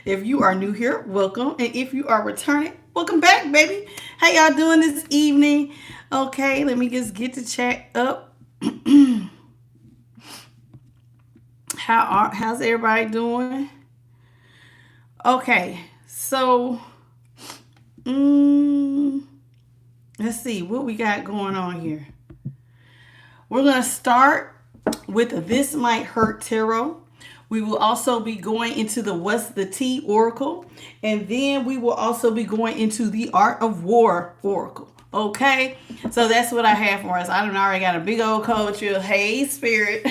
If you are new here, welcome. And if you are returning, welcome back, baby. How y'all doing this evening? Okay, let me just get the chat up. How's everybody doing? Okay, so let's see what we got going on here. We're gonna start with the This Might Hurt Tarot. We will also be going into the What's the Tea Oracle. And then we will also be going into the Art of War Oracle. Okay? So that's what I have for us. I done already got a big old culture. Hey, Spirit.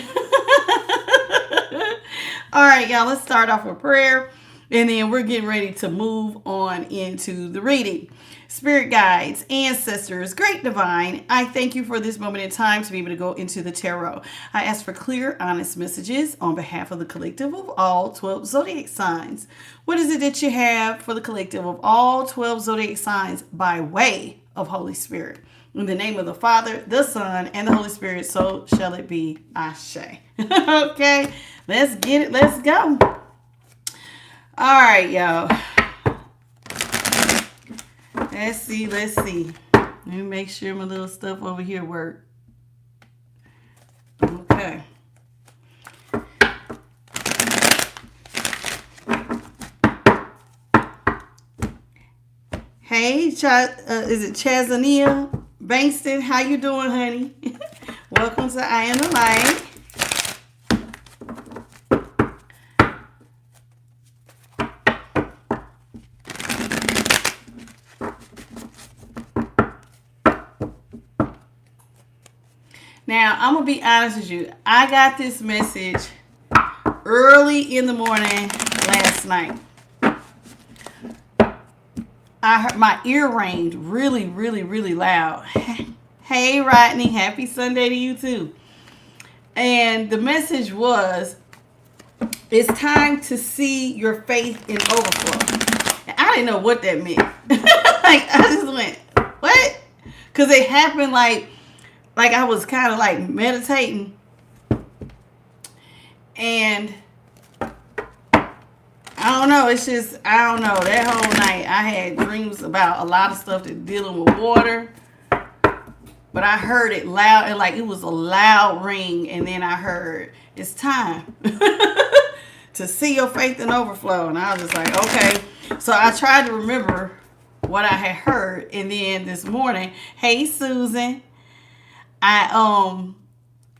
All right, y'all. Let's start off with prayer. And then we're getting ready to move on into the reading. Spirit guides, ancestors, great divine, I thank you for this moment in time to be able to go into the tarot. I ask for clear, honest messages on behalf of the collective of all 12 zodiac signs. What is it that you have for the collective of all 12 zodiac signs by way of Holy Spirit? In the name of the Father, the Son, and the Holy Spirit, so shall it be. Ashe. Okay, let's get it. Let's go. All right, y'all. Let's see. Let me make sure my little stuff over here work. Okay. Hey, is it Chazania Bankston? How you doing, honey? Welcome to I Am the Light. Now, I'm going to be honest with you. I got this message early in the morning last night. I heard my ear ranged really, really, really loud. Hey, Rodney. Happy Sunday to you, too. And the message was, it's time to see your faith in overflow. And I didn't know what that meant. Like, I just went, what? Because it happened like I was kind of like meditating, and I don't know, it's just, I don't know, that whole night I had dreams about a lot of stuff that dealing with water, but I heard it loud, and like it was a loud ring, and then I heard, it's time to see your faith in overflow, and I was just like, okay. So I tried to remember what I had heard, and then this morning, hey Susan, I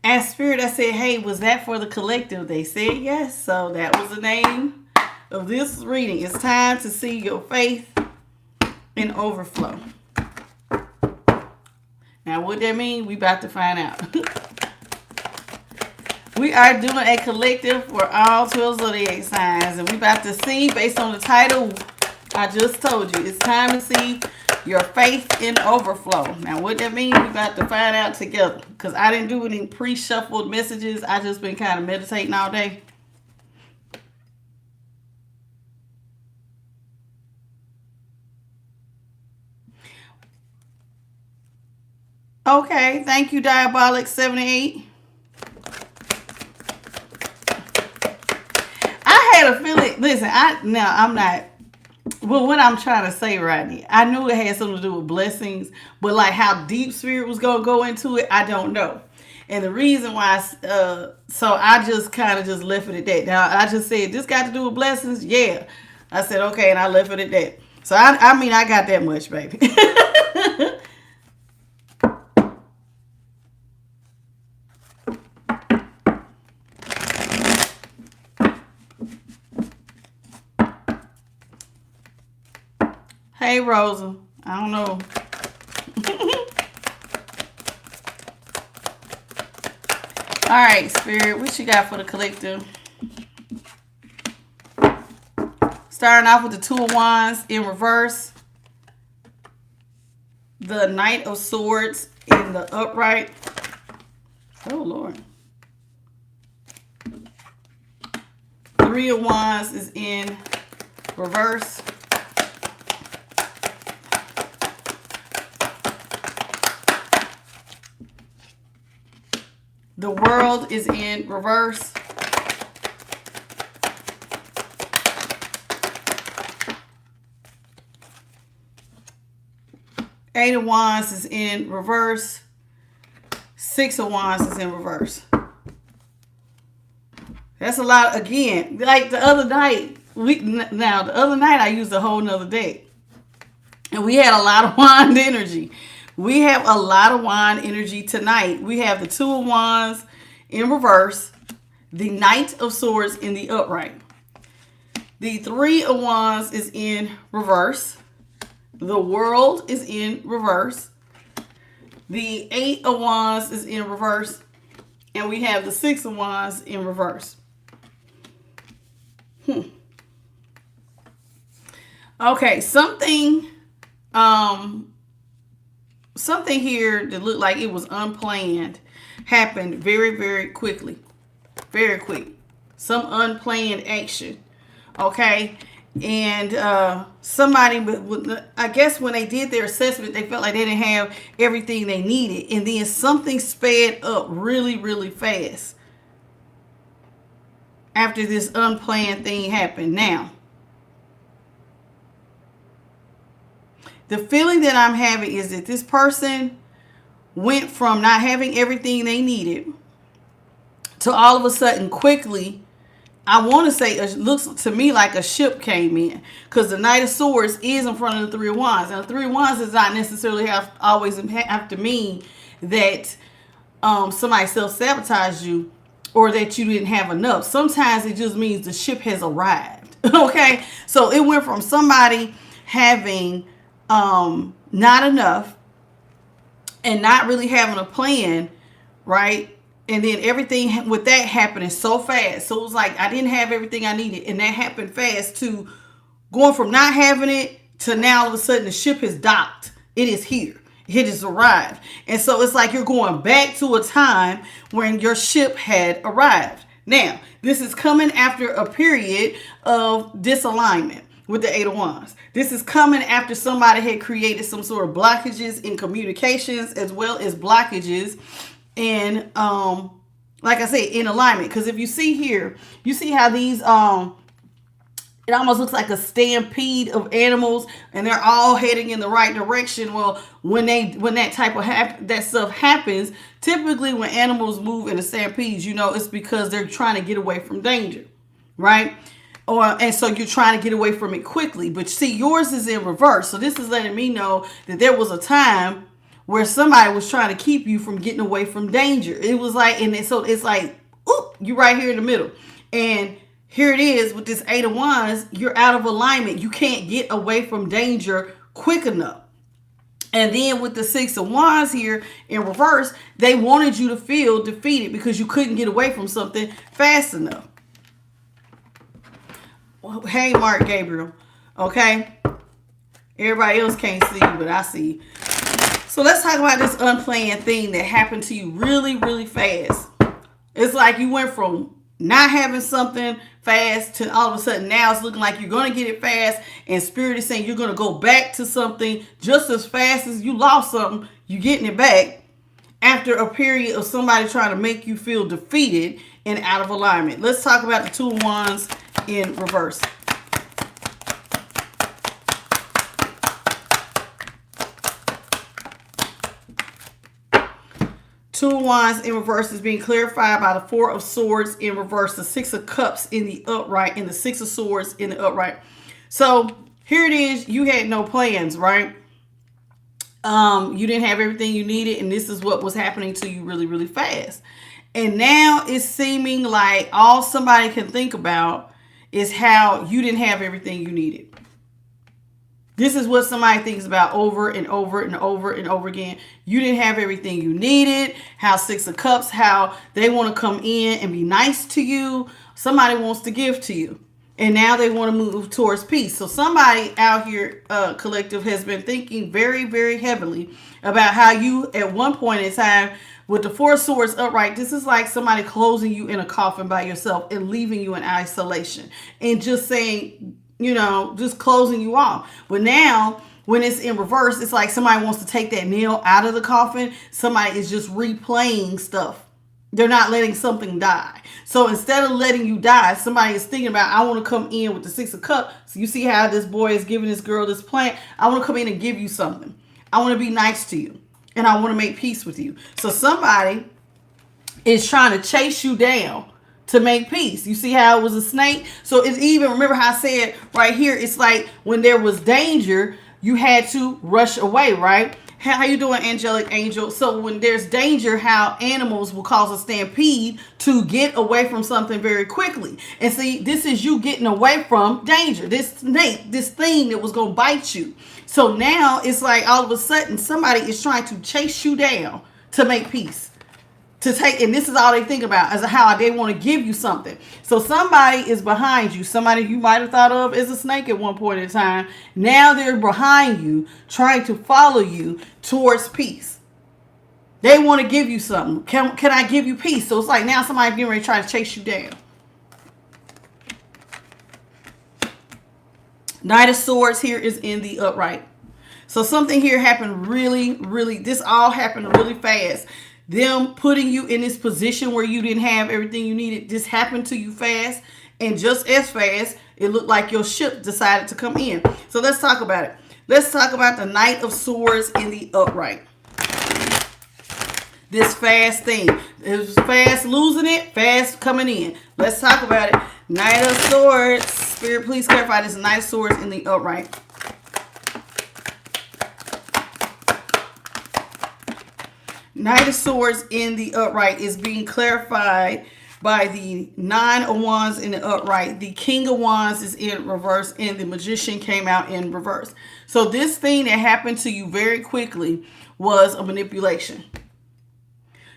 asked Spirit, I said, hey, was that for the collective? They said yes. So that was the name of this reading. It's time to see your faith in overflow. Now, what that mean? We about to find out. We are doing a collective for all 12 zodiac signs. And we about to see, based on the title I just told you, it's time to see your faith in overflow. Now, what that means, we about to find out together. Because I didn't do any pre-shuffled messages. I just been kind of meditating all day. Okay, thank you, Diabolic78. I had a feeling, listen, I'm not, well, what I'm trying to say, Rodney, I knew it had something to do with blessings, but like how deep Spirit was going to go into it, I don't know. And the reason why, so I just kind of just left it at that. Now, I just said, this got to do with blessings? Yeah. I said, okay, and I left it at that. So, I mean, I got that much, baby. Hey, Rosa. I don't know. All right, Spirit, what you got for the collective? Starting off with the Two of Wands in reverse. The Knight of Swords in the upright. Oh, Lord. Three of Wands is in reverse. The World is in reverse. Eight of Wands is in reverse. Six of Wands is in reverse. That's a lot. Again, like the other night. The other night I used a whole nother deck. And we had a lot of wand energy. We have a lot of wand energy tonight. We have the Two of Wands in reverse. The Knight of Swords in the upright. The Three of Wands is in reverse. The World is in reverse. The Eight of Wands is in reverse. And we have the Six of Wands in reverse. Okay, something here that looked like it was unplanned happened very, very quickly. Very quick. Some unplanned action. Okay. And somebody, I guess when they did their assessment, they felt like they didn't have everything they needed. And then something sped up really, really fast after this unplanned thing happened. Now, the feeling that I'm having is that this person went from not having everything they needed to all of a sudden quickly, I want to say, it looks to me like a ship came in, because the Knight of Swords is in front of the Three of Wands. And the Three of Wands does not necessarily always have to mean that somebody self-sabotaged you or that you didn't have enough. Sometimes it just means the ship has arrived. Okay, so it went from somebody having not enough and not really having a plan, right? And then everything with that happening so fast. So it was like I didn't have everything I needed. And that happened fast, to going from not having it to now all of a sudden the ship has docked. It is here. It has arrived. And so it's like you're going back to a time when your ship had arrived. Now, this is coming after a period of disalignment with the Eight of Wands. This is coming after somebody had created some sort of blockages in communications, as well as blockages in, like I said, in alignment. Because if you see here, you see how these, it almost looks like a stampede of animals, and they're all heading in the right direction. Well, when that type of that stuff happens, typically when animals move in a stampede, you know, it's because they're trying to get away from danger, right? And so you're trying to get away from it quickly. But see, yours is in reverse. So this is letting me know that there was a time where somebody was trying to keep you from getting away from danger. It was like, so it's like, oop, you're right here in the middle. And here it is with this Eight of Wands, you're out of alignment. You can't get away from danger quick enough. And then with the Six of Wands here in reverse, they wanted you to feel defeated because you couldn't get away from something fast enough. Hey, Mark Gabriel. Okay. Everybody else can't see you, but I see you. So let's talk about this unplanned thing that happened to you really, really fast. It's like you went from not having something fast to all of a sudden now it's looking like you're going to get it fast. And Spirit is saying you're going to go back to something just as fast as you lost something. You're getting it back after a period of somebody trying to make you feel defeated and out of alignment. Let's talk about the Two of Wands in reverse. Two of Wands in reverse is being clarified by the Four of Swords in reverse, the Six of Cups in the upright, and the Six of Swords in the upright. So here it is. You had no plans, right? You didn't have everything you needed, and this is what was happening to you really, really fast. And now it's seeming like all somebody can think about is how you didn't have everything you needed. This is what somebody thinks about over and over and over and over again. You didn't have everything you needed. How Six of Cups, how they want to come in and be nice to you. Somebody wants to give to you. And now they want to move towards peace. So somebody out here, collective, has been thinking very, very heavily about how you, at one point in time, with the Four of Swords upright, this is like somebody closing you in a coffin by yourself and leaving you in isolation. And just saying, you know, just closing you off. But now, when it's in reverse, it's like somebody wants to take that nail out of the coffin. Somebody is just replaying stuff. They're not letting something die. So instead of letting you die, somebody is thinking about, I want to come in with the Six of Cups. So you see how this boy is giving this girl this plant. I want to come in and give you something. I want to be nice to you. And I want to make peace with you. So somebody is trying to chase you down to make peace. You see how it was a snake? So it's even, remember how I said right here, it's like when there was danger, you had to rush away, right? How you doing, angelic angel? So when there's danger, how animals will cause a stampede to get away from something very quickly. And see, this is you getting away from danger. This snake, this thing that was going to bite you. So now it's like all of a sudden somebody is trying to chase you down to make peace. To take, and this is all they think about, as how they want to give you something. So somebody is behind you. Somebody you might have thought of as a snake at one point in time. Now they're behind you, trying to follow you towards peace. They want to give you something. Can I give you peace? So it's like now somebody's getting ready to try to chase you down. Knight of Swords here is in the upright. So something here happened really, this all happened really fast. Them putting you in this position where you didn't have everything you needed. This happened to you fast. And just as fast, it looked like your ship decided to come in. So let's talk about it. Let's talk about the Knight of Swords in the upright. This fast thing. It was fast losing it, fast coming in. Let's talk about it. Knight of Swords. Spirit, please clarify this. Knight of Swords in the upright. Knight of Swords in the upright is being clarified by the Nine of Wands in the upright. The King of Wands is in reverse, and the Magician came out in reverse. So this thing that happened to you very quickly was a manipulation.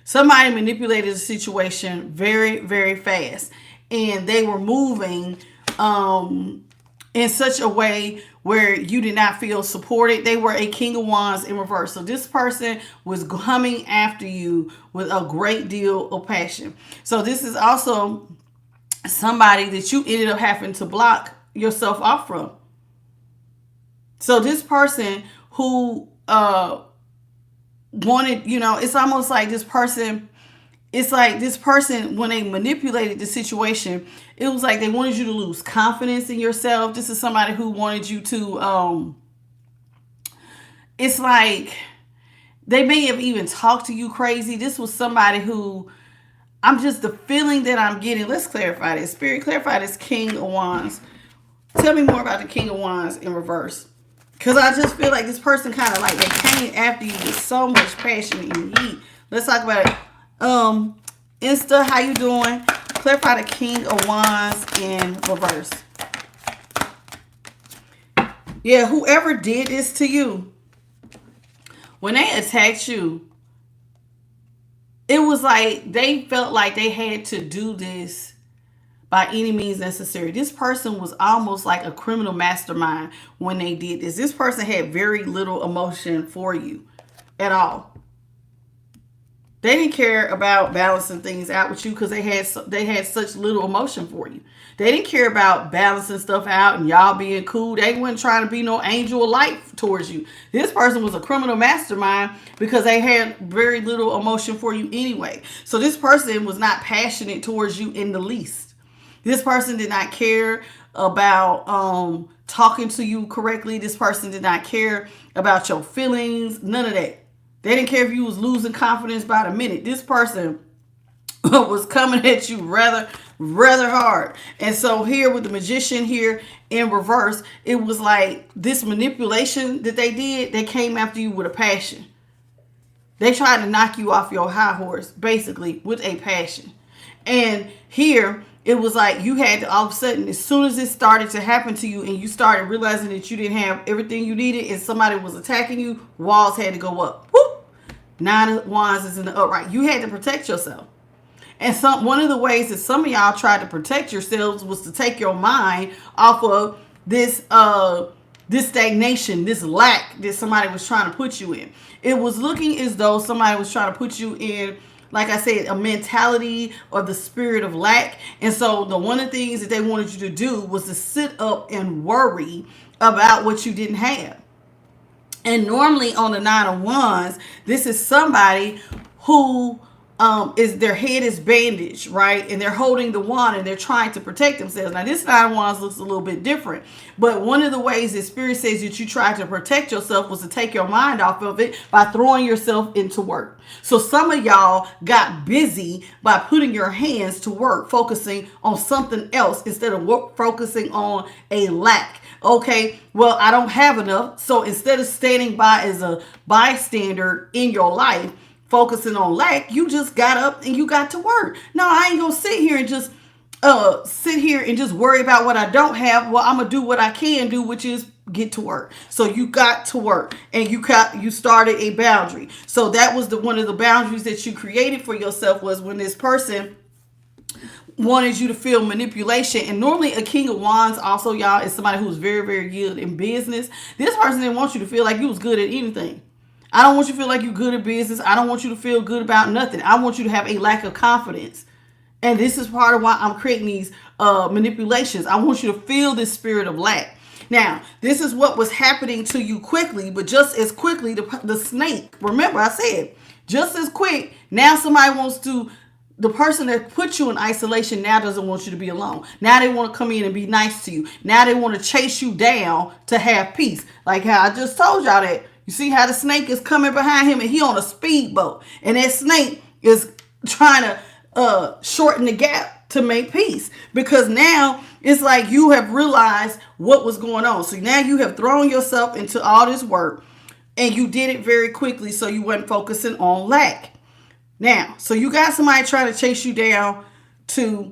Somebody manipulated the situation very fast, and they were moving in such a way where you did not feel supported. They were a King of Wands in reverse. So this person was coming after you with a great deal of passion. So this is also somebody that you ended up having to block yourself off from. So this person who wanted, you know, it's almost like this person, it's like this person, when they manipulated the situation, it was like they wanted you to lose confidence in yourself. This is somebody who wanted you to, it's like they may have even talked to you crazy. This was somebody who, I'm just the feeling that I'm getting. Let's clarify this. Spirit, clarify this King of Wands. Tell me more about the King of Wands in reverse. Because I just feel like this person kind of like they came after you with so much passion and heat. Let's talk about it. Insta, how you doing? Clarify the King of Wands in reverse. Yeah, whoever did this to you, when they attacked you, it was like they felt like they had to do this by any means necessary. This person was almost like a criminal mastermind when they did this. This person had very little emotion for you at all. They didn't care about balancing things out with you because they had such little emotion for you. They didn't care about balancing stuff out and y'all being cool. They weren't trying to be no angel of light towards you. This person was a criminal mastermind because they had very little emotion for you anyway. So this person was not passionate towards you in the least. This person did not care about talking to you correctly. This person did not care about your feelings. None of that. They didn't care if you was losing confidence by the minute. This person was coming at you rather hard. And so here with the Magician here in reverse, it was like this manipulation that they did, they came after you with a passion. They tried to knock you off your high horse, basically, with a passion. And here, it was like you had to, all of a sudden, as soon as it started to happen to you and you started realizing that you didn't have everything you needed and somebody was attacking you, walls had to go up. Whoop! Nine of Wands is in the upright. You had to protect yourself. And one of the ways that some of y'all tried to protect yourselves was to take your mind off of this stagnation, this lack that somebody was trying to put you in. It was looking as though somebody was trying to put you in, like I said, a mentality or the spirit of lack. And so one of the things that they wanted you to do was to sit up and worry about what you didn't have. And normally on the Nine of Wands, this is somebody who is their head is bandaged, right? And they're holding the wand and they're trying to protect themselves. Now, this Nine of Wands looks a little bit different. But one of the ways that Spirit says that you tried to protect yourself was to take your mind off of it by throwing yourself into work. So some of y'all got busy by putting your hands to work, focusing on something else instead of focusing on a lack. Okay, well, I don't have enough. So instead of standing by as a bystander in your life, focusing on lack, you just got up and you got to work. No, I ain't gonna sit here and just worry about what I don't have. Well, I'm gonna do what I can do, which is get to work. So you got to work, and you started a boundary. So that was one of the boundaries that you created for yourself, was when this person wanted you to feel manipulation. And normally a King of Wands also, y'all, is somebody who's very, very good in business. This person didn't want you to feel like you was good at anything. I don't want you to feel like you're good at business. I don't want you to feel good about nothing. I want you to have a lack of confidence. And this is part of why I'm creating these manipulations. I want you to feel this spirit of lack. Now, this is what was happening to you quickly, but just as quickly, the snake, remember I said, just as quick, now somebody wants to, the person that put you in isolation now doesn't want you to be alone. Now they want to come in and be nice to you. Now they want to chase you down to have peace. Like how I just told y'all that. You see how the snake is coming behind him and he on a speedboat. And that snake is trying to shorten the gap to make peace. Because now it's like you have realized what was going on. So now you have thrown yourself into all this work and you did it very quickly, so you weren't focusing on lack. Now, so you got somebody trying to chase you down to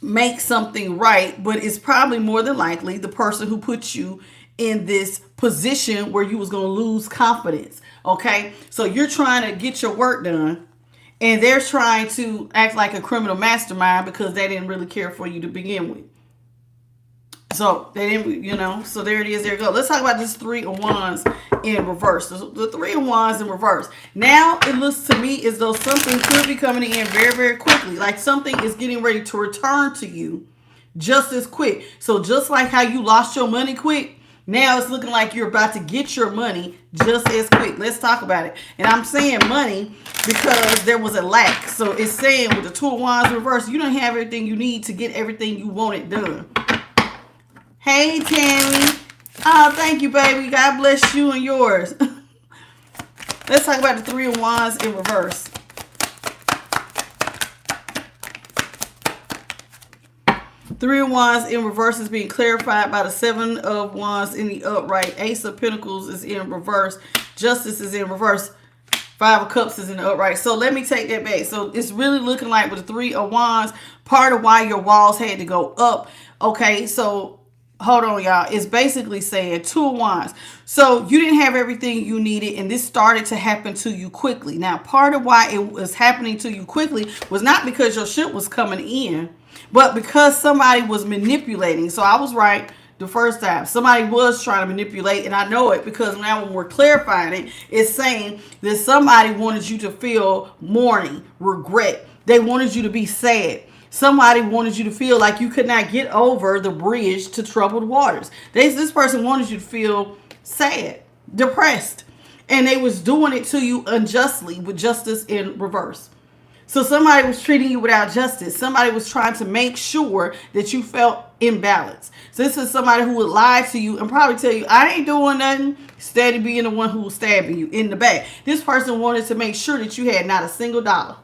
make something right, but it's probably more than likely the person who put you in this position where you was going to lose confidence. Okay, so you're trying to get your work done and they're trying to act like a criminal mastermind because they didn't really care for you to begin with. So they didn't, so there it is. There you go. Let's talk about this Three of Wands in reverse. The Three of Wands in reverse. Now it looks to me as though something could be coming in very, very quickly. Like something is getting ready to return to you just as quick. So just like how you lost your money quick, now it's looking like you're about to get your money just as quick. Let's talk about it. And I'm saying money because there was a lack. So it's saying with the Two of Wands in reverse, you don't have everything you need to get everything you wanted done. Hey, Tammy. Oh, thank you, baby. God bless you and yours. Let's talk about the Three of Wands in reverse. Three of Wands in reverse is being clarified by the Seven of Wands in the upright. Ace of Pentacles is in reverse. Justice is in reverse. Five of Cups is in the upright. So let me take that back. So it's really looking like with the Three of Wands, part of why your walls had to go up. Okay, so hold on, y'all. It's basically saying Two of Wands. So you didn't have everything you needed, and this started to happen to you quickly. Now, part of why it was happening to you quickly was not because your ship was coming in, but because somebody was manipulating. So I was right the first time. Somebody was trying to manipulate, and I know it because now when we're clarifying it, it's saying that somebody wanted you to feel mourning, regret. They wanted you to be sad. Somebody wanted you to feel like you could not get over the bridge to troubled waters. This person wanted you to feel sad, depressed, and they was doing it to you unjustly with justice in reverse. So somebody was treating you without justice. Somebody was trying to make sure that you felt imbalanced. So this is somebody who would lie to you and probably tell you, I ain't doing nothing, steady being the one who was stabbing you in the back. This person wanted to make sure that you had not a single dollar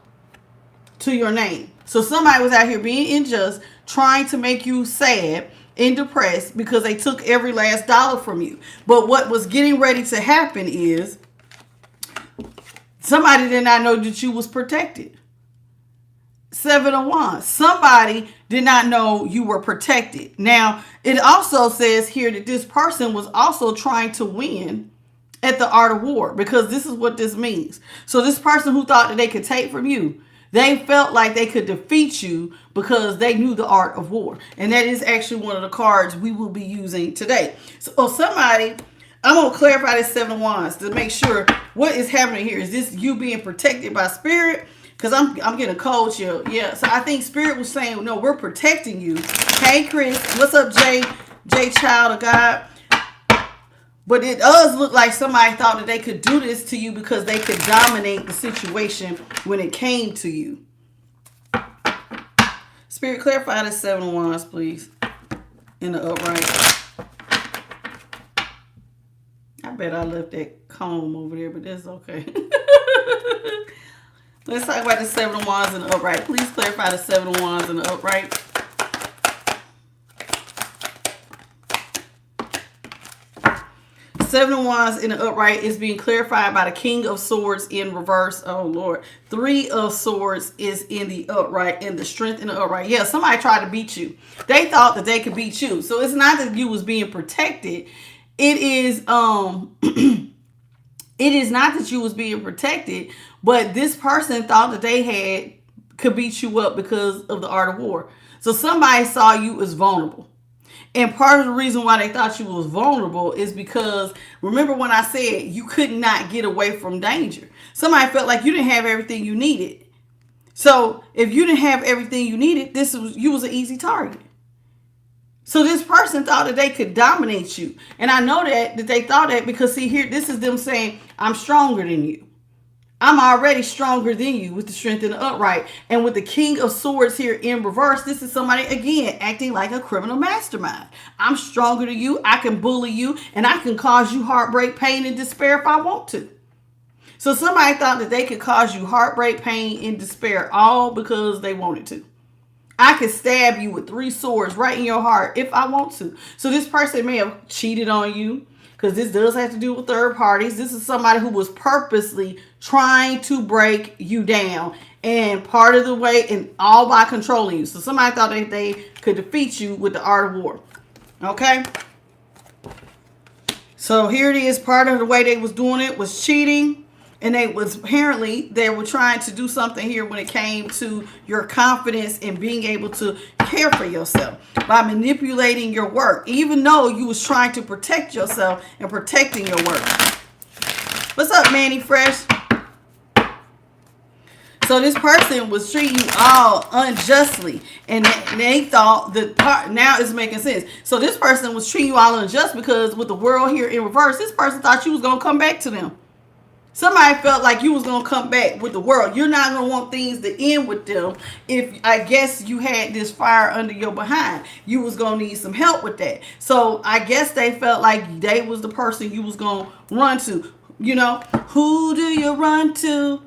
to your name. So somebody was out here being unjust, trying to make you sad and depressed because they took every last dollar from you. But what was getting ready to happen is somebody did not know that you was protected. Seven of Wands. Somebody did not know you were protected. Now, it also says here that this person was also trying to win at the art of war, because this is what this means. So this person who thought that they could take from you, they felt like they could defeat you because they knew the art of war. And that is actually one of the cards we will be using today. So somebody, I'm going to clarify this Seven of Wands to make sure what is happening here. Is this you being protected by spirit? Because I'm getting a cold chill. Yeah, so I think spirit was saying, no, we're protecting you. Hey, Chris. What's up, Jay? Jay, child of God. But it does look like somebody thought that they could do this to you because they could dominate the situation when it came to you. Spirit, clarify the 7 of Wands, please. In the upright. I bet I left that comb over there, but that's okay. Let's talk about the 7 of Wands in the upright. Please clarify the 7 of Wands in the upright. Seven of Wands in the upright is being clarified by the King of Swords in reverse. Oh, Lord. 3 of Swords is in the upright and the Strength in the upright. Yeah, somebody tried to beat you. They thought that they could beat you. So it's not that you was being protected. It is it is not that you was being protected, but this person thought that they could beat you up because of the art of war. So somebody saw you as vulnerable. And part of the reason why they thought you was vulnerable is because, remember when I said you could not get away from danger? Somebody felt like you didn't have everything you needed. So if you didn't have everything you needed, you was an easy target. So this person thought that they could dominate you. And I know that they thought that because, see here, this is them saying, I'm stronger than you. I'm already stronger than you with the Strength in the upright. And with the King of Swords here in reverse, this is somebody, again, acting like a criminal mastermind. I'm stronger than you. I can bully you. And I can cause you heartbreak, pain, and despair if I want to. So somebody thought that they could cause you heartbreak, pain, and despair all because they wanted to. I could stab you with 3 swords right in your heart if I want to. So this person may have cheated on you. Because this does have to do with third parties. This is somebody who was purposely trying to break you down. And part of the way, and all by controlling you. So somebody thought that they could defeat you with the art of war. Okay? So here it is. Part of the way they was doing it was cheating. And they were trying to do something here when it came to your confidence and being able to care for yourself by manipulating your work, even though you was trying to protect yourself and protecting your work. What's up, Manny Fresh? So this person was treating you all unjustly, and they thought that now it's making sense. So this person was treating you all unjust because with the world here in reverse, this person thought you was going to come back to them. Somebody felt like you was going to come back with the world. You're not going to want things to end with them if, I guess, you had this fire under your behind. You was going to need some help with that. So I guess they felt like they was the person you was going to run to. You know, who do you run to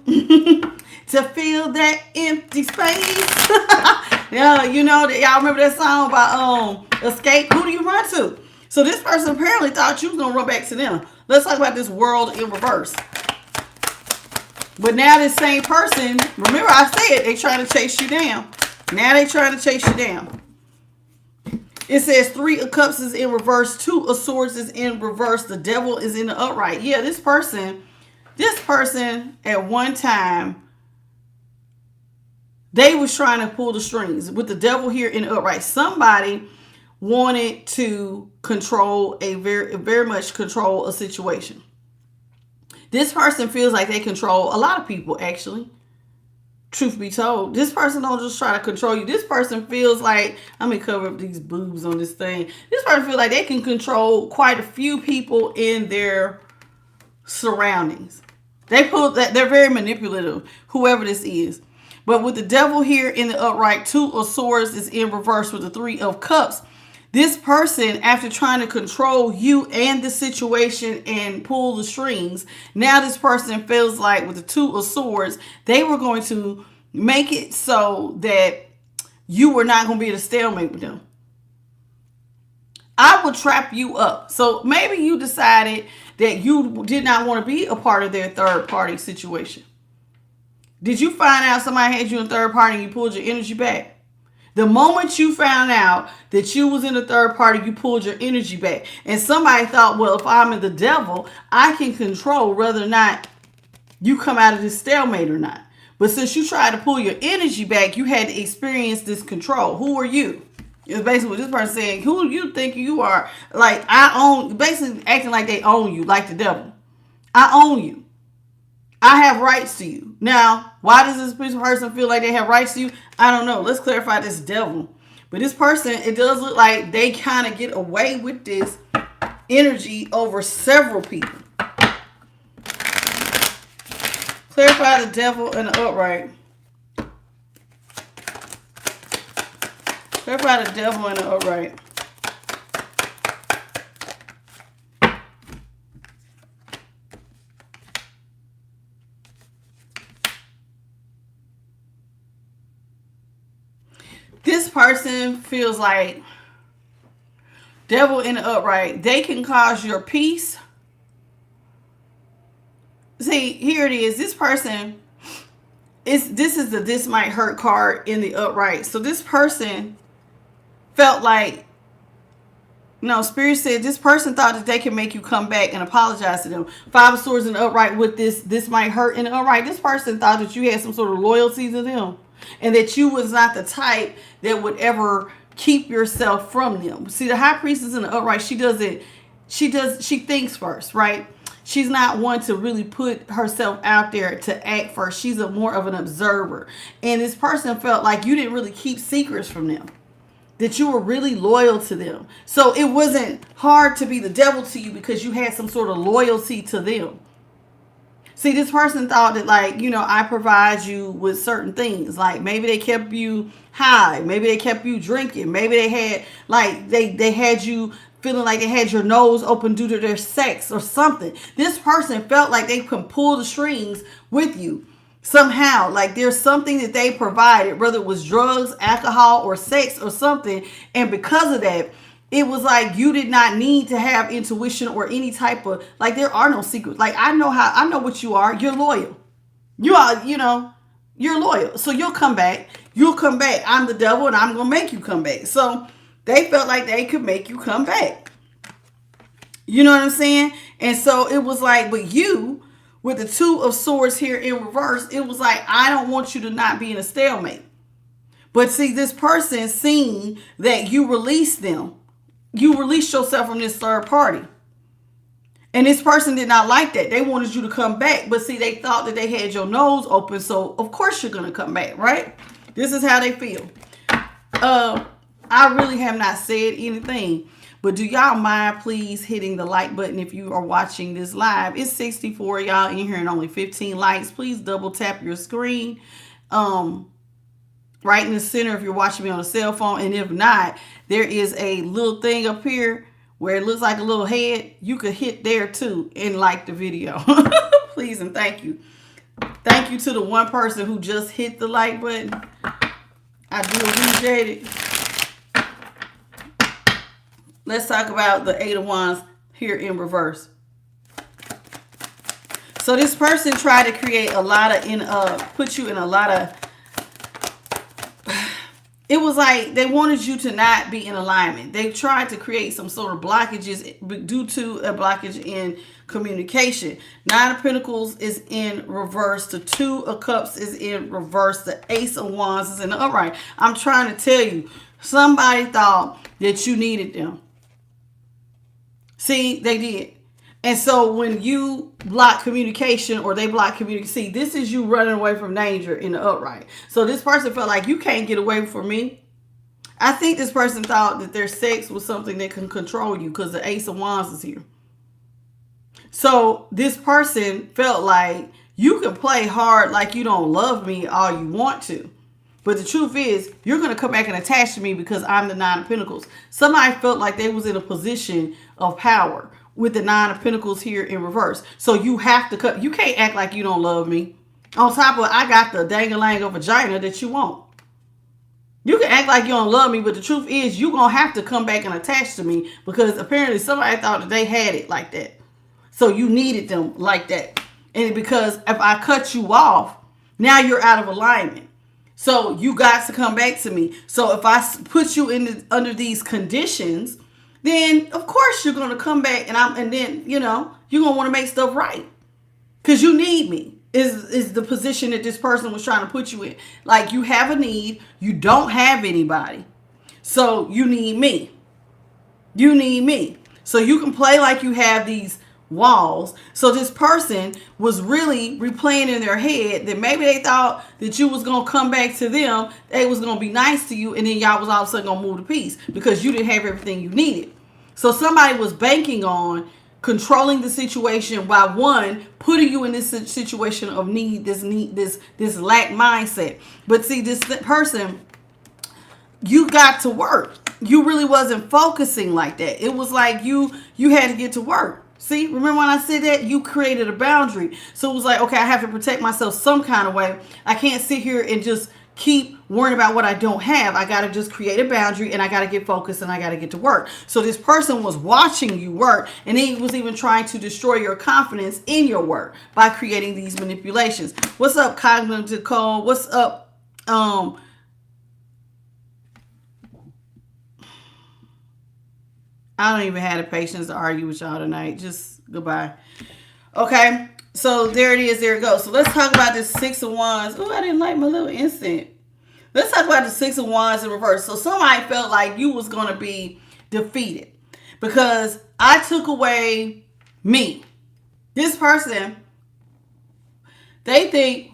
to fill that empty space? Yeah, you know, y'all remember that song by Escape? Who do you run to? So this person apparently thought you was going to run back to them. Let's talk about this world in reverse. But now this same person, remember I said they trying to chase you down. Now they trying to chase you down. It says 3 of Cups is in reverse. 2 of Swords is in reverse. The Devil is in the upright. Yeah, this person at one time, they was trying to pull the strings with the Devil here in the upright. Somebody wanted to control very much control a situation. This person feels like they control a lot of people, actually. Truth be told, this person don't just try to control you. This person feels like, I'm going to cover up these boobs on this thing. This person feels like they can control quite a few people in their surroundings. They're very manipulative, whoever this is. But with the Devil here in the upright, 2 of Swords is in reverse with the 3 of Cups. This person, after trying to control you and the situation and pull the strings, now this person feels like with the 2 of Swords, they were going to make it so that you were not going to be at a stalemate with them. I will trap you up. So maybe you decided that you did not want to be a part of their third party situation. Did you find out somebody had you in third party and you pulled your energy back? The moment you found out that you was in the third party, you pulled your energy back. And somebody thought, well, if I'm in the Devil, I can control whether or not you come out of this stalemate or not. But since you tried to pull your energy back, you had to experience this control. Who are you? It's basically what this person saying, who do you think you are? Like, I own, basically acting like they own you, like the Devil. I own you. I have rights to you. Now, why does this person feel like they have rights to you? I don't know. Let's clarify this Devil. But this person, it does look like they kind of get away with this energy over several people. Clarify the devil and the upright. Clarify the devil and the upright. This person feels like devil in the upright. They can cause your peace. See, here it is. This person this is the this might hurt card in the upright. So this person felt like, no, Spirit said this person thought that they can make you come back and apologize to them. Five of Swords in the upright with this might hurt in the upright. This person thought that you had some sort of loyalty to them, and that you was not the type that would ever keep yourself from them. See, the High Priestess in the upright, she thinks first, right? She's not one to really put herself out there to act first. She's more of an observer. And this person felt like you didn't really keep secrets from them, that you were really loyal to them. So it wasn't hard to be the devil to you because you had some sort of loyalty to them. See, this person thought that, like, you know, I provide you with certain things. Like, maybe they kept you high. Maybe they kept you drinking. Maybe they had, like, they had you feeling like they had your nose open due to their sex or something. This person felt like they can pull the strings with you somehow. Like, there's something that they provided, whether it was drugs, alcohol, or sex or something. And because of that, it was like you did not need to have intuition or any type of, like, there are no secrets. Like, I know what you are. You're loyal. You are, you know, you're loyal. So you'll come back. You'll come back. I'm the devil and I'm going to make you come back. So they felt like they could make you come back. You know what I'm saying? And so it was like, but you, with the Two of Swords here in reverse, it was like, I don't want you to not be in a stalemate. But see, this person seen that you released them. You released yourself from this third party. And this person did not like that. They wanted you to come back. But see, they thought that they had your nose open. So, of course, you're going to come back, right? This is how they feel. I really have not said anything. But do y'all mind please hitting the like button if you are watching this live? It's 64 y'all in here and only 15 likes. Please double tap your screen. Right in the center if you're watching me on a cell phone. And if not, there is a little thing up here where it looks like a little head. You could hit there too and like the video. Please and thank you. Thank you to the one person who just hit the like button. I do appreciate it. Let's talk about the Eight of Wands here in reverse. So this person tried to create a lot of, put you in a lot of, it was like they wanted you to not be in alignment. They tried to create some sort of blockages due to a blockage in communication. Nine of Pentacles is in reverse. The Two of Cups is in reverse. The Ace of Wands is in the upright. I'm trying to tell you, somebody thought that you needed them. See, they did. And so when you block communication or they block communication, see, this is you running away from danger in the upright. So this person felt like you can't get away from me. I think this person thought that their sex was something that can control you because the Ace of Wands is here. So this person felt like you can play hard like you don't love me all you want to. But the truth is, you're going to come back and attach to me because I'm the Nine of Pentacles. Somebody felt like they was in a position of power with the Nine of Pentacles here in reverse. So you have to cut. You can't act like you don't love me. On top of it, I got the dang-a-lang of vagina that you want. You can act like you don't love me, but the truth is you're going to have to come back and attach to me because apparently somebody thought that they had it like that. So you needed them like that. And because if I cut you off, now you're out of alignment. So you got to come back to me. So if I put you in under these conditions, then of course you're going to come back and then, you know, you're going to want to make stuff right. Because you need me is the position that this person was trying to put you in. Like you have a need. You don't have anybody. So you need me. You need me. So you can play like you have these walls. So this person was really replaying in their head that maybe they thought that you was going to come back to them. They was going to be nice to you. And then y'all was all of a sudden going to move the piece because you didn't have everything you needed. So somebody was banking on controlling the situation by, one, putting you in this situation of this lack mindset. But see, this person, you got to work. You really wasn't focusing like that. It was like you had to get to work. See, remember when I said that? You created a boundary. So it was like, okay, I have to protect myself some kind of way. I can't sit here and just keep worrying about what I don't have. I got to just create a boundary, and I got to get focused, and I got to get to work. So this person was watching you work, and he was even trying to destroy your confidence in your work by creating these manipulations. What's up, Cognitive Code? What's up? I don't even have the patience to argue with y'all tonight. Just goodbye. Okay. So there it is. There it goes. So let's talk about this Six of Wands. Oh, I didn't like my little incense. Let's talk about the Six of Wands in reverse. So somebody felt like you was going to be defeated because I took away me. This person, they think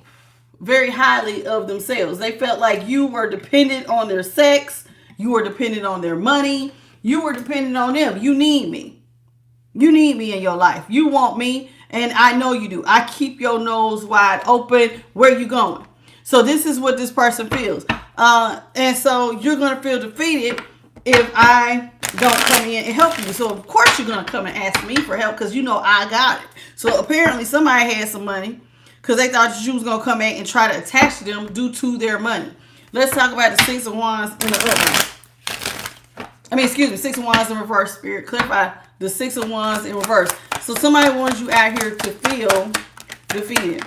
very highly of themselves. They felt like you were dependent on their sex. You were dependent on their money. You were dependent on them. You need me. You need me in your life. You want me, and I know you do. I keep your nose wide open. Where you going? So this is what this person feels. And so you're going to feel defeated if I don't come in and help you. So of course you're going to come and ask me for help because you know I got it. So apparently somebody had some money because they thought you was going to come back and try to attach them due to their money. Let's talk about the Six of Wands in the upright. Six of Wands in reverse, Spirit. Clarify the Six of Wands in reverse. So somebody wants you out here to feel defeated.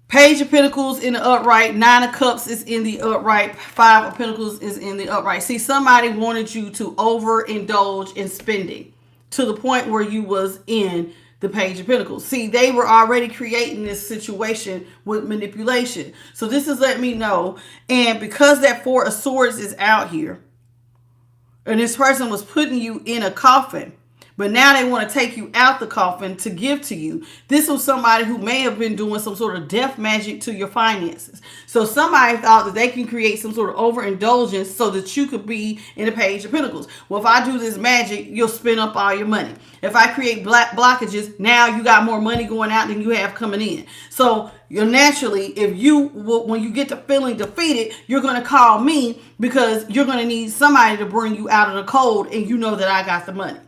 Page of Pentacles in the upright. Nine of Cups is in the upright. Five of Pentacles is in the upright. See, somebody wanted you to overindulge in spending to the point where you was in the Page of Pentacles. See, they were already creating this situation with manipulation. So this is letting me know. And because that Four of Swords is out here, and this person was putting you in a coffin, but now they want to take you out the coffin to give to you. This was somebody who may have been doing some sort of death magic to your finances. So somebody thought that they can create some sort of overindulgence so that you could be in the Page of Pentacles. Well, if I do this magic, you'll spend up all your money. If I create black blockages, now you got more money going out than you have coming in. So you're naturally, when you get to feeling defeated, you're going to call me because you're going to need somebody to bring you out of the cold, and you know that I got the money.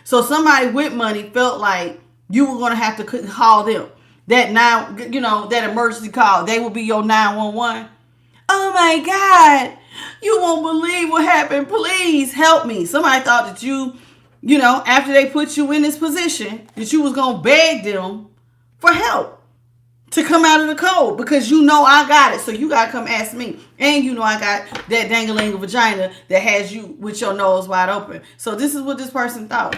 So somebody with money felt like you were going to have to call them. That emergency call. They will be your 911. Oh my God. You won't believe what happened. Please help me. Somebody thought that after they put you in this position, that you was going to beg them for help to come out of the cold because I got it. So you got to come ask me. And I got that dangling vagina that has you with your nose wide open. So this is what this person thought.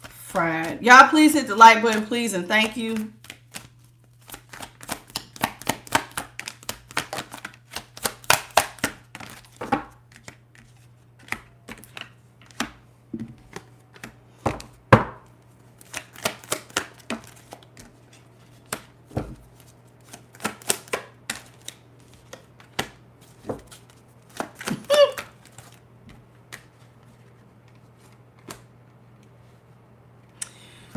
Fried. Y'all please hit the like button, please, and thank you.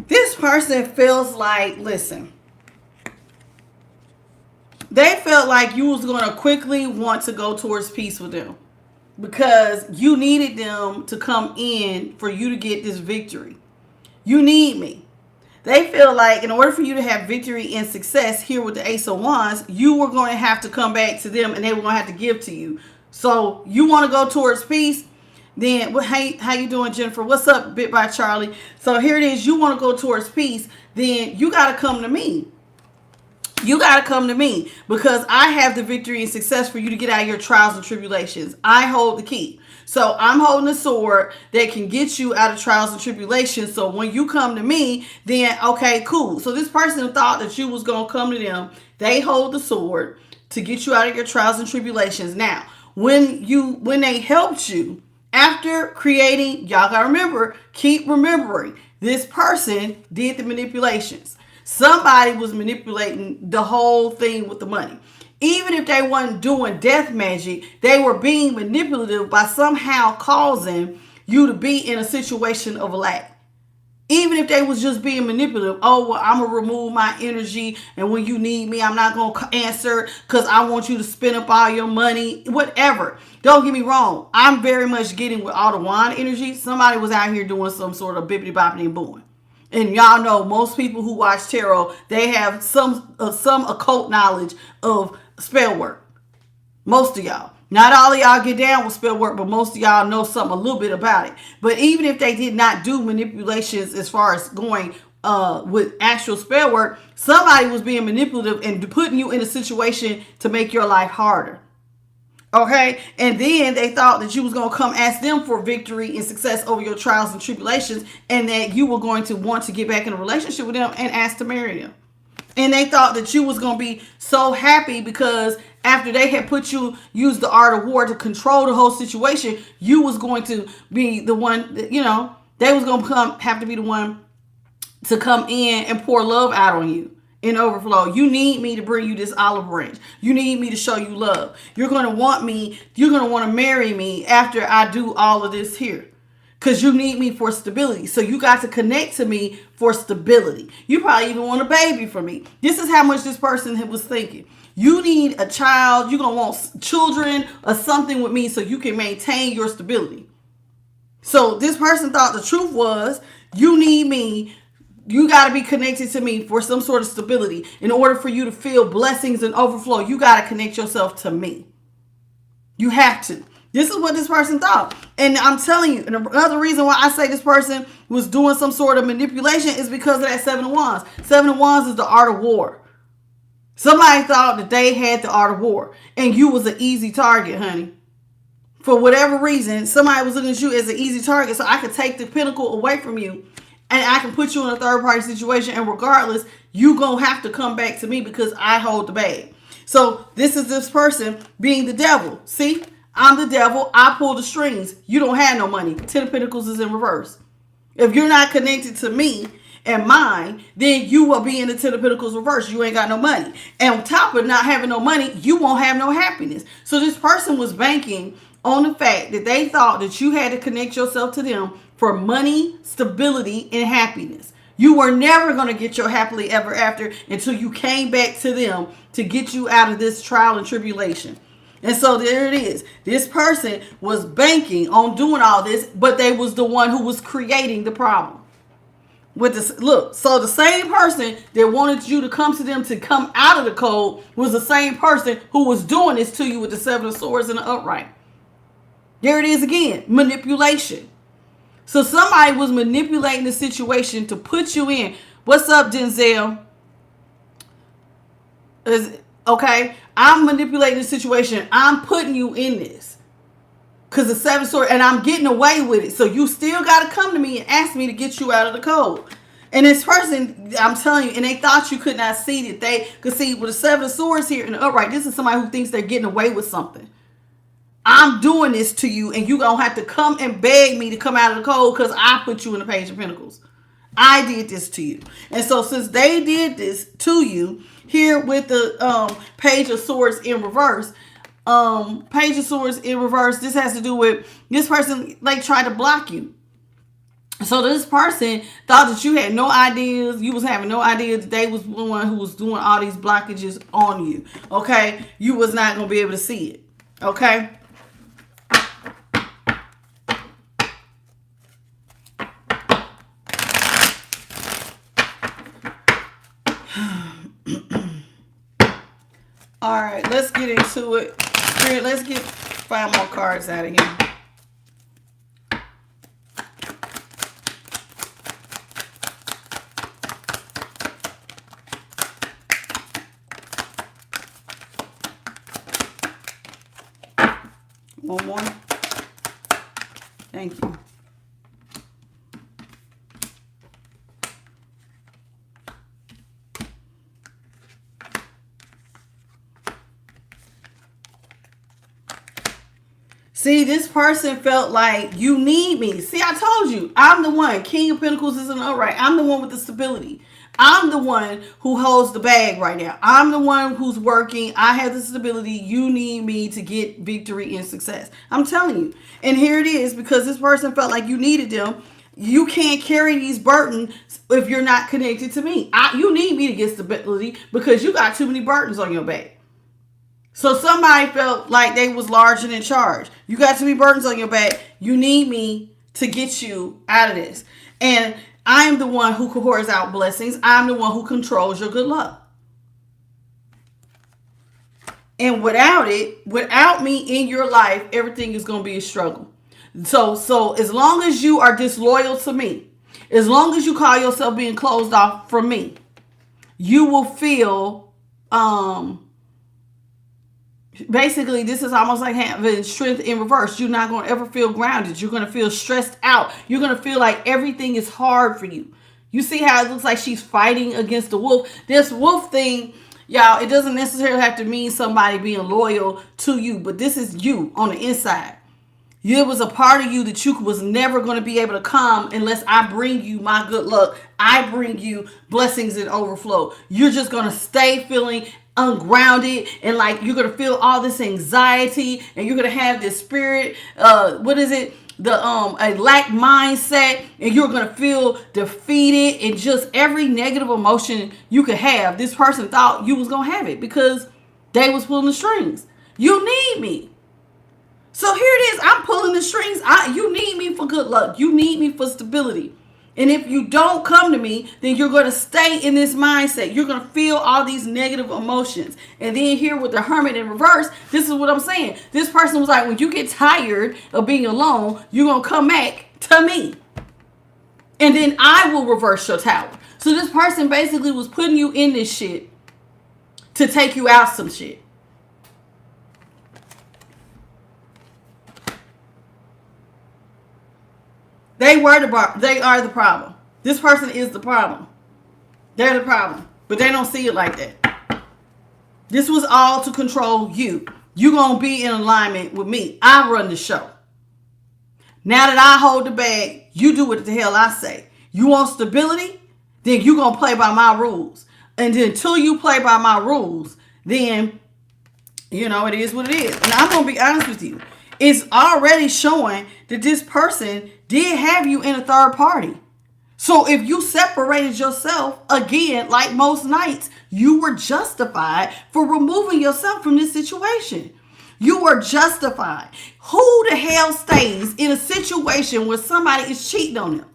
This person feels like, listen, they felt like you was going to quickly want to go towards peace with them because you needed them to come in for you to get this victory. You need me. They feel like in order for you to have victory and success here with the Ace of Wands, you were going to have to come back to them and they were going to have to give to you. So you want to go towards peace? Then, how you doing, Jennifer? What's up, Bit by Charlie? So here it is. You want to go towards peace. Then you got to come to me. You got to come to me because I have the victory and success for you to get out of your trials and tribulations. I hold the key. So I'm holding a sword that can get you out of trials and tribulations. So when you come to me, then, okay, cool. So this person thought that you was going to come to them. They hold the sword to get you out of your trials and tribulations. Now, when they helped you, after creating, y'all gotta remember, keep remembering, this person did the manipulations. Somebody was manipulating the whole thing with the money. Even if they weren't doing death magic, they were being manipulative by somehow causing you to be in a situation of lack. Even if they was just being manipulative. Oh, well, I'm going to remove my energy. And when you need me, I'm not going to answer because I want you to spend up all your money. Whatever. Don't get me wrong. I'm very much getting with all the wand energy. Somebody was out here doing some sort of bippity boppity and booing. And y'all know most people who watch tarot, they have some occult knowledge of spell work. Most of y'all. Not all of y'all get down with spell work, but most of y'all know something a little bit about it. But even if they did not do manipulations as far as going with actual spell work, somebody was being manipulative and putting you in a situation to make your life harder. Okay? And then they thought that you was going to come ask them for victory and success over your trials and tribulations, and that you were going to want to get back in a relationship with them and ask to marry them. And they thought that you was going to be so happy because after they had used the art of war to control the whole situation, you was going to be the one that, they was going to have to be the one to come in and pour love out on you in overflow. You need me to bring you this olive branch. You need me to show you love. You're going to want me. You're going to want to marry me after I do all of this here. Because you need me for stability. So you got to connect to me for stability. You probably even want a baby from me. This is how much this person was thinking. You need a child. You're going to want children or something with me so you can maintain your stability. So this person thought the truth was, you need me. You got to be connected to me for some sort of stability. In order for you to feel blessings and overflow, you got to connect yourself to me. You have to. This is what this person thought. And I'm telling you, another reason why I say this person was doing some sort of manipulation is because of that Seven of Wands. Seven of Wands is the art of war. Somebody thought that they had the art of war and you was an easy target, honey. For whatever reason, somebody was looking at you as an easy target, so I could take the pinnacle away from you and I can put you in a third party situation, and regardless, you gonna have to come back to me because I hold the bag. So this is this person being the devil. See? I'm the devil. I pull the strings. You don't have no money. Ten of Pentacles is in reverse. If you're not connected to me and mine, then you will be in the Ten of Pentacles reverse. You ain't got no money. And on top of not having no money, you won't have no happiness. So this person was banking on the fact that they thought that you had to connect yourself to them for money, stability, and happiness. You were never going to get your happily ever after until you came back to them to get you out of this trial and tribulation. And so there it is. This person was banking on doing all this, but they was the one who was creating the problem. With this, look, so the same person that wanted you to come to them to come out of the code was the same person who was doing this to you with the Seven of Swords and the upright. There it is again, manipulation. So somebody was manipulating the situation to put you in. What's up, Denzel? Okay, I'm manipulating the situation. I'm putting you in this. Because the Seven Swords, and I'm getting away with it. So you still got to come to me and ask me to get you out of the code. And this person, I'm telling you, and they thought you could not see that they could see with the Seven of Swords here in the upright. This is somebody who thinks they're getting away with something. I'm doing this to you, and you're going to have to come and beg me to come out of the code because I put you in the Page of Pentacles. I did this to you. And so since they did this to you, here with the Page of Swords in reverse, Page of Swords in reverse, this has to do with this person like tried to block you. So this person thought that you had no ideas. You was having no idea that they was the one who was doing all these blockages on you. Okay? You was not going to be able to see it. Okay? All right, let's get into it. Let's get 5 more cards out of here. One more. Thank you. See, this person felt like you need me. See, I told you, I'm the one. King of Pentacles is an upright. I'm the one with the stability. I'm the one who holds the bag right now. I'm the one who's working. I have the stability. You need me to get victory and success. I'm telling you. And here it is, because this person felt like you needed them. You can't carry these burdens if you're not connected to me. You need me to get stability because you got too many burdens on your back. So somebody felt like they was large and in charge. You got too many burdens on your back. You need me to get you out of this. And I am the one who pours out blessings. I'm the one who controls your good luck. And without me in your life, everything is going to be a struggle. So as long as you are disloyal to me, as long as you call yourself being closed off from me, you will feel, basically, this is almost like having strength in reverse. You're not going to ever feel grounded. You're going to feel stressed out. You're going to feel like everything is hard for you. You see how it looks like she's fighting against the wolf? This wolf thing, y'all, it doesn't necessarily have to mean somebody being loyal to you, but this is you on the inside. There was a part of you that you was never going to be able to come unless I bring you my good luck. I bring you blessings and overflow. You're just going to stay feeling ungrounded, and like you're going to feel all this anxiety, and you're going to have this spirit, a lack mindset, and you're going to feel defeated, and just every negative emotion you could have. This person thought you was going to have it because they was pulling the strings. You need me. So here it is. I'm pulling the strings. You need me for good luck. You need me for stability. And if you don't come to me, then you're going to stay in this mindset. You're going to feel all these negative emotions. And then here with the hermit in reverse, this is what I'm saying. This person was like, when you get tired of being alone, you're going to come back to me. And then I will reverse your tower. So this person basically was putting you in this shit to take you out some shit. They are the problem. This person is the problem. They're the problem. But they don't see it like that. This was all to control you. You're going to be in alignment with me. I run the show. Now that I hold the bag, you do what the hell I say. You want stability? Then you're going to play by my rules. And then until you play by my rules, then, it is what it is. And I'm going to be honest with you. It's already showing that this person did have you in a third party. So if you separated yourself, again, like most nights, you were justified for removing yourself from this situation. You were justified. Who the hell stays in a situation where somebody is cheating on them?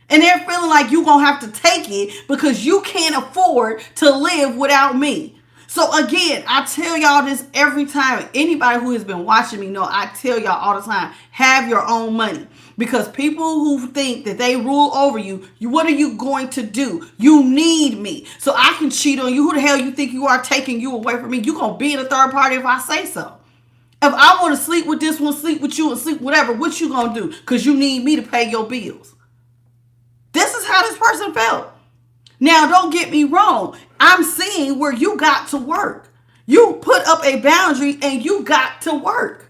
And they're feeling like you're going to have to take it because you can't afford to live without me. So again, I tell y'all this every time. Anybody who has been watching me know I tell y'all all the time, have your own money. Because people who think that they rule over you, what are you going to do? You need me. So I can cheat on you. Who the hell you think you are, taking you away from me? You're going to be in a third party if I say so. If I want to sleep with this one, sleep with you, and sleep whatever, what you going to do? Because you need me to pay your bills. This is how this person felt. Now, don't get me wrong. I'm seeing where you got to work. You put up a boundary and you got to work.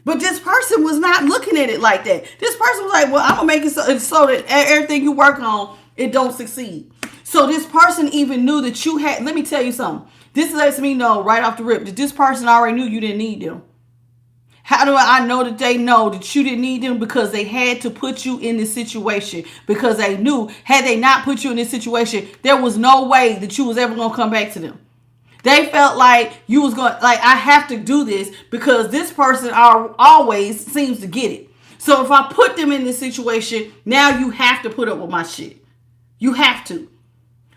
But this person was not looking at it like that. This person was like, well, I'm going to make it so that everything you work on, it don't succeed. So this person even knew that you had, let me tell you something. This lets me know right off the rip that this person already knew you didn't need them. How do I know that they know that you didn't need them? Because they had to put you in this situation. Because they knew, had they not put you in this situation, there was no way that you was ever going to come back to them. They felt like you was going, like, I have to do this because this person always seems to get it. So if I put them in this situation, now you have to put up with my shit. You have to.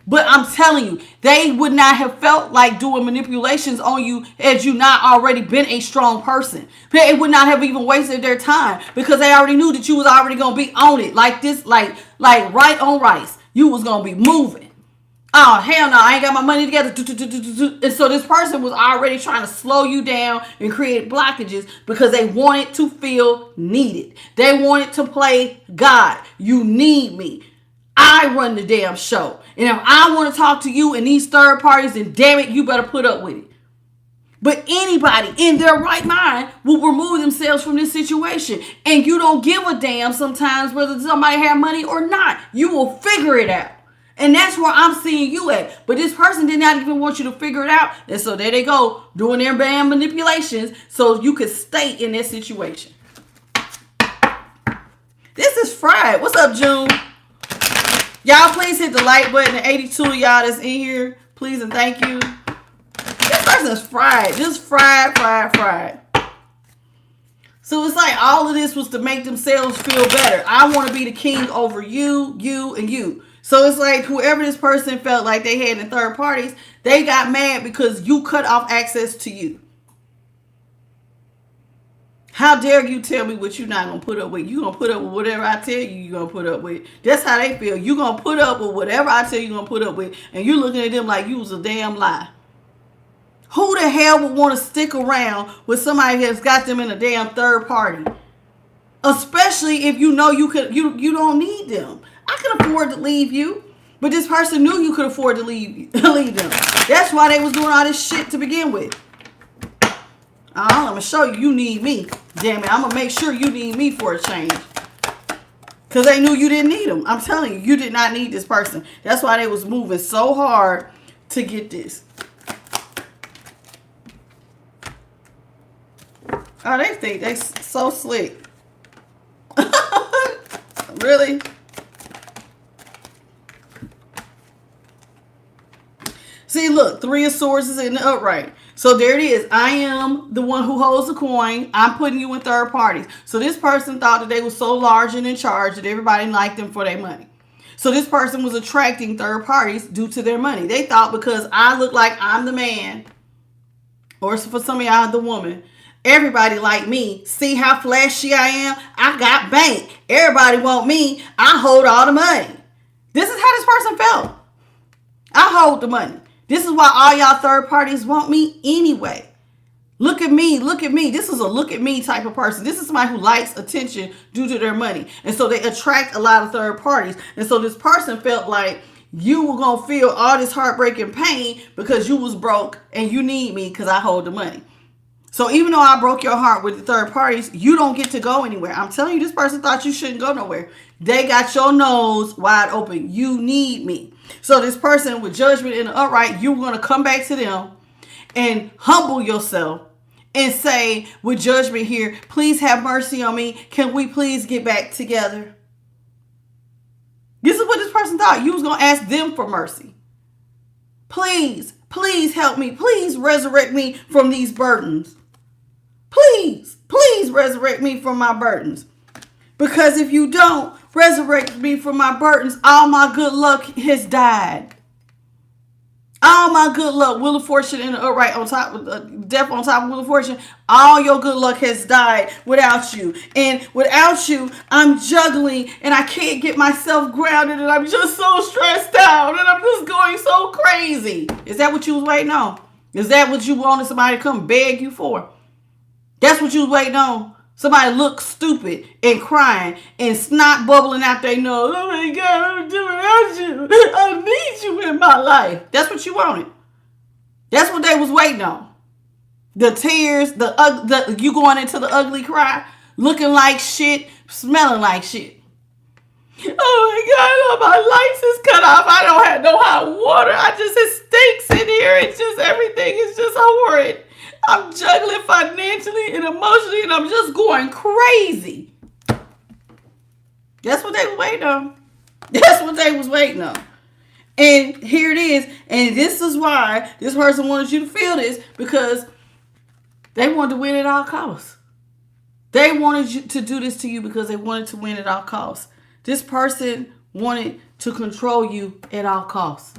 But I'm telling you, they would not have felt like doing manipulations on you had you not already been a strong person. They would not have even wasted their time because they already knew that you was already going to be on it like this, like right on rice. You was going to be moving. Oh, hell no, I ain't got my money together. And so this person was already trying to slow you down and create blockages because they wanted to feel needed. They wanted to play God. You need me. I run the damn show. And if I want to talk to you and these third parties, then damn it, you better put up with it. But anybody in their right mind will remove themselves from this situation. And you don't give a damn sometimes whether somebody have money or not. You will figure it out. And that's where I'm seeing you at. But this person did not even want you to figure it out. And so there they go, doing their bad manipulations so you could stay in that situation. This is fried. What's up, June? Y'all, please hit the like button. The 82 of y'all that's in here, please and thank you. This person is fried. Just fried. So it's like all of this was to make themselves feel better. I want to be the king over you, and you. So it's like whoever this person felt like they had in third parties, they got mad because you cut off access to you. How dare you tell me what you're not going to put up with? You're going to put up with whatever I tell you you're going to put up with. That's how they feel. You're going to put up with whatever I tell you you're going to put up with. And you're looking at them like you was a damn lie. Who the hell would want to stick around with somebody that's got them in a damn third party? Especially if you know you don't need them. I can afford to leave you. But this person knew you could afford to leave them. That's why they was doing all this shit to begin with. I'm going to show you need me. Damn it, I'm going to make sure you need me for a change. Because they knew you didn't need them. I'm telling you, you did not need this person. That's why they was moving so hard to get this. Oh, they think they so slick. Really? See, look, 3 of Swords is in the upright. So there it is. I am the one who holds the coin. I'm putting you in third parties. So this person thought that they were so large and in charge that everybody liked them for their money. So this person was attracting third parties due to their money. They thought because I look like I'm the man, or for some of y'all, the woman, everybody like me. See how flashy I am? I got bank. Everybody want me. I hold all the money. This is how this person felt. I hold the money. This is why all y'all third parties want me anyway. Look at me. Look at me. This is a look at me type of person. This is somebody who likes attention due to their money. And so they attract a lot of third parties. And so this person felt like you were going to feel all this heartbreaking pain because you was broke and you need me because I hold the money. So even though I broke your heart with the third parties, you don't get to go anywhere. I'm telling you, this person thought you shouldn't go nowhere. They got your nose wide open. You need me. So this person with judgment in the upright, you're going to come back to them and humble yourself and say with judgment here, please have mercy on me. Can we please get back together? This is what this person thought. You was going to ask them for mercy. Please help me. Please resurrect me from these burdens. Please resurrect me from my burdens. Because if you don't resurrect me from my burdens, all my good luck has died. All my good luck, Wheel of Fortune in the upright on top of death on top of Wheel of Fortune, all your good luck has died without you. And without you, I'm juggling and I can't get myself grounded and I'm just so stressed out and I'm just going so crazy. Is that what you was waiting on? Is that what you wanted somebody to come beg you for? That's what you was waiting on? Somebody look stupid and crying and snot bubbling out their nose. Oh my God, I'm doing without you. I need you in my life. That's what you wanted. That's what they was waiting on. The tears, you going into the ugly cry, looking like shit, smelling like shit. Oh my God, my lights is cut off. I don't have no hot water. It stinks in here. It's just everything is just horrid. I'm juggling financially and emotionally, and I'm just going crazy. That's what they was waiting on. That's what they was waiting on. And here it is. And this is why this person wanted you to feel this, because they wanted to win at all costs. They wanted you to do this to you because they wanted to win at all costs. This person wanted to control you at all costs.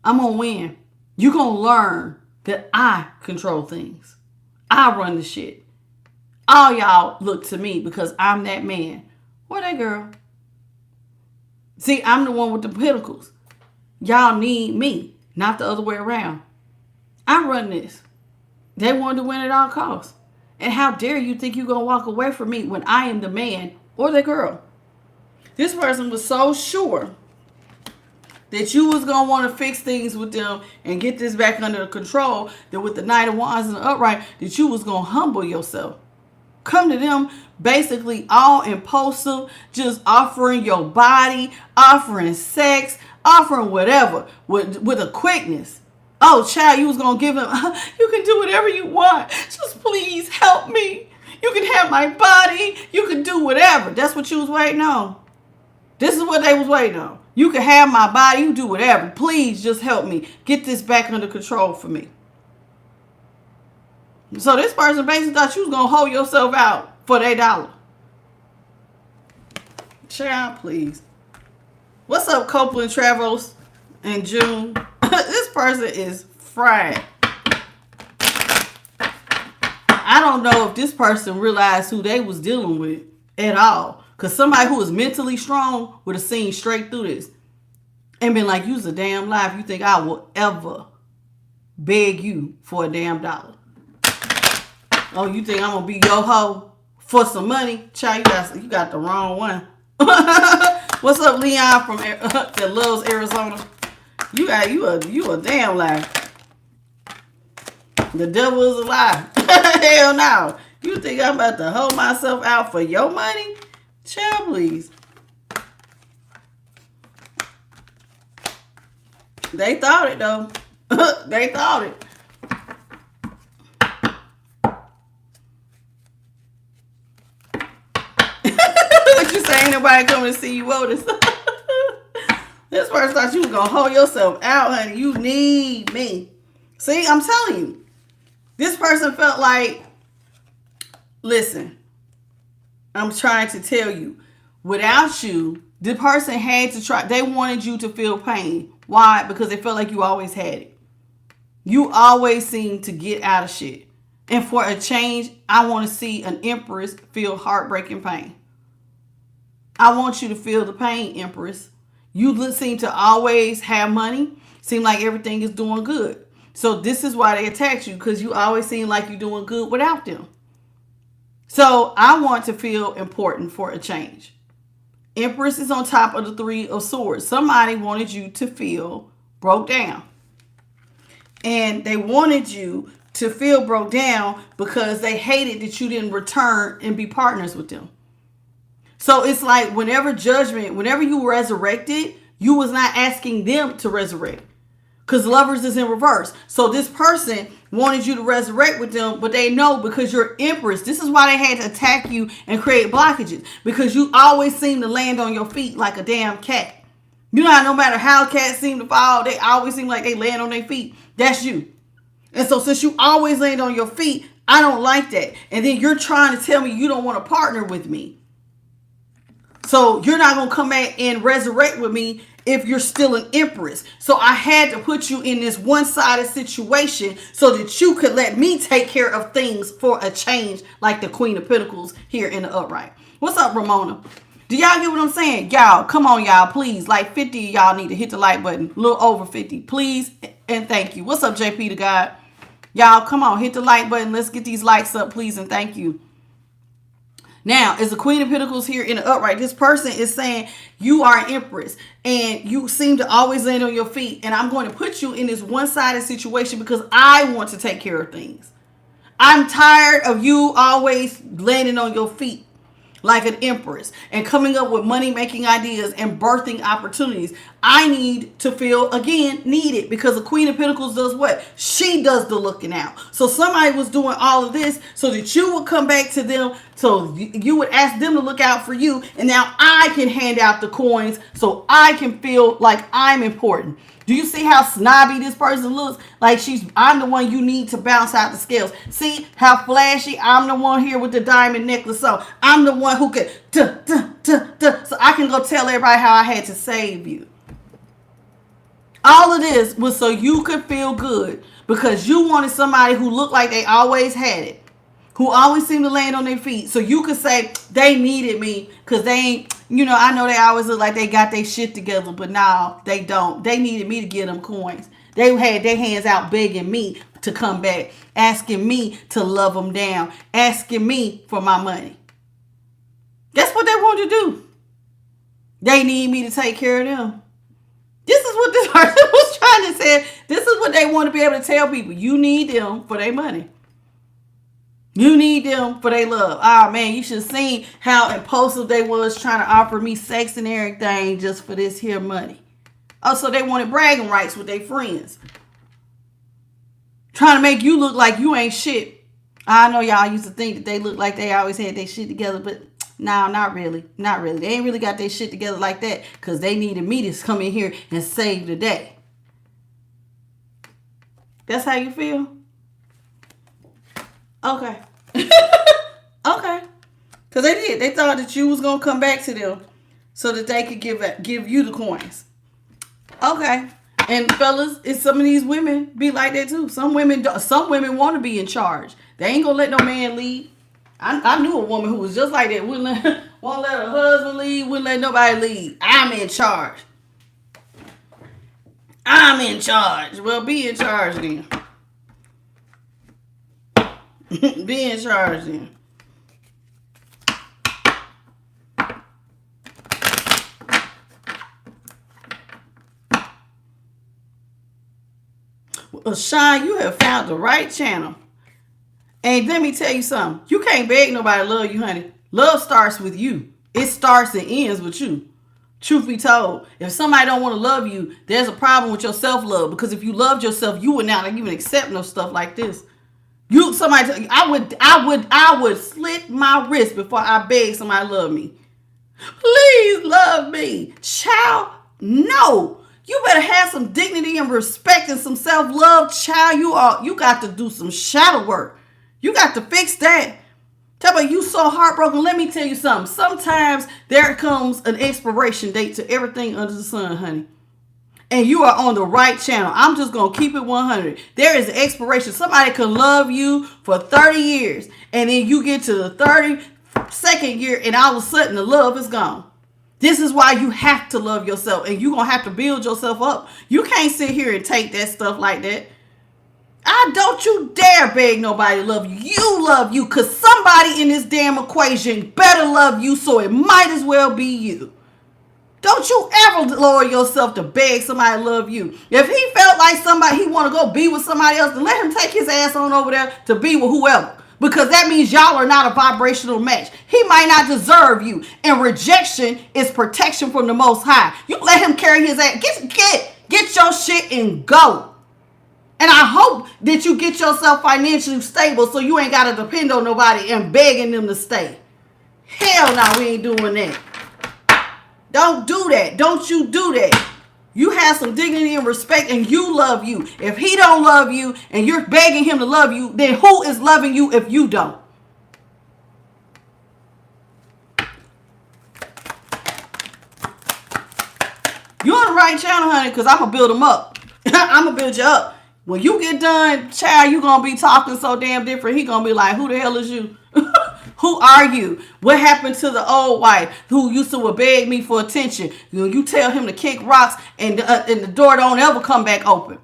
I'm going to win. You're going to learn that I control things. I run the shit. All y'all look to me because I'm that man. Or that girl. See, I'm the one with the pinnacles. Y'all need me, not the other way around. I run this. They wanted to win at all costs. And how dare you think you're going to walk away from me when I am the man or the girl? This person was so sure that you was going to want to fix things with them and get this back under control, that with the Knight of Wands and the upright, that you was going to humble yourself. come to them basically all impulsive, just offering your body, offering sex, offering whatever with a quickness. Oh, child, you was going to give them, you can do whatever you want. Just please help me. You can have my body. You can do whatever. That's what you was waiting on. This is what they was waiting on. You can have my body. You do whatever. Please just help me. Get this back under control for me. So this person basically thought you was going to hold yourself out for their dollar. Child, please. What's up, Copeland Travels in June? This person is fried. I don't know if this person realized who they was dealing with at all. Because somebody who is mentally strong would have seen straight through this and been like, you's a damn lie if you think I will ever beg you for a damn dollar. Oh, you think I'm going to be your hoe for some money? Child, you got the wrong one. What's up, Leon from that loves Arizona? You a damn lie. The devil is a lie. Hell no. You think I'm about to hold myself out for your money? Child, please. They thought it though. They thought it. What you say? Ain't nobody coming to see you, Otis? This person thought you was going to hold yourself out, honey. You need me. See, I'm telling you. This person felt like, listen, I'm trying to tell you, without you, the person had to try. They wanted you to feel pain. Why? Because they felt like you always had it. You always seem to get out of shit. And for a change, I want to see an empress feel heartbreaking pain. I want you to feel the pain, empress. You seem to always have money. Seem like everything is doing good. So this is why they attacked you, because you always seem like you're doing good without them. So I want to feel important for a change. Empress is on top of the Three of Swords. Somebody wanted you to feel broke down. And they wanted you to feel broke down because they hated that you didn't return and be partners with them. So it's like whenever you resurrected, you was not asking them to resurrect. Because lovers is in reverse. So this person wanted you to resurrect with them, but they know because you're empress. This is why they had to attack you and create blockages. Because you always seem to land on your feet like a damn cat. You know how no matter how cats seem to fall, they always seem like they land on their feet. That's you. And so since you always land on your feet, I don't like that. And then you're trying to tell me you don't want to partner with me. So you're not going to come back and resurrect with me if you're still an empress. So I had to put you in this one-sided situation so that you could let me take care of things for a change, like the Queen of Pentacles here in the upright. What's up, Ramona? Do y'all get what I'm saying? Y'all, come on, y'all, please. Like 50 of y'all need to hit the like button. A little over 50, please, and thank you. What's up, JP to God? Y'all, come on, hit the like button. Let's get these likes up, please, and thank you. Now, as the Queen of Pentacles here in the upright, this person is saying you are an empress and you seem to always land on your feet. And I'm going to put you in this one-sided situation because I want to take care of things. I'm tired of you always landing on your feet like an empress and coming up with money-making ideas and birthing opportunities. I need to feel, again, needed because the Queen of Pentacles does what? She does the looking out. So somebody was doing all of this so that you would come back to them, so you would ask them to look out for you, and now I can hand out the coins so I can feel like I'm important. Do you see how snobby this person looks? Like I'm the one you need to bounce out the scales. See how flashy? I'm the one here with the diamond necklace on. I'm the one who could, so I can go tell everybody how I had to save you. All of this was so you could feel good because you wanted somebody who looked like they always had it, who always seemed to land on their feet. So you could say they needed me because they ain't, I know they always look like they got their shit together, but no, they don't. They needed me to give them coins. They had their hands out begging me to come back, asking me to love them down, asking me for my money. That's what they want to do. They need me to take care of them. This is what this person was trying to say. This is what they want to be able to tell people. You need them for their money. You need them for their love. Oh man, you should have seen how impulsive they was trying to offer me sex and everything just for this here money. Oh, so they wanted bragging rights with their friends. Trying to make you look like you ain't shit. I know y'all used to think that they look like they always had their shit together, but no, not really. Not really. They ain't really got their shit together like that because they needed me to come in here and save the day. That's how you feel? Okay. Okay. Because they did. They thought that you was going to come back to them so that they could give you the coins. Okay. And fellas, some of these women be like that too. Some women want to be in charge. They ain't going to let no man lead. I knew a woman who was just like that. Won't let her husband lead. Wouldn't let nobody lead. I'm in charge. I'm in charge. Well, be in charge then. Be in charge then. Well, Sean, you have found the right channel. And let me tell you something. You can't beg nobody to love you, honey. Love starts with you. It starts and ends with you. Truth be told, if somebody don't want to love you, there's a problem with your self-love. Because if you loved yourself, you would not even accept no stuff like this. I would slit my wrist before I beg somebody to love me. Please love me. Child, no. You better have some dignity and respect and some self-love. Child, you got to do some shadow work. You got to fix that. Tell me, you so heartbroken. Let me tell you something. Sometimes there comes an expiration date to everything under the sun, honey. And you are on the right channel. I'm just going to keep it 100. There is an expiration. Somebody can love you for 30 years. And then you get to the 32nd year and all of a sudden the love is gone. This is why you have to love yourself. And you're going to have to build yourself up. You can't sit here and take that stuff like that. Don't you dare beg nobody to love you. You love you because somebody in this damn equation better love you, so it might as well be you. Don't you ever lower yourself to beg somebody to love you. If he felt like he want to go be with somebody else, then let him take his ass on over there to be with whoever. Because that means y'all are not a vibrational match. He might not deserve you. And rejection is protection from the Most High. You let him carry his ass. Get your shit and go. And I hope that you get yourself financially stable so you ain't got to depend on nobody and begging them to stay. Hell no, we ain't doing that. Don't do that. Don't you do that. You have some dignity and respect and you love you. If he don't love you and you're begging him to love you, then who is loving you if you don't? You're on the right channel, honey, because I'm going to build them up. I'm going to build you up. When you get done, child, you're going to be talking so damn different. He going to be like, who the hell is you? Who are you? What happened to the old wife who used to beg me for attention? You tell him to kick rocks and the door don't ever come back open.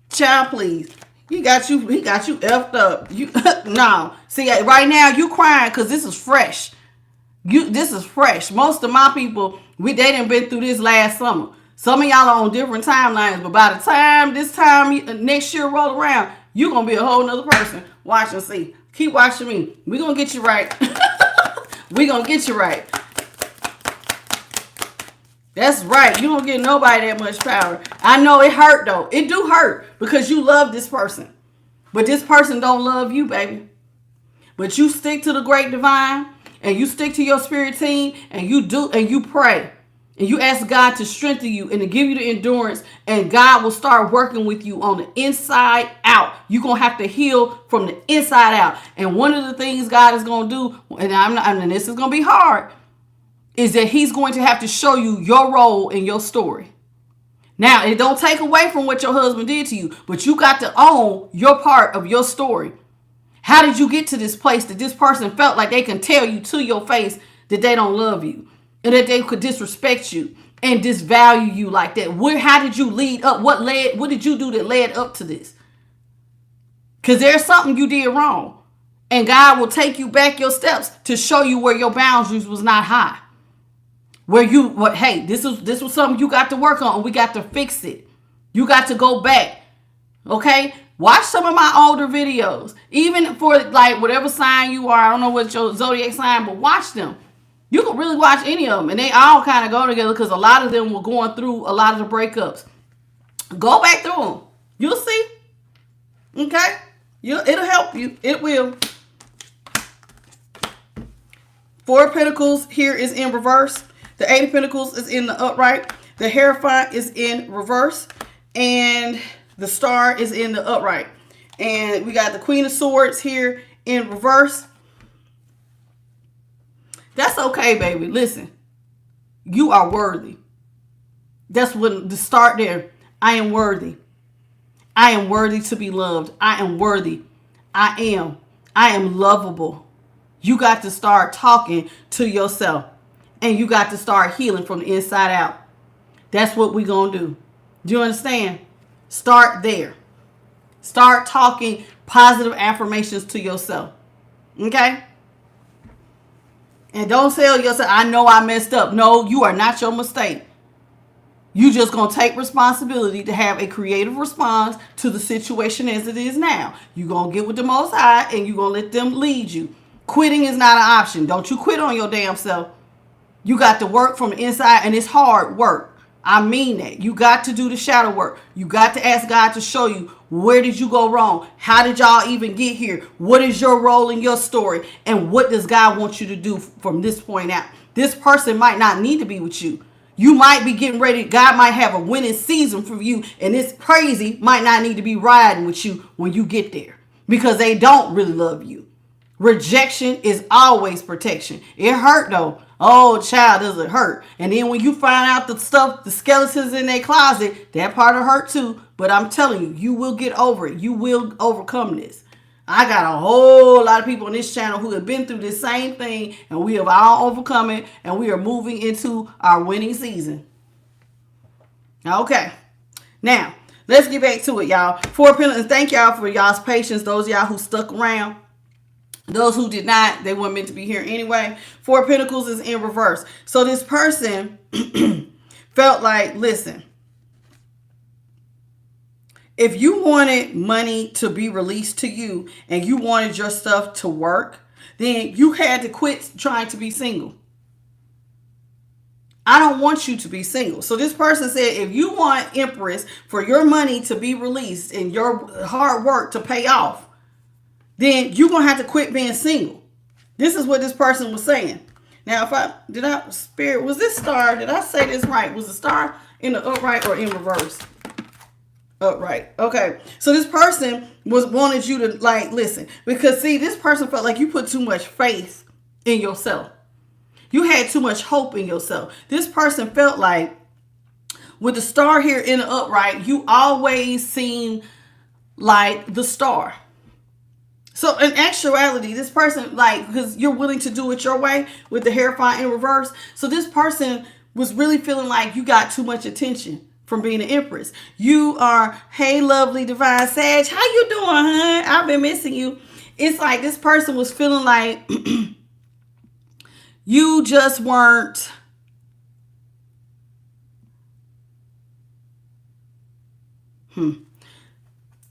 Child, please. He got you effed up. No. See, right now you crying because this is fresh. This is fresh. Most of my people, they done been through this last summer. Some of y'all are on different timelines, but by the time next year roll around, you're going to be a whole nother person. Watch and see. Keep watching me. We're going to get you right. We're going to get you right. That's right. You don't get nobody that much power. I know it hurt, though. It do hurt because you love this person. But this person don't love you, baby. But you stick to the great divine and you stick to your spirit team and you pray. And you ask God to strengthen you and to give you the endurance. And God will start working with you on the inside out. You're going to have to heal from the inside out. And one of the things God is going to do, and this is going to be hard, is that he's going to have to show you your role in your story. Now, it don't take away from what your husband did to you, but you got to own your part of your story. How did you get to this place that this person felt like they can tell you to your face that they don't love you? And that they could disrespect you and disvalue you like that. How did you lead up? What did you do that led up to this? Because there's something you did wrong. And God will take you back your steps to show you where your boundaries was not high. Hey, this was something you got to work on. We got to fix it. You got to go back. Okay? Watch some of my older videos. Even for like whatever sign you are. I don't know what your zodiac sign, but watch them. You can really watch any of them. And they all kind of go together because a lot of them were going through a lot of the breakups. Go back through them. You'll see. Okay? It'll help you. It will. Four of Pentacles here is in reverse. The Eight of Pentacles is in the upright. The Hierophant is in reverse. And the Star is in the upright. And we got the Queen of Swords here in reverse. That's okay, baby. Listen. You are worthy. That's when to start there. I am worthy. I am worthy to be loved. I am worthy. I am lovable. You got to start talking to yourself. And you got to start healing from the inside out. That's what we're going to do. Do you understand? Start there. Start talking positive affirmations to yourself. Okay? And don't tell yourself, I know I messed up. No, you are not your mistake. You just going to take responsibility to have a creative response to the situation as it is now. You're going to get with the Most High and you're going to let them lead you. Quitting is not an option. Don't you quit on your damn self. You got to work from the inside, and it's hard work. I mean that. You got to do the shadow work. You got to ask God to show you, where did you go wrong? How did y'all even get here? What is your role in your story? And what does God want you to do from this point out? This person might not need to be with you. You might be getting ready. God might have a winning season for you, and this crazy might not need to be riding with you when you get there because they don't really love you. Rejection is always protection. It hurt though. Oh, child, does it hurt? And then when you find out the stuff, the skeletons in their closet, that part will hurt too. But I'm telling you, you will get over it. You will overcome this. I got a whole lot of people on this channel who have been through this same thing, and we have all overcome it, and we are moving into our winning season. Okay. Now, let's get back to it, y'all. Four of Pentacles, and thank y'all for y'all's patience. Those of y'all who stuck around. Those who did not, they weren't meant to be here anyway. Four of Pentacles is in reverse. So this person felt like, listen, if you wanted money to be released to you and you wanted your stuff to work, then you had to quit trying to be single. I don't want you to be single. So this person said, if you want Empress for your money to be released and your hard work to pay off, then you're going to have to quit being single. This is what this person was saying. Now, was this star, did I say this right? Was the star in the upright or in reverse? Upright. Okay. So this person wanted you to like, listen, because see, this person felt like you put too much faith in yourself. You had too much hope in yourself. This person felt like with the star here in the upright, you always seem like the star. So in actuality, this person, like, because you're willing to do it your way with the Hierophant in reverse. So this person was really feeling like you got too much attention from being an Empress. You are, hey, lovely divine Sag, how you doing, hun? I've been missing you. It's like this person was feeling like you just weren't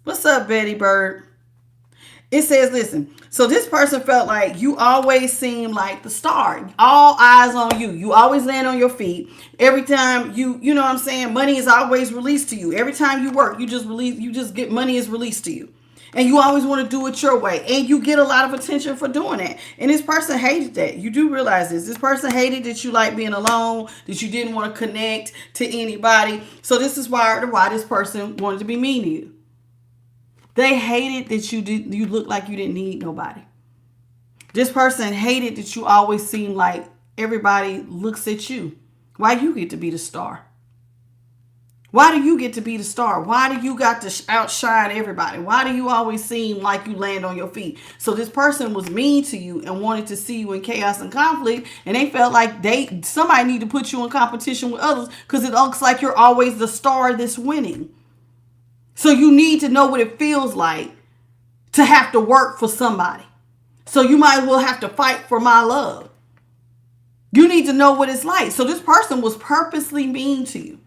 What's up, Betty Bird? It says, listen, so this person felt like you always seem like the star. All eyes on you. You always land on your feet. Every time you know what I'm saying? Money is always released to you. Every time you work, you just get money is released to you. And you always want to do it your way. And you get a lot of attention for doing that. And this person hated that. You do realize this. This person hated that you like being alone, that you didn't want to connect to anybody. So this is why this person wanted to be mean to you. They hated that you looked like you didn't need nobody. This person hated that you always seem like everybody looks at you. Why you get to be the star? Why do you get to be the star? Why do you got to outshine everybody? Why do you always seem like you land on your feet? So this person was mean to you and wanted to see you in chaos and conflict, and they felt like somebody need to put you in competition with others because it looks like you're always the star that's winning. So you need to know what it feels like to have to work for somebody. So you might as well have to fight for my love. You need to know what it's like. So this person was purposely mean to you.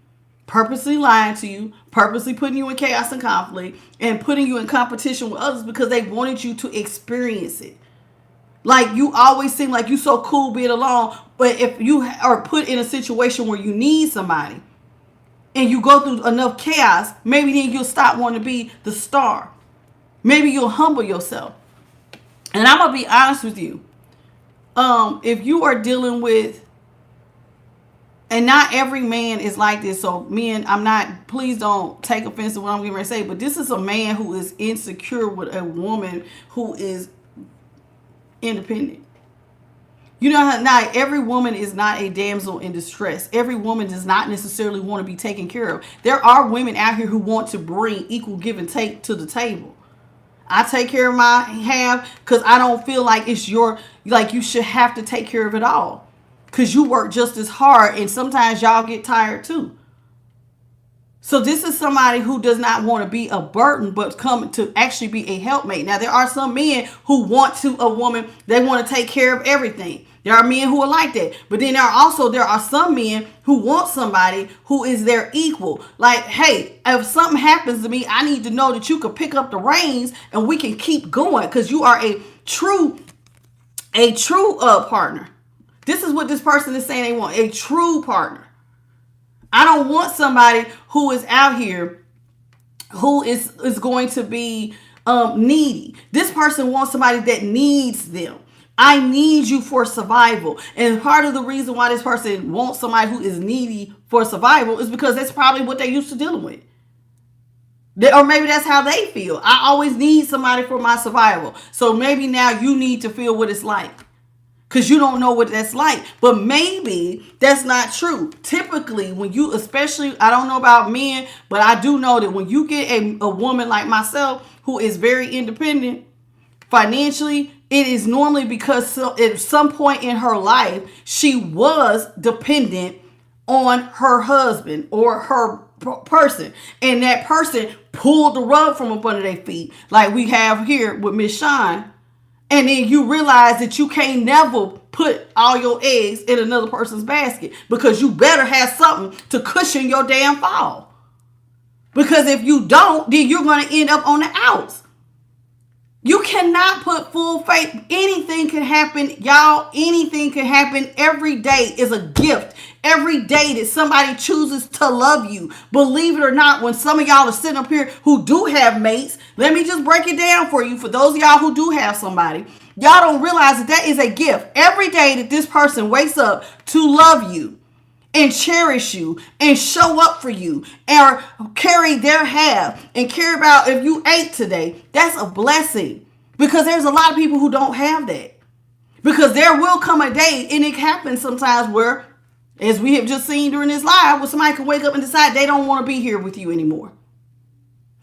purposely lying to you, purposely putting you in chaos and conflict, and putting you in competition with others because they wanted you to experience it. Like, you always seem like you so cool being alone, but if you are put in a situation where you need somebody and you go through enough chaos, maybe then you'll stop wanting to be the star. Maybe you'll humble yourself. And I'm going to be honest with you. If you are dealing with, and not every man is like this, so men, please don't take offense to what I'm getting ready to say, but this is a man who is insecure with a woman who is independent. You know how not every woman is not a damsel in distress. Every woman does not necessarily want to be taken care of. There are women out here who want to bring equal give and take to the table. I take care of my half because I don't feel like it's you should have to take care of it all. Because you work just as hard and sometimes y'all get tired too. So this is somebody who does not want to be a burden, but come to actually be a helpmate. Now, there are some men who want a woman, they want to take care of everything. There are men who are like that. But then there are some men who want somebody who is their equal. Like, hey, if something happens to me, I need to know that you can pick up the reins and we can keep going because you are a true partner. This is what this person is saying they want, a true partner. I don't want somebody who is out here who is going to be needy. This person wants somebody that needs them. I need you for survival. And part of the reason why this person wants somebody who is needy for survival is because that's probably what they're used to dealing with. Or maybe that's how they feel. I always need somebody for my survival. So maybe now you need to feel what it's like. Because you don't know what that's like. But maybe that's not true. Typically, when you, especially, I don't know about men, but I do know that when you get a woman like myself who is very independent financially, it is normally because at some point in her life, she was dependent on her husband or her person. And that person pulled the rug from up under their feet, like we have here with Miss Shine. And then you realize that you can't never put all your eggs in another person's basket because you better have something to cushion your damn fall. Because if you don't, then you're going to end up on the outs. You cannot put full faith. Anything can happen, y'all. Anything can happen. Every day is a gift. Every day that somebody chooses to love you. Believe it or not, when some of y'all are sitting up here who do have mates, let me just break it down for you. For those of y'all who do have somebody, y'all don't realize that is a gift. Every day that this person wakes up to love you and cherish you and show up for you or carry their half and care about if you ate today, that's a blessing. Because there's a lot of people who don't have that. Because there will come a day, and it happens sometimes where, as we have just seen during this live, where somebody can wake up and decide they don't want to be here with you anymore.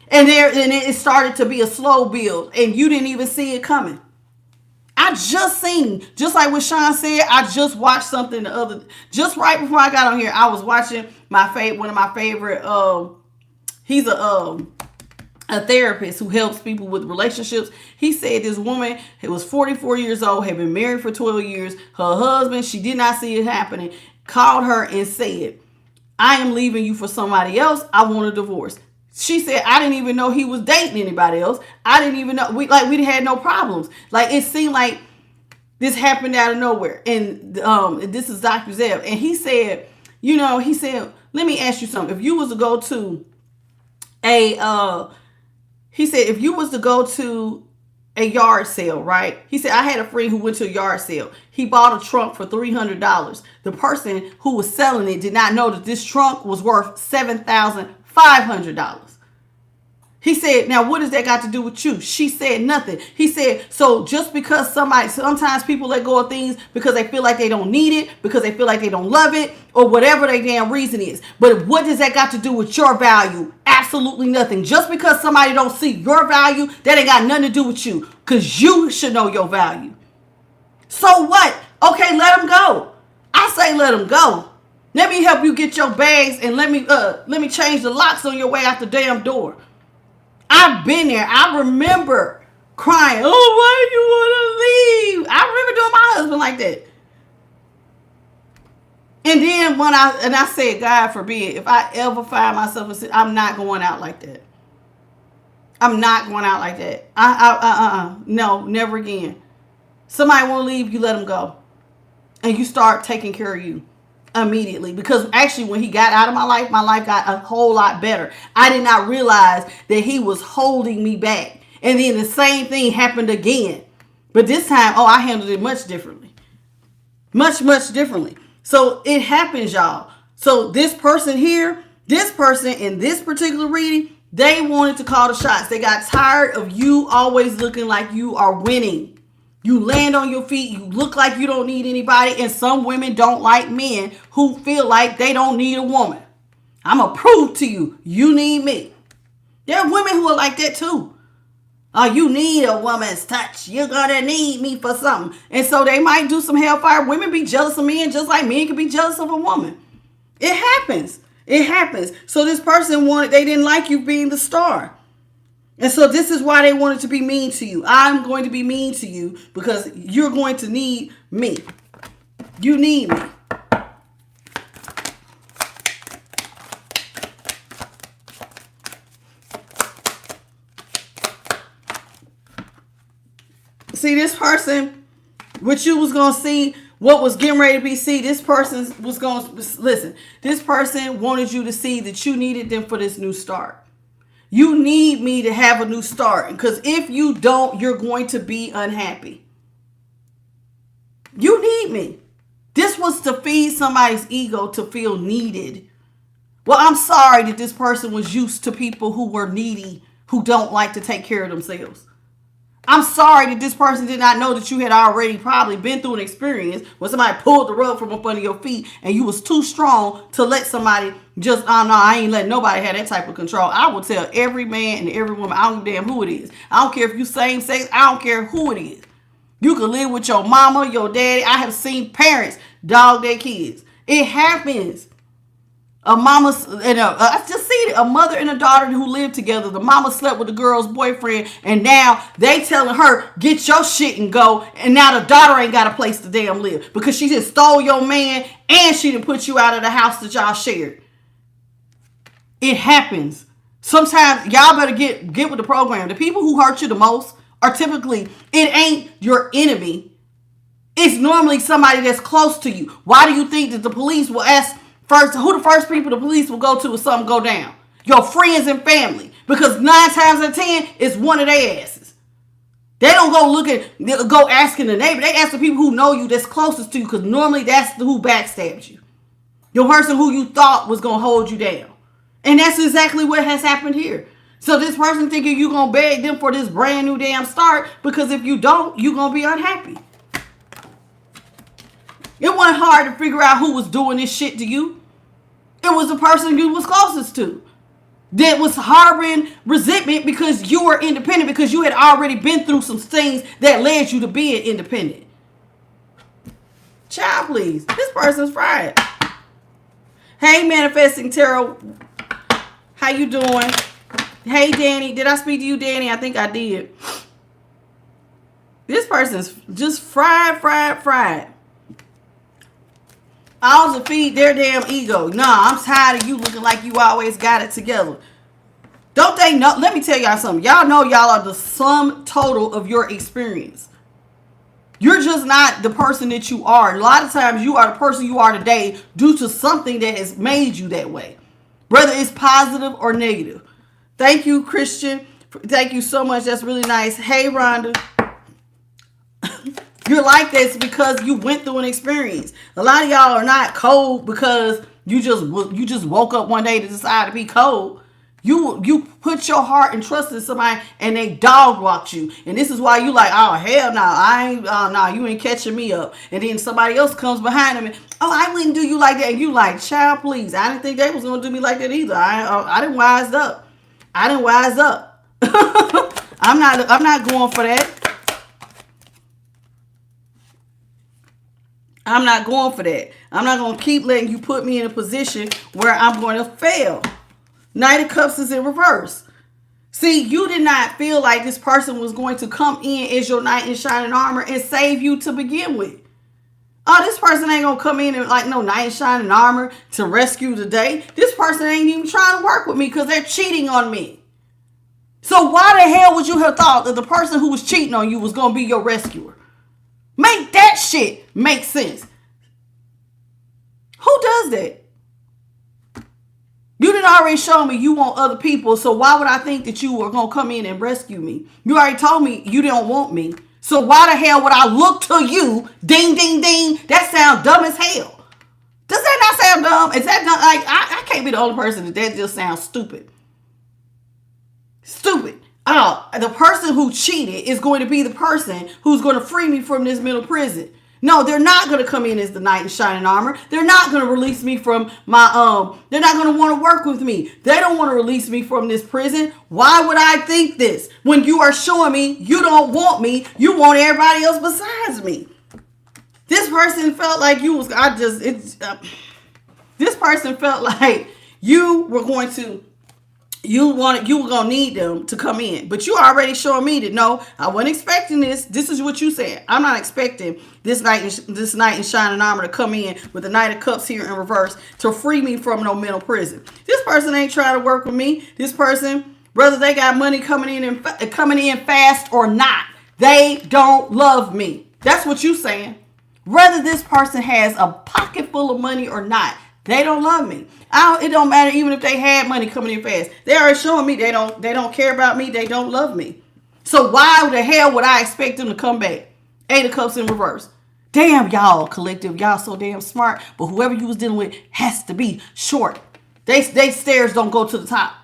And it started to be a slow build, and you didn't even see it coming. I just seen, just like what Sean said, I just watched something just right before I got on here. I was watching one of my favorite, he's a therapist who helps people with relationships. He said this woman who was 44 years old, had been married for 12 years. Her husband, she did not see it happening, called her and said, I am leaving you for somebody else. I want a divorce. She said, I didn't even know he was dating anybody else. I didn't even know. We had no problems. Like, it seemed like this happened out of nowhere. And this is Dr. Zeb. And he said, let me ask you something. If you was to go to a yard sale, right? He said, I had a friend who went to a yard sale. He bought a trunk for $300. The person who was selling it did not know that this trunk was worth $7,500. He said, now what does that got to do with you? She said nothing. He said, so just because sometimes people let go of things because they feel like they don't need it, because they feel like they don't love it, or whatever their damn reason is. But what does that got to do with your value? Absolutely nothing. Just because somebody don't see your value, that ain't got nothing to do with you, because you should know your value. So what? Okay, let them go. I say let them go. Let me help you get your bags and let me change the locks on your way out the damn door. I've been there. I remember crying, oh, why do you want to leave? I remember doing my husband like that. And then when I said, God forbid, if I ever find myself, I'm not going out like that. I'm not going out like that. No, never again. Somebody want to leave, you let them go. And you start taking care of you immediately. Because actually, when he got out of my life got a whole lot better. I did not realize that he was holding me back. And then the same thing happened again. But this time, I handled it much differently. Much, much differently. So it happens, y'all. So this person here, this person in this particular reading, they wanted to call the shots. They got tired of you always looking like you are winning. You land on your feet. You look like you don't need anybody. And some women don't like men who feel like they don't need a woman. I'm going to prove to you, you need me. There are women who are like that too. You need a woman's touch. You're going to need me for something. And so they might do some hellfire. Women be jealous of men just like men can be jealous of a woman. It happens. It happens. So this person they didn't like you being the star. And so this is why they wanted to be mean to you. I'm going to be mean to you because you're going to need me. You need me. See, this person, what you was going to see, what was getting ready to be see, this person was going to, listen, this person wanted you to see that you needed them for this new start. You need me to have a new start. Because if you don't, you're going to be unhappy. You need me. This was to feed somebody's ego to feel needed. Well, I'm sorry that this person was used to people who were needy, who don't like to take care of themselves. I'm sorry that this person did not know that you had already probably been through an experience where somebody pulled the rug from up under your feet and you was too strong to let somebody just, no, I ain't letting nobody have that type of control. I will tell every man and every woman, I don't give a damn who it is. I don't care if you same sex. I don't care who it is. You can live with your mama, your daddy. I have seen parents dog their kids. It happens. A mama and I just seen it. A mother and a daughter who lived together. The mama slept with the girl's boyfriend, and now they telling her, "Get your shit and go." And now the daughter ain't got a place to damn live because she just stole your man and she didn't put you out of the house that y'all shared. It happens. Sometimes y'all better get with the program. The people who hurt you the most are typically, it ain't your enemy. It's normally somebody that's close to you. Why do you think that the police will ask? First, who the first people the police will go to if something go down? Your friends and family. Because 9 times out of 10, it's one of their asses. They don't go asking the neighbor. They ask the people who know you that's closest to you because normally that's who backstabbed you. Your person who you thought was going to hold you down. And that's exactly what has happened here. So this person thinking you're going to beg them for this brand new damn start because if you don't, you're going to be unhappy. It wasn't hard to figure out who was doing this shit to you. It was the person you was closest to that was harboring resentment because you were independent, because you had already been through some things that led you to being independent. Child, please. This person's fried. Hey, Manifesting Tarot. How you doing? Hey, Danny. Did I speak to you, Danny? I think I did. This person's just fried. All to feed their damn ego. Nah, I'm tired of you looking like you always got it together. Don't they know? Let me tell y'all something. Y'all know y'all are the sum total of your experience. You're just not the person that you are. A lot of times you are the person you are today due to something that has made you that way. Whether it's positive or negative. Thank you, Christian. Thank you so much. That's really nice. Hey, Rhonda. You're like this because you went through an experience. A lot of y'all are not cold because you just woke up one day to decide to be cold. You put your heart and trust in somebody and they dog walked you. And this is why you like, oh, hell no, you ain't catching me up. And then somebody else comes behind them and, oh, I wouldn't do you like that. And you like, child, please. I didn't think they was going to do me like that either. I didn't wise up. I'm not going for that. I'm not going for that. I'm not going to keep letting you put me in a position where I'm going to fail. Knight of Cups is in reverse. See, you did not feel like this person was going to come in as your knight in shining armor and save you to begin with. Oh, this person ain't gonna come in and like no knight in shining armor to rescue the day. This person ain't even trying to work with me because they're cheating on me. So why the hell would you have thought that the person who was cheating on you was gonna be your rescuer? Make that shit make sense. Who does that? You didn't already show me you want other people, so why would I think that you were going to come in and rescue me? You already told me you don't want me. So why the hell would I look to you? Ding, ding, ding. That sounds dumb as hell. Does that not sound dumb? Is that dumb? Like, I can't be the only person that just sounds stupid. Stupid. The person who cheated is going to be the person who's going to free me from this mental prison. No, they're not going to come in as the knight in shining armor. They're not going to release me from my, they're not going to want to work with me. They don't want to release me from this prison. Why would I think this? When you are showing me you don't want me, you want everybody else besides me. This person felt like you was, this person felt like you were going to, you were going to need them to come in. But you already showing me that, no, I wasn't expecting this. This is what you said. I'm not expecting this knight in shining armor to come in with the Knight of Cups here in reverse to free me from no mental prison. This person ain't trying to work with me. This person, whether they got money coming in fast or not, they don't love me. That's what you saying. Whether this person has a pocket full of money or not, they don't love me. It don't matter even if they had money coming in fast. They are showing me they don't care about me. They don't love me. So why the hell would I expect them to come back? 8 of Cups in reverse. Damn, y'all collective. Y'all so damn smart. But whoever you was dealing with has to be short. They stairs don't go to the top.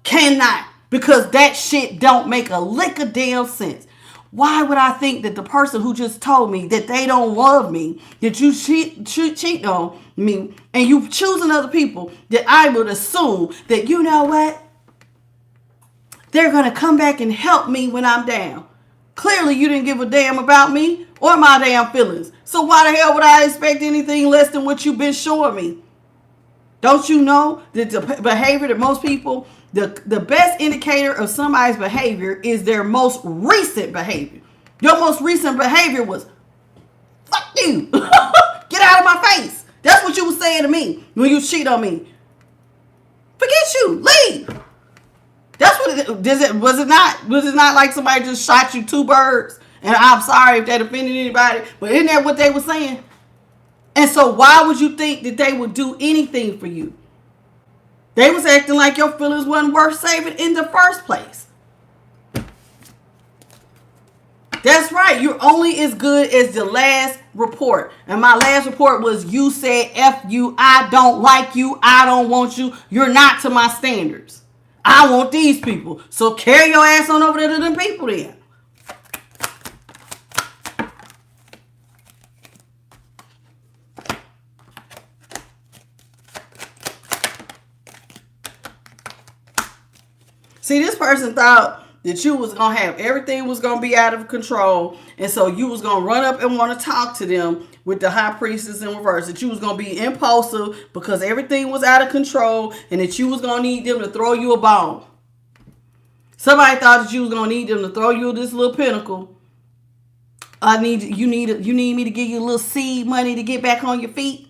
Cannot. Because that shit don't make a lick of damn sense. Why would I think that the person who just told me that they don't love me, that you cheat on me, and you choosing other people, that I would assume that, you know what? They're going to come back and help me when I'm down. Clearly, you didn't give a damn about me or my damn feelings. So why the hell would I expect anything less than what you've been showing me? Don't you know that the behavior that most people, the best indicator of somebody's behavior is their most recent behavior. Your most recent behavior was, fuck you. Get out of my face. That's what you were saying to me when you cheat on me. Forget you. Leave. That's what it was. It not like somebody just shot you 2 birds? And I'm sorry if that offended anybody, but isn't that what they were saying? And so why would you think that they would do anything for you? They was acting like your feelings wasn't worth saving in the first place. That's right. You're only as good as the last report. And my last report was, you said F you. I don't like you. I don't want you. You're not to my standards. I want these people. So carry your ass on over there to them people then. See, this person thought that you was going to have everything was going to be out of control. And so you was going to run up and want to talk to them with the High Priestess in reverse. That you was going to be impulsive because everything was out of control and that you was going to need them to throw you a bone. Somebody thought that you was going to need them to throw you this little pinnacle. You need me to give you a little seed money to get back on your feet.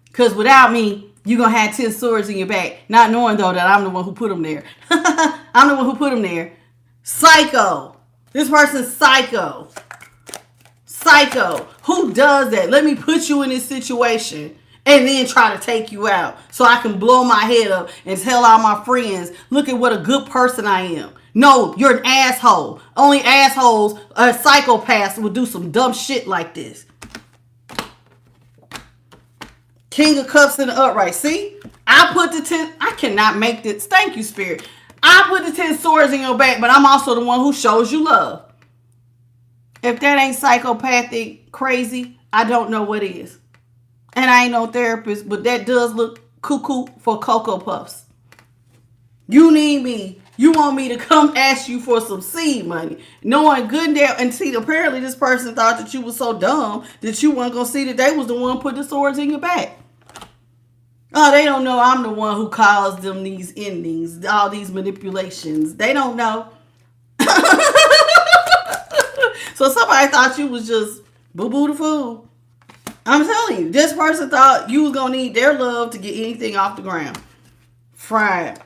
Because without me, you're going to have 10 swords in your back. Not knowing, though, that I'm the one who put them there. I'm the one who put them there. Psycho. This person's psycho. Psycho. Who does that? Let me put you in this situation and then try to take you out so I can blow my head up and tell all my friends, look at what a good person I am. No, you're an asshole. Only assholes, psychopaths would do some dumb shit like this. King of Cups in the upright. See? I put the 10. I cannot make this. Thank you, Spirit. I put the 10 swords in your back, but I'm also the one who shows you love. If that ain't psychopathic crazy, I don't know what is. And I ain't no therapist, but that does look cuckoo for Cocoa Puffs. You need me. You want me to come ask you for some seed money. Knowing good and damn. And see, apparently this person thought that you was so dumb that you weren't going to see that they was the one put the swords in your back. Oh, they don't know I'm the one who caused them these endings, all these manipulations. They don't know. So somebody thought you was just boo-boo the fool. I'm telling you, this person thought you was going to need their love to get anything off the ground. Fried.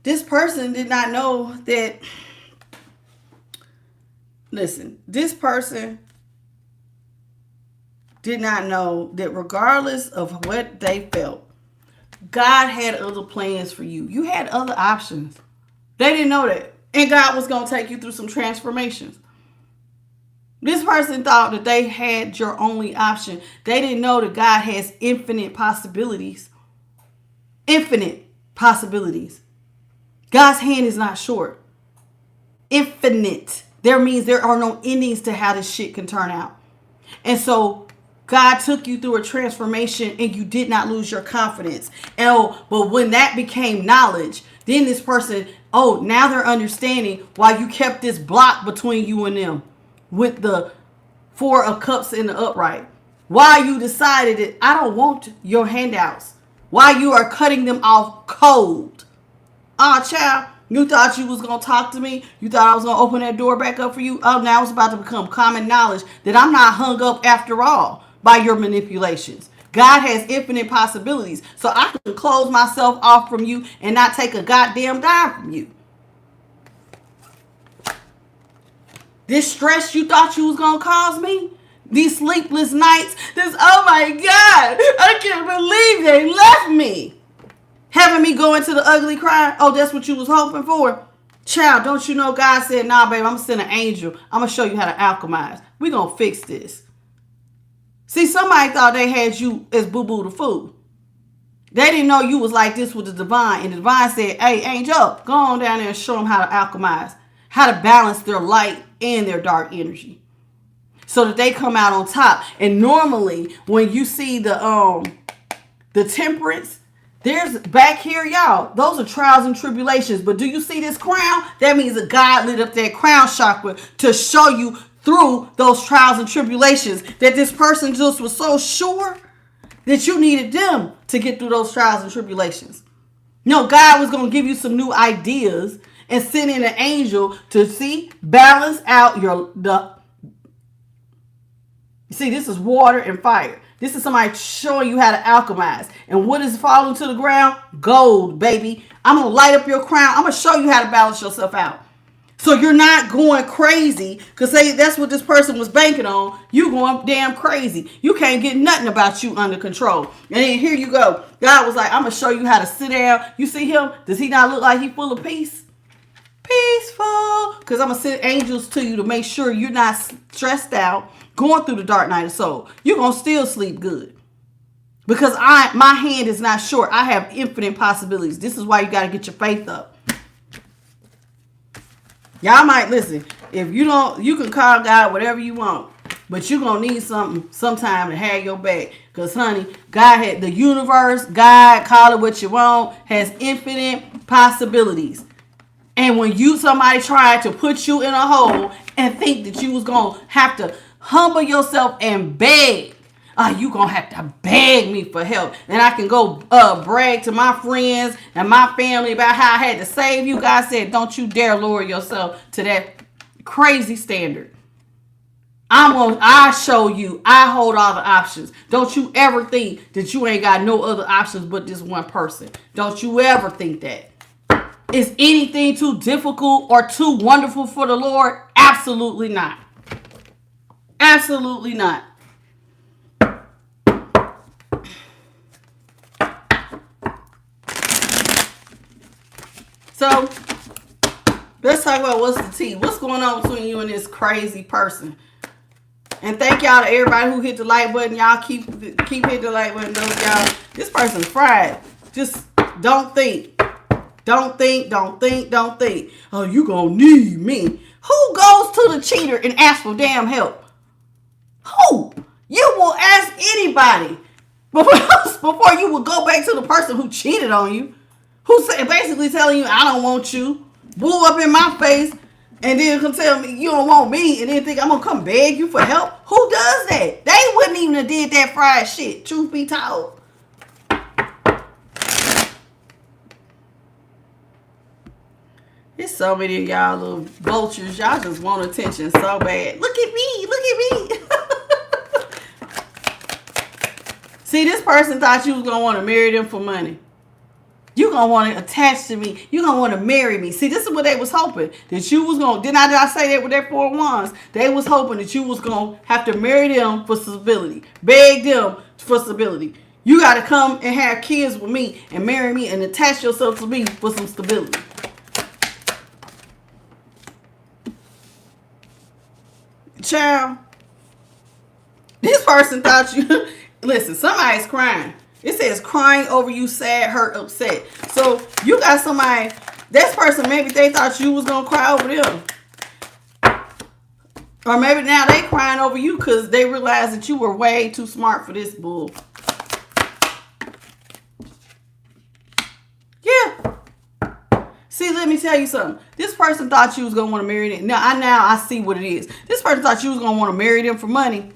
This person did not know that. Listen, this person did not know that regardless of what they felt, God had other plans for you. You had other options. They didn't know that. And God was going to take you through some transformations. This person thought that they had your only option. They didn't know that God has infinite possibilities. Infinite possibilities. God's hand is not short. Infinite. There means there are no endings to how this shit can turn out. And so God took you through a transformation and you did not lose your confidence. But when that became knowledge, then this person, now they're understanding why you kept this block between you and them with the 4 of Cups in the upright. Why you decided that I don't want your handouts. Why you are cutting them off cold. Child, you thought you was going to talk to me? You thought I was going to open that door back up for you? Oh, now it's about to become common knowledge that I'm not hung up after all by your manipulations. God has infinite possibilities. So I can close myself off from you and not take a goddamn dime from you. This stress you thought you was going to cause me? These sleepless nights? Oh my God, I can't believe they left me. Having me go into the ugly cry? Oh, that's what you was hoping for? Child, don't you know God said, nah, babe, I'm going to send an angel. I'm going to show you how to alchemize. We're going to fix this. See, somebody thought they had you as boo-boo the fool. They didn't know you was like this with the divine. And the divine said, hey, angel, go on down there and show them how to alchemize. How to balance their light and their dark energy. So that they come out on top. And normally, when you see the temperance, there's back here, y'all. Those are trials and tribulations. But do you see this crown? That means that God lit up that crown chakra to show you through those trials and tribulations that this person just was so sure that you needed them to get through those trials and tribulations. No, God was going to give you some new ideas and send in an angel to balance out see, this is water and fire. This is somebody showing you how to alchemize. And what is falling to the ground? Gold, baby. I'm going to light up your crown. I'm going to show you how to balance yourself out. So you're not going crazy because that's what this person was banking on. You going damn crazy. You can't get nothing about you under control. And then here you go. God was like, I'm going to show you how to sit down. You see him? Does he not look like he full of peace? Peaceful. Because I'm going to send angels to you to make sure you're not stressed out going through the dark night of soul. You're going to still sleep good. Because my hand is not short. I have infinite possibilities. This is why you got to get your faith up. Y'all might listen. If you don't, you can call God whatever you want. But you're going to need something sometime to have your back. Because, honey, God had the universe, God, call it what you want, has infinite possibilities. And when somebody tried to put you in a hole and think that you was going to have to humble yourself and beg. You going to have to beg me for help. And I can go brag to my friends and my family about how I had to save you. God said, don't you dare lower yourself to that crazy standard. I show you. I hold all the options. Don't you ever think that you ain't got no other options but this one person. Don't you ever think that. Is anything too difficult or too wonderful for the Lord? Absolutely not. Absolutely not. So, let's talk about what's the tea. What's going on between you and this crazy person? And thank y'all to everybody who hit the like button. Y'all keep hitting the like button. Y'all, this person's fried. Just don't think. Don't think. Oh, you gonna need me. Who goes to the cheater and asks for damn help? Who? You will ask anybody before you will go back to the person who cheated on you. Who's basically telling you, I don't want you. Blew up in my face. And then come tell me you don't want me and then think I'm going to come beg you for help? Who does that? They wouldn't even have did that fried shit, truth be told. There's so many of y'all little vultures. Y'all just want attention so bad. Look at me. Look at me. See, this person thought you was going to want to marry them for money. You're going to want to attach to me. You're going to want to marry me. See, this is what they was hoping. That you was going to, did I say that with their 4 wands? They was hoping that you was going to have to marry them for stability. Beg them for stability. You got to come and have kids with me and marry me and attach yourself to me for some stability. Child, this person thought you... Listen, somebody's crying. It says crying over you, sad, hurt, upset. So you got somebody, this person, maybe they thought you was going to cry over them. Or maybe now they crying over you because they realized that you were way too smart for this bull. Yeah. See, let me tell you something. This person thought you was going to want to marry them. Now I see what it is. This person thought you was going to want to marry them for money.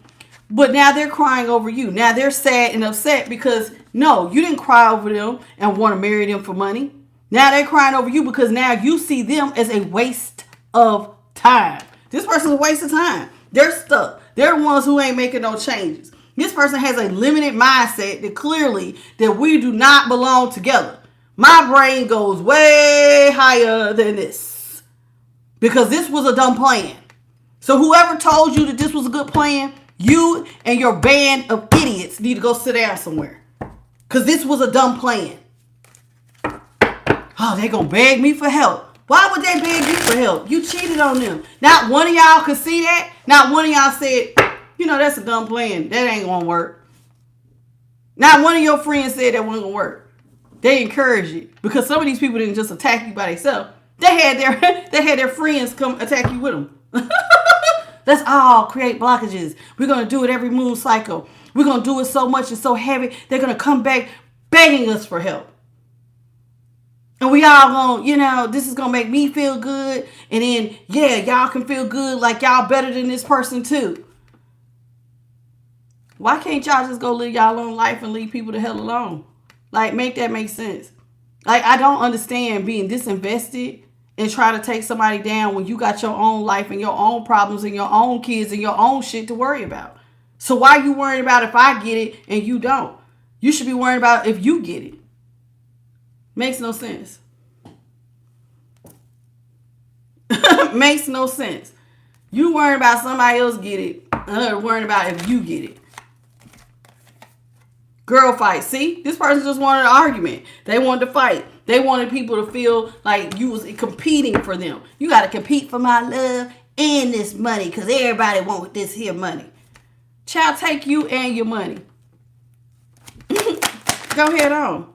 But now they're crying over you. Now they're sad and upset because, no, you didn't cry over them and want to marry them for money. Now they're crying over you because now you see them as a waste of time. This person's a waste of time. They're stuck. They're the ones who ain't making no changes. This person has a limited mindset that clearly that we do not belong together. My brain goes way higher than this because this was a dumb plan. So whoever told you that this was a good plan, you and your band of idiots need to go sit down somewhere. Because this was a dumb plan. Oh, they going to beg me for help. Why would they beg you for help? You cheated on them. Not one of y'all could see that. Not one of y'all said, you know, that's a dumb plan. That ain't going to work. Not one of your friends said that wasn't going to work. They encouraged it. Because some of these people didn't just attack you by themselves. They had their friends come attack you with them. Let's all create blockages. We're going to do it every moon cycle. We're going to do it so much and so heavy. They're going to come back begging us for help. And we all going, you know, this is going to make me feel good. And then, yeah, y'all can feel good like y'all better than this person too. Why can't y'all just go live y'all own life and leave people the hell alone? Like, make that make sense. Like, I don't understand being disinvested and try to take somebody down when you got your own life and your own problems and your own kids and your own shit to worry about. So why are you worrying about if I get it and you don't? You should be worrying about if you get it. Makes no sense. Makes no sense. You worrying about somebody else get it and her worrying about if you get it. Girl fight. See, this person just wanted an argument. They wanted to fight. They wanted people to feel like you was competing for them. You got to compete for my love and this money because everybody want this here money. Child, take you and your money. Go ahead on.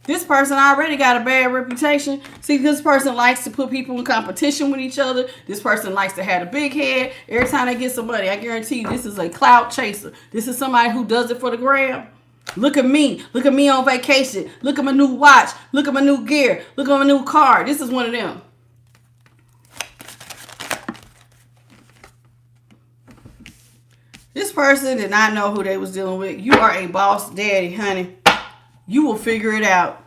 This person already got a bad reputation. See, this person likes to put people in competition with each other. This person likes to have a big head. Every time they get some money, I guarantee you this is a clout chaser. This is somebody who does it for the gram. Look at me. Look at me on vacation. Look at my new watch. Look at my new gear. Look at my new car. This is one of them. This person did not know who they was dealing with. You are a boss daddy, honey. You will figure it out.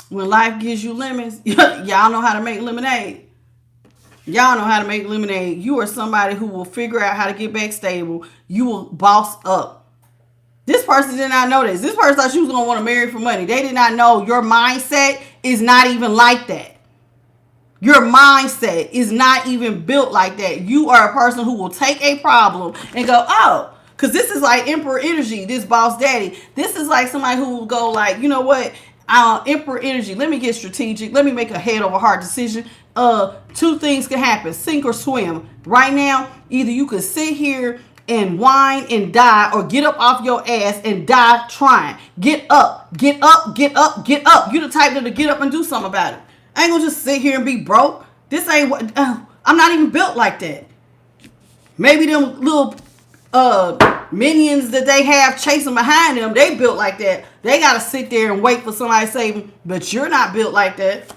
When life gives you lemons, y'all know how to make lemonade. Y'all know how to make lemonade. You are somebody who will figure out how to get back stable. You will boss up. This person did not know this. This person thought she was going to want to marry for money. They did not know your mindset is not even like that. Your mindset is not even built like that. You are a person who will take a problem and go, oh, because this is like Emperor energy, this boss daddy. This is like somebody who will go like, you know what? Emperor energy. Let me get strategic. Let me make a head over heart decision. Two things can happen. Sink or swim. Right now, either you could sit here and whine and die or get up off your ass and die trying. Get up, get up, get up, get up. You the type that'll get up and do something about it. I ain't gonna just sit here and be broke. This ain't what, I'm not even built like that. Maybe them little minions that they have chasing behind them, they built like that. They gotta sit there and wait for somebody to save them, but you're not built like that.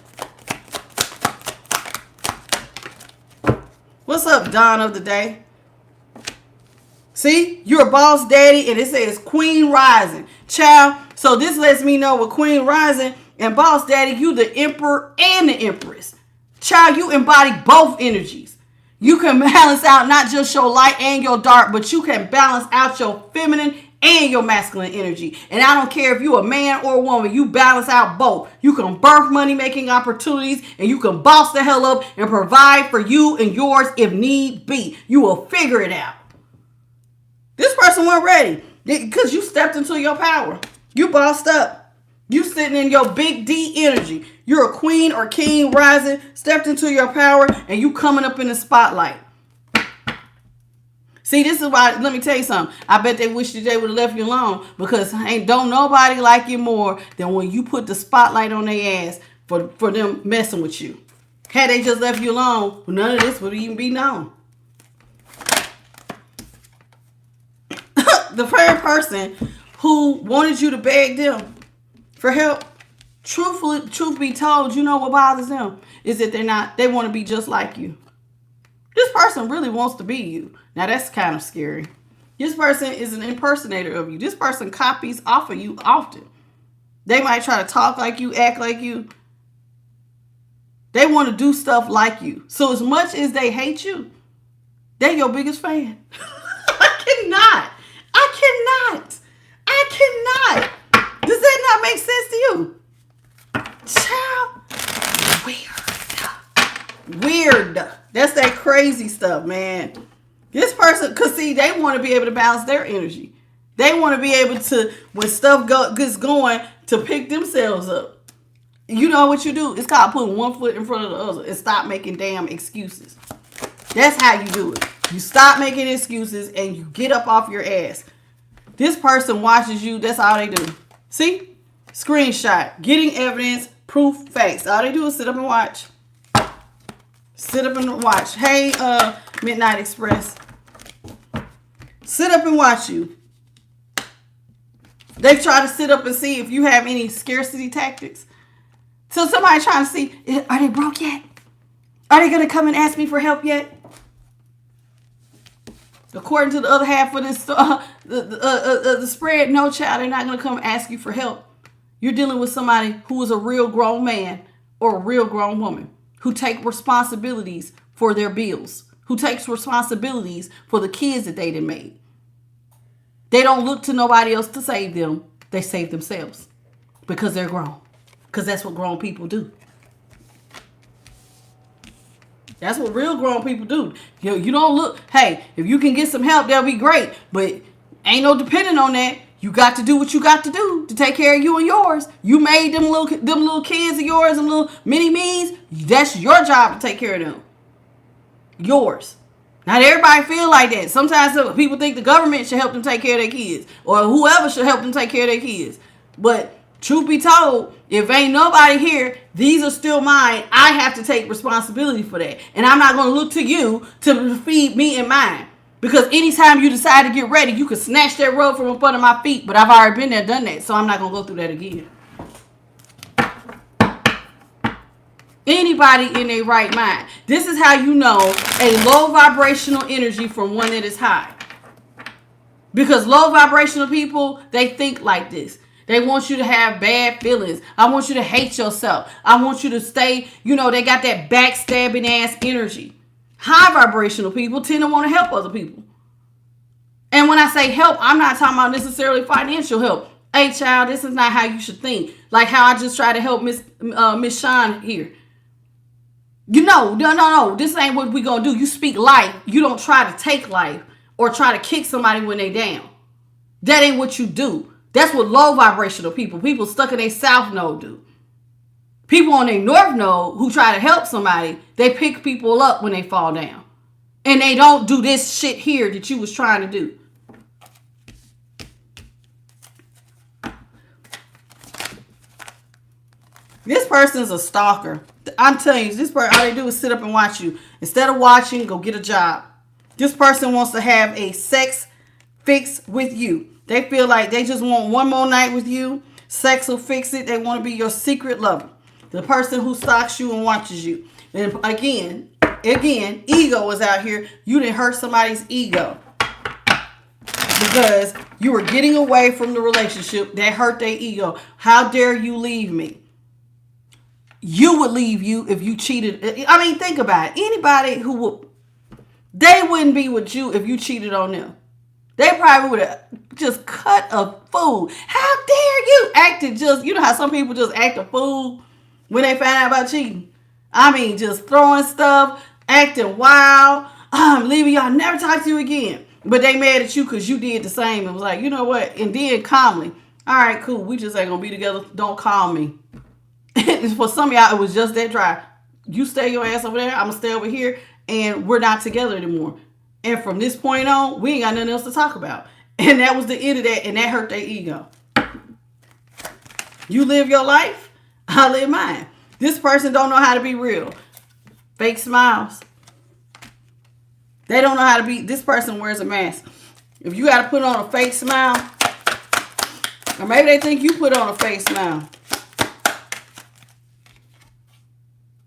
What's up, Dawn of the Day? See, you're a boss daddy, and it says Queen Rising. Child, so this lets me know with Queen Rising and boss daddy, you the emperor and the empress. Child, you embody both energies. You can balance out not just your light and your dark, but you can balance out your feminine and your masculine energy. And I don't care if you're a man or a woman, you balance out both. You can birth money making opportunities, and you can boss the hell up and provide for you and yours if need be. You will figure it out. This person wasn't ready because you stepped into your power. You bossed up. You sitting in your big D energy. You're a queen or king rising, stepped into your power, and you coming up in the spotlight. See, this is why, let me tell you something. I bet they wish that they would have left you alone, because don't nobody like you more than when you put the spotlight on their ass for them messing with you. Had they just left you alone, none of this would even be known. The very person who wanted you to beg them for help, truth be told, you know what bothers them is that they want to be just like you. This person really wants to be you. Now that's kind of scary. This person is an impersonator of you. This person copies off of you often. They might try to talk like you, act like you. They want to do stuff like you. So as much as they hate you, they're your biggest fan. I cannot. Does that not make sense to you? Child. Weird. That's that crazy stuff, man. This person, because see, they want to be able to balance their energy. They want to be able to, when stuff gets going, to pick themselves up. You know what you do? It's called putting one foot in front of the other and stop making damn excuses. That's how you do it. You stop making excuses and you get up off your ass. This person watches you. That's all they do. See? Screenshot. Getting evidence. Proof. Facts. All they do is sit up and watch. Sit up and watch. Hey, Midnight Express. Sit up and watch you. They try to sit up and see if you have any scarcity tactics. So somebody trying to see, are they broke yet? Are they going to come and ask me for help yet? According to the other half of this, the spread, no, child, they're not going to come ask you for help. You're dealing with somebody who is a real grown man or a real grown woman who take responsibilities for their bills, who takes responsibilities for the kids that they done made. They don't look to nobody else to save them. They save themselves because they're grown. Because that's what grown people do. That's what real grown people do. You don't look, hey, if you can get some help, that'll be great. But ain't no depending on that. You got to do what you got to do to take care of you and yours. You made them little kids of yours and little mini-me's. That's your job to take care of them. Yours. Not everybody feel like that. Sometimes people think the government should help them take care of their kids. Or whoever should help them take care of their kids. But truth be told, if ain't nobody here, these are still mine. I have to take responsibility for that. And I'm not going to look to you to feed me and mine. Because anytime you decide to get ready, you can snatch that rug from up under my feet. But I've already been there, done that. So I'm not going to go through that again. Anybody in their right mind. This is how you know a low vibrational energy from one that is high. Because low vibrational people, they think like this. They want you to have bad feelings. I want you to hate yourself. I want you to stay, they got that backstabbing ass energy. High vibrational people tend to want to help other people. And when I say help, I'm not talking about necessarily financial help. Hey, child, this is not how you should think. Like how I just tried to help Miss Shawn here. No. This ain't what we gonna do. You speak life. You don't try to take life or try to kick somebody when they down. That ain't what you do. That's what low vibrational people stuck in their south node do. People on their north node who try to help somebody, they pick people up when they fall down. And they don't do this shit here that you was trying to do. This person's a stalker. I'm telling you, this person, all they do is sit up and watch you. Instead of watching, go get a job. This person wants to have a sex fix with you. They feel like they just want one more night with you. Sex will fix it. They want to be your secret lover. The person who stalks you and watches you. And again, Again, ego is out here. You didn't hurt somebody's ego because you were getting away from the relationship that hurt their ego. How dare you leave me? You would leave you if you cheated. I mean, think about it. Anybody who would, they wouldn't be with you if you cheated on them. They probably would have just cut a fool. How dare you? Acted just, you know how some people just act a fool when they find out about cheating? I mean, just throwing stuff, acting wild. I'm leaving y'all, never talk to you again. But they mad at you because you did the same. It was like, you know what? And then calmly, all right, cool. We just ain't going to be together. Don't call me. For some of y'all, it was just that dry. You stay your ass over there. I'm going to stay over here. And we're not together anymore. And from this point on, we ain't got nothing else to talk about. And that was the end of that. And that hurt their ego. You live your life. I live mine. This person don't know how to be real. Fake smiles. They don't know how to be. This person wears a mask. If you got to put on a fake smile, or maybe they think you put on a fake smile.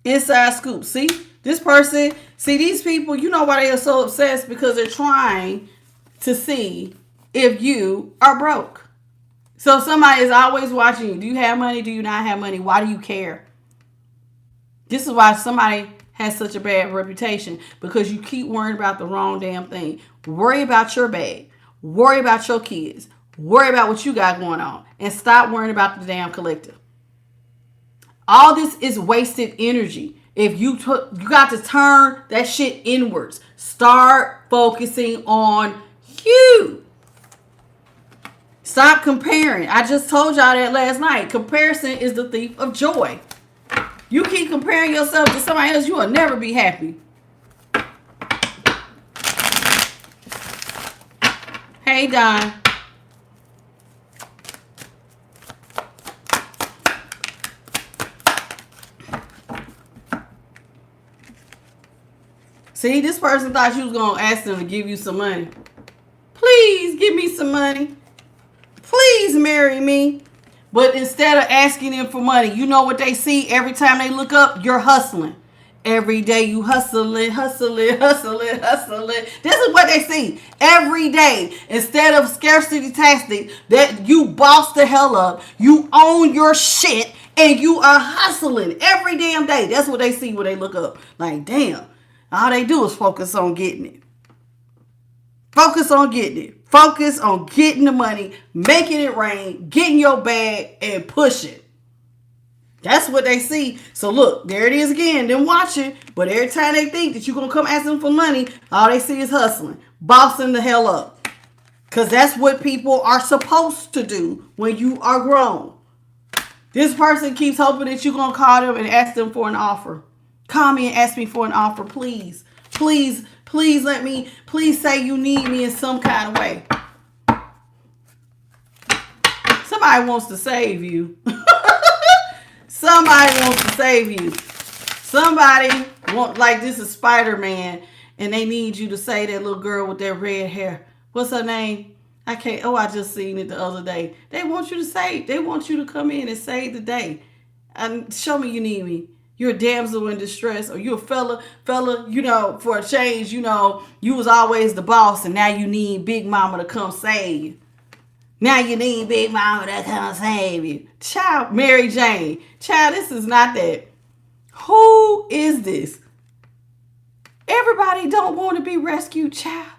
Inside scoop. See? This person, see these people, you know why they are so obsessed? Because they're trying to see if you are broke. So somebody is always watching you. Do you have money? Do you not have money? Why do you care? This is why somebody has such a bad reputation. Because you keep worrying about the wrong damn thing. Worry about your bag. Worry about your kids. Worry about what you got going on. And stop worrying about the damn collective. All this is wasted energy. If you got to turn that shit inwards. Start focusing on you. Stop comparing. I just told y'all that last night. Comparison is the thief of joy. You keep comparing yourself to somebody else, you will never be happy. Hey, Don. See, this person thought you was going to ask them to give you some money. Please give me some money. Please marry me. But instead of asking them for money, you know what they see every time they look up? You're hustling. Every day you hustling. This is what they see every day. Instead of scarcity tactic, that you boss the hell up. You own your shit and you are hustling every damn day. That's what they see when they look up. Like, damn. All they do is focus on getting it. Focus on getting it. Focus on getting the money, making it rain, getting your bag, and push it. That's what they see. So look, there it is again. Them watching. But every time they think that you're going to come ask them for money, all they see is hustling. Bossing the hell up. Because that's what people are supposed to do when you are grown. This person keeps hoping that you're going to call them and ask them for an offer. Call me and ask me for an offer, please. Please, please let me, please say you need me in some kind of way. Somebody wants to save you. Somebody wants to save you. Somebody want, like this is Spider-Man, and they need you to say that little girl with that red hair. What's her name? I can't, I just seen it the other day. They want you to say, they want you to come in and save the day. And show me you need me. You're a damsel in distress, or you're a fella, you know, for a change, you know, you was always the boss and now you need Big Mama to come save you. Now you need Big Mama to come save you. Child, Mary Jane. Child, this is not that. Who is this? Everybody don't want to be rescued, child.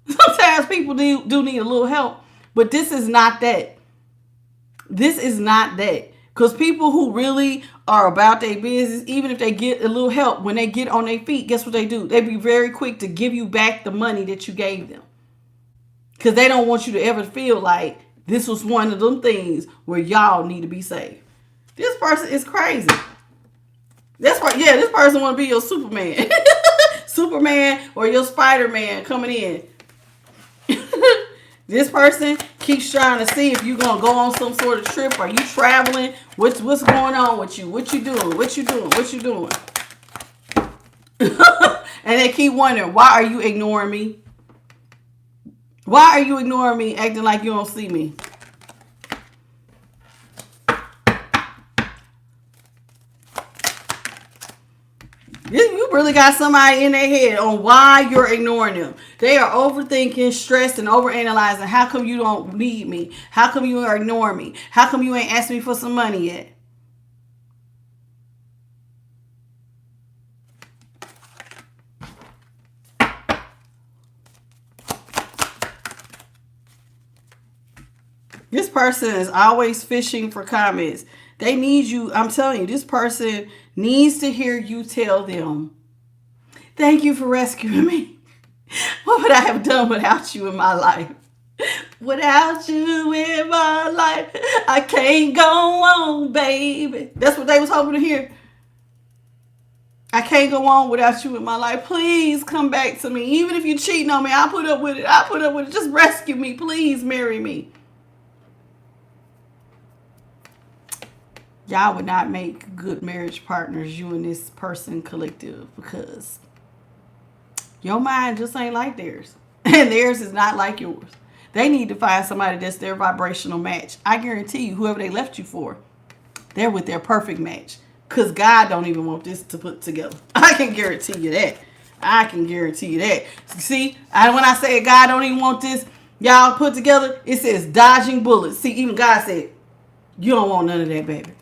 Sometimes people do need a little help, but this is not that. This is not that. Because people who really are about their business, even if they get a little help, when they get on their feet, guess what they do? They be very quick to give you back the money that you gave them. Because they don't want you to ever feel like this was one of them things where y'all need to be saved. This person is crazy. That's why, yeah, this person want to be your Superman. Superman or your Spider-Man coming in. This person keeps trying to see if you're going to go on some sort of trip. Are you traveling? What's going on with you? What you doing? What you doing? What you doing? And they keep wondering, why are you ignoring me? Why are you ignoring me, acting like you don't see me? You really got somebody in their head on why you're ignoring them. They are overthinking, stressed, and overanalyzing. How come you don't need me? How come you are ignoring me? How come you ain't asked me for some money yet? This person is always fishing for comments. They need you. I'm telling you, this person needs to hear you tell them, thank you for rescuing me. What would I have done without you in my life? Without you in my life, I can't go on, baby. That's what they was hoping to hear. I can't go on without you in my life. Please come back to me. Even if you're cheating on me, I'll put up with it. I'll put up with it. Just rescue me. Please marry me. Y'all would not make good marriage partners, you and this person collective, because your mind just ain't like theirs. And theirs is not like yours. They need to find somebody that's their vibrational match. I guarantee you, whoever they left you for, they're with their perfect match. Because God don't even want this to put together. I can guarantee you that. I can guarantee you that. See, when I say God don't even want this, y'all put together, it says dodging bullets. See, even God said, you don't want none of that, baby.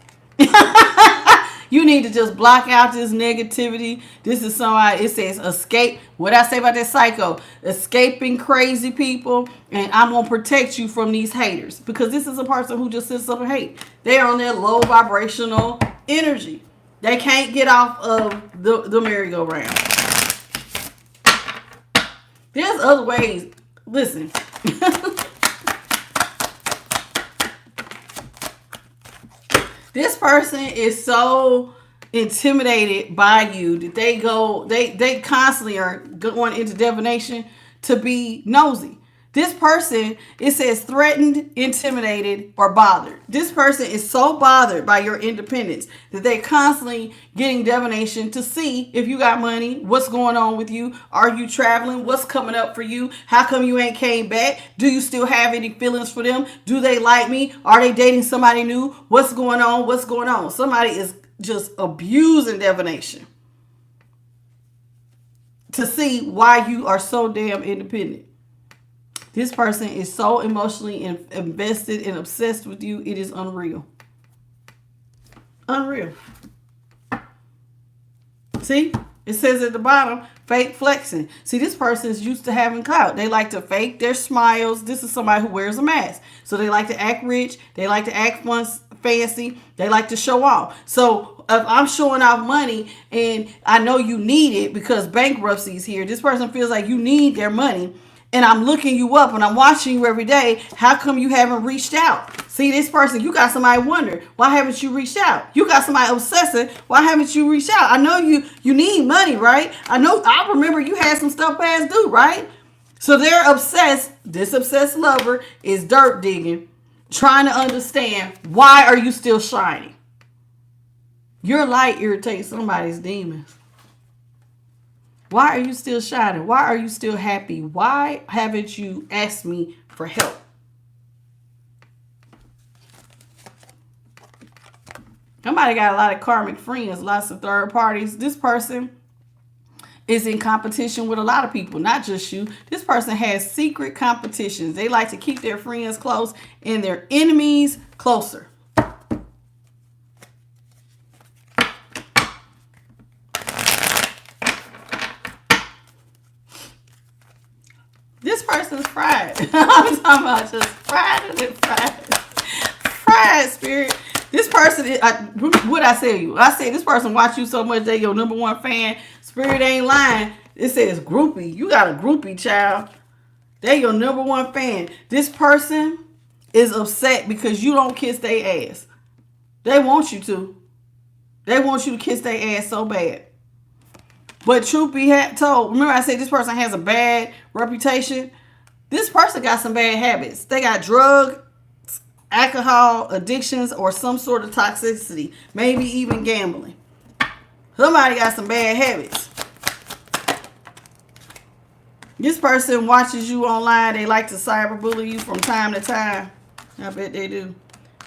You need to just block out this negativity. This is somebody, it says escape. What I say about that psycho? Escaping crazy people. And I'm going to protect you from these haters. Because this is a person who just sits up and hate. They're on their low vibrational energy. They can't get off of the merry-go-round. There's other ways. Listen. This person is so intimidated by you that they constantly are going into divination to be nosy. This person, it says threatened, intimidated, or bothered. This person is so bothered by your independence that they're constantly getting divination to see if you got money, what's going on with you, are you traveling, what's coming up for you, how come you ain't came back, do you still have any feelings for them, do they like me, are they dating somebody new, what's going on. Somebody is just abusing divination to see why you are so damn independent. This person is so emotionally invested and obsessed with you. It is unreal. Unreal. See? It says at the bottom, fake flexing. See, this person is used to having clout. They like to fake their smiles. This is somebody who wears a mask. So they like to act rich. They like to act fancy. They like to show off. So if I'm showing off money and I know you need it because bankruptcy is here, this person feels like you need their money. And I'm looking you up and I'm watching you every day. How come you haven't reached out? See, this person, you got somebody wonder, why haven't you reached out? You got somebody obsessing, why haven't you reached out? I know you need money, right? I remember you had some stuff past due, right? So they're obsessed. This obsessed lover is dirt digging, trying to understand, why are you still shining? Your light irritates somebody's demons. Why are you still shining? Why are you still happy? Why haven't you asked me for help? Somebody got a lot of karmic friends, lots of third parties. This person is in competition with a lot of people, not just you. This person has secret competitions. They like to keep their friends close and their enemies closer. This person's fried. I'm talking about just fried and fried. Fried, spirit. This person, what I say to you? I say this person watch you so much they your number one fan. Spirit ain't lying. It says groupie. You got a groupie, child. They your number one fan. This person is upset because you don't kiss their ass. They want you to. They want you to kiss their ass so bad. But truth be told, remember I said this person has a bad reputation. This person got some bad habits. They got drug, alcohol addictions, or some sort of toxicity. Maybe even gambling. Somebody got some bad habits. This person watches you online. They like to cyberbully you from time to time. I bet they do.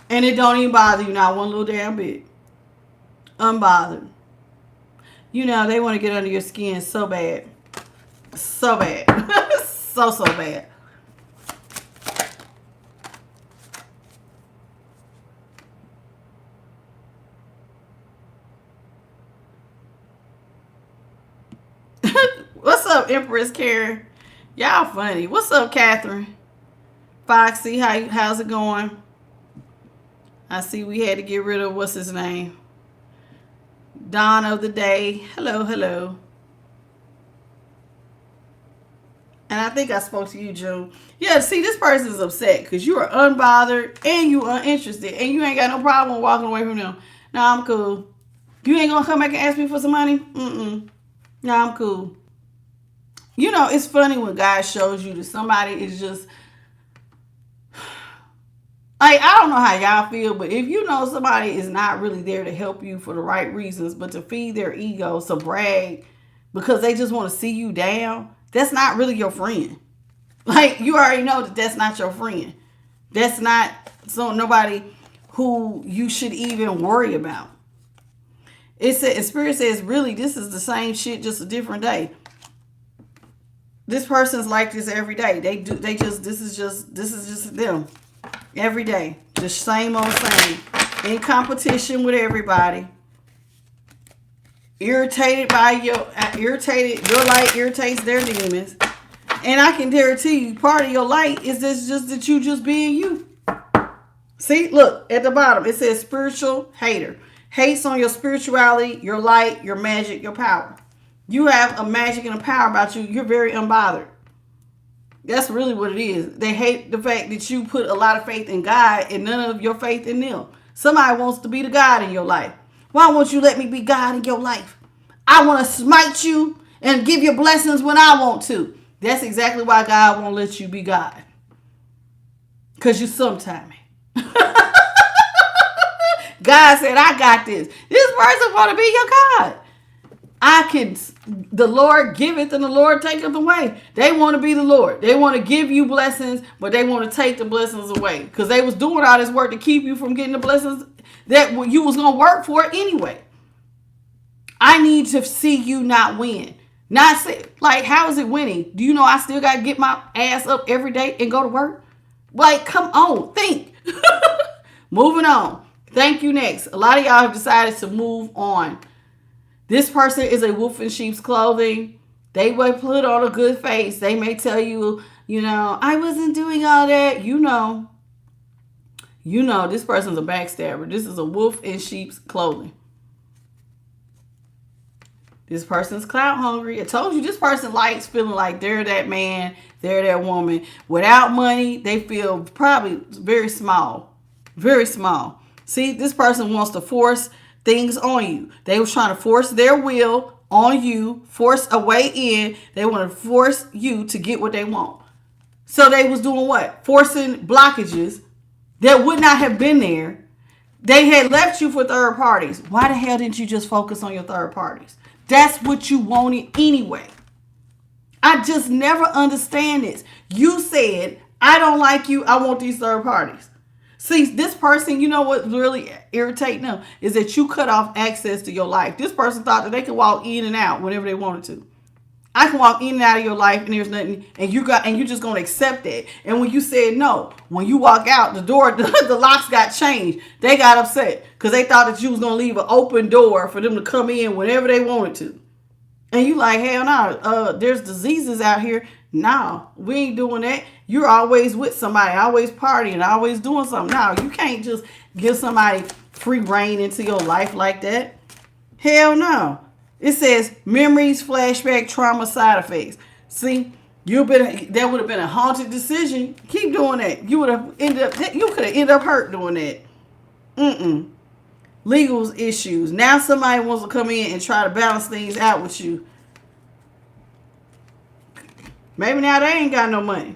And it don't even bother you not one little damn bit. Unbothered. You know, they want to get under your skin so bad. So bad. So bad. What's up, Empress Karen? Y'all funny. What's up, Catherine? Foxy, how's it going? I see we had to get rid of, what's his name? Dawn of the day. Hello, hello. And I think I spoke to you, June. Yeah, see, this person is upset because you are unbothered and you uninterested and you ain't got no problem walking away from them. No, I'm cool. You ain't gonna come back and ask me for some money? No, I'm cool. You know, it's funny when God shows you that somebody is just, like, I don't know how y'all feel, but if you know somebody is not really there to help you for the right reasons, but to feed their ego, to brag, because they just want to see you down, that's not really your friend. Like, you already know that that's not your friend. That's not nobody who you should even worry about. Spirit says, really, this is the same shit, just a different day. This person's like this every day. This is just them. Every day. The same old same. In competition with everybody. Irritated by your light irritates their demons. And I can guarantee you, part of your light is this just that you just being you. See, look, at the bottom, it says spiritual hater. Hates on your spirituality, your light, your magic, your power. You have a magic and a power about you. You're very unbothered. That's really what it is. They hate the fact that you put a lot of faith in God and none of your faith in them. Somebody wants to be the God in your life. Why won't you let me be God in your life? I want to smite you and give you blessings when I want to. That's exactly why God won't let you be God. Because you sometime. God said, I got this. This person want to be your God. The Lord giveth and the Lord taketh away. They want to be the Lord. They want to give you blessings, but they want to take the blessings away. Because they was doing all this work to keep you from getting the blessings that you was going to work for anyway. I need to see you not win. Not say, like, how is it winning? Do you know I still got to get my ass up every day and go to work? Like, come on, think. Moving on. Thank you, next. A lot of y'all have decided to move on. This person is a wolf in sheep's clothing. They will put on a good face. They may tell you, I wasn't doing all that. You know, this person's a backstabber. This is a wolf in sheep's clothing. This person's clout hungry. I told you this person likes feeling like they're that man, they're that woman. Without money, they feel probably very small. Very small. See, this person wants to force things on you. They was trying to force their will on you, force a way in. They want to force you to get what they want. So they was doing what? Forcing blockages that would not have been there. They had left you for third parties. Why the hell didn't you just focus on your third parties? That's what you wanted anyway. I just never understand this. You said, I don't like you. I want these third parties. See, this person, you know what really irritating them is that you cut off access to your life. This person thought that they could walk in and out whenever they wanted to. I can walk in and out of your life and there's nothing, and you're just gonna accept that. And when you said no, when you walk out, the door, the locks got changed. They got upset because they thought that you was gonna leave an open door for them to come in whenever they wanted to. And you like, hell no, there's diseases out here. No, we ain't doing that. You're always with somebody, always partying, always doing something. No, you can't just give somebody free reign into your life like that. Hell no. It says memories, flashback, trauma, side effects. See, that would have been a haunted decision. Keep doing that. You could have ended up hurt doing that. Legal issues. Now somebody wants to come in and try to balance things out with you. Maybe now they ain't got no money.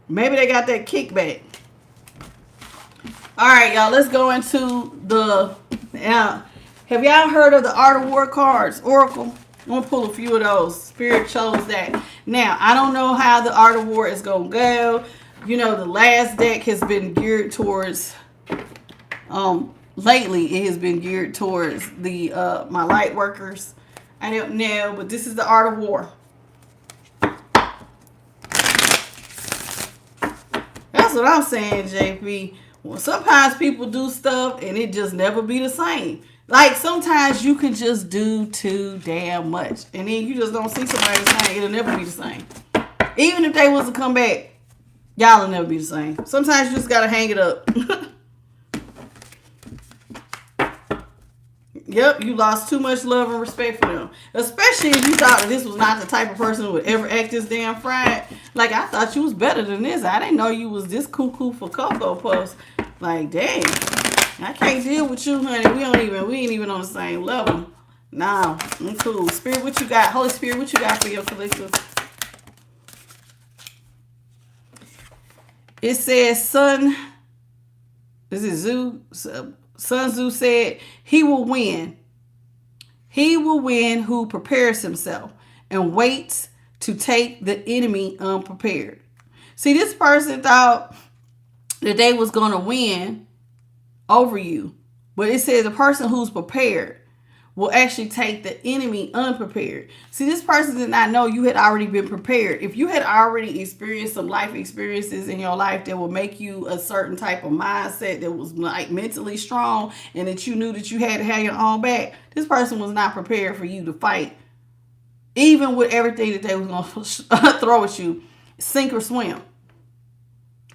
Maybe they got that kickback. All right, y'all. Let's go into the... have y'all heard of the Art of War cards, Oracle? I'm going to pull a few of those. Spirit chose that. Now, I don't know how the Art of War is going to go. The last deck has been geared towards... lately, it has been geared towards the my light workers. I don't know, but this is the art of war. That's what I'm saying, JP. Well, sometimes people do stuff and it just never be the same. Like sometimes you can just do too damn much, and then you just don't see somebody the same. It'll never be the same. Even if they was to come back, y'all will never be the same. Sometimes you just gotta hang it up. Yep, you lost too much love and respect for them. Especially if you thought that this was not the type of person who would ever act this damn fried. Like, I thought you was better than this. I didn't know you was this cuckoo for Cocoa Puffs. Like, dang. I can't deal with you, honey. We ain't even on the same level. Nah, I'm cool. Spirit, what you got? Holy Spirit, what you got for your collective? It says, Sun Tzu said, he will win. He will win who prepares himself and waits to take the enemy unprepared. See, this person thought that they was going to win over you. But it says the person who's prepared will actually take the enemy unprepared. See, this person did not know you had already been prepared. If you had already experienced some life experiences in your life that will make you a certain type of mindset that was like mentally strong and that you knew that you had to have your own back, this person was not prepared for you to fight. Even with everything that they was going to throw at you, sink or swim.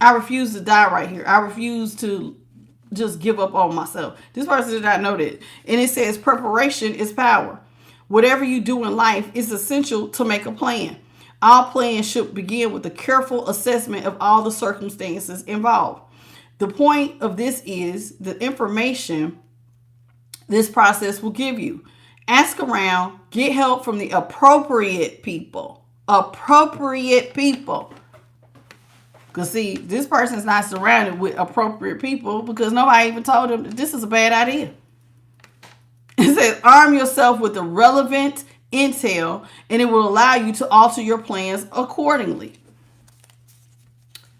I refuse to die right here. I refuse to just give up on myself. This person did not know that. And it says preparation is power. Whatever you do in life is essential to make a plan. All plans should begin with a careful assessment of all the circumstances involved. The point of this is the information this process will give you. Ask around, get help from the appropriate people. Appropriate people. Because, see, this person's not surrounded with appropriate people because nobody even told them that this is a bad idea. It says, arm yourself with the relevant intel, and it will allow you to alter your plans accordingly.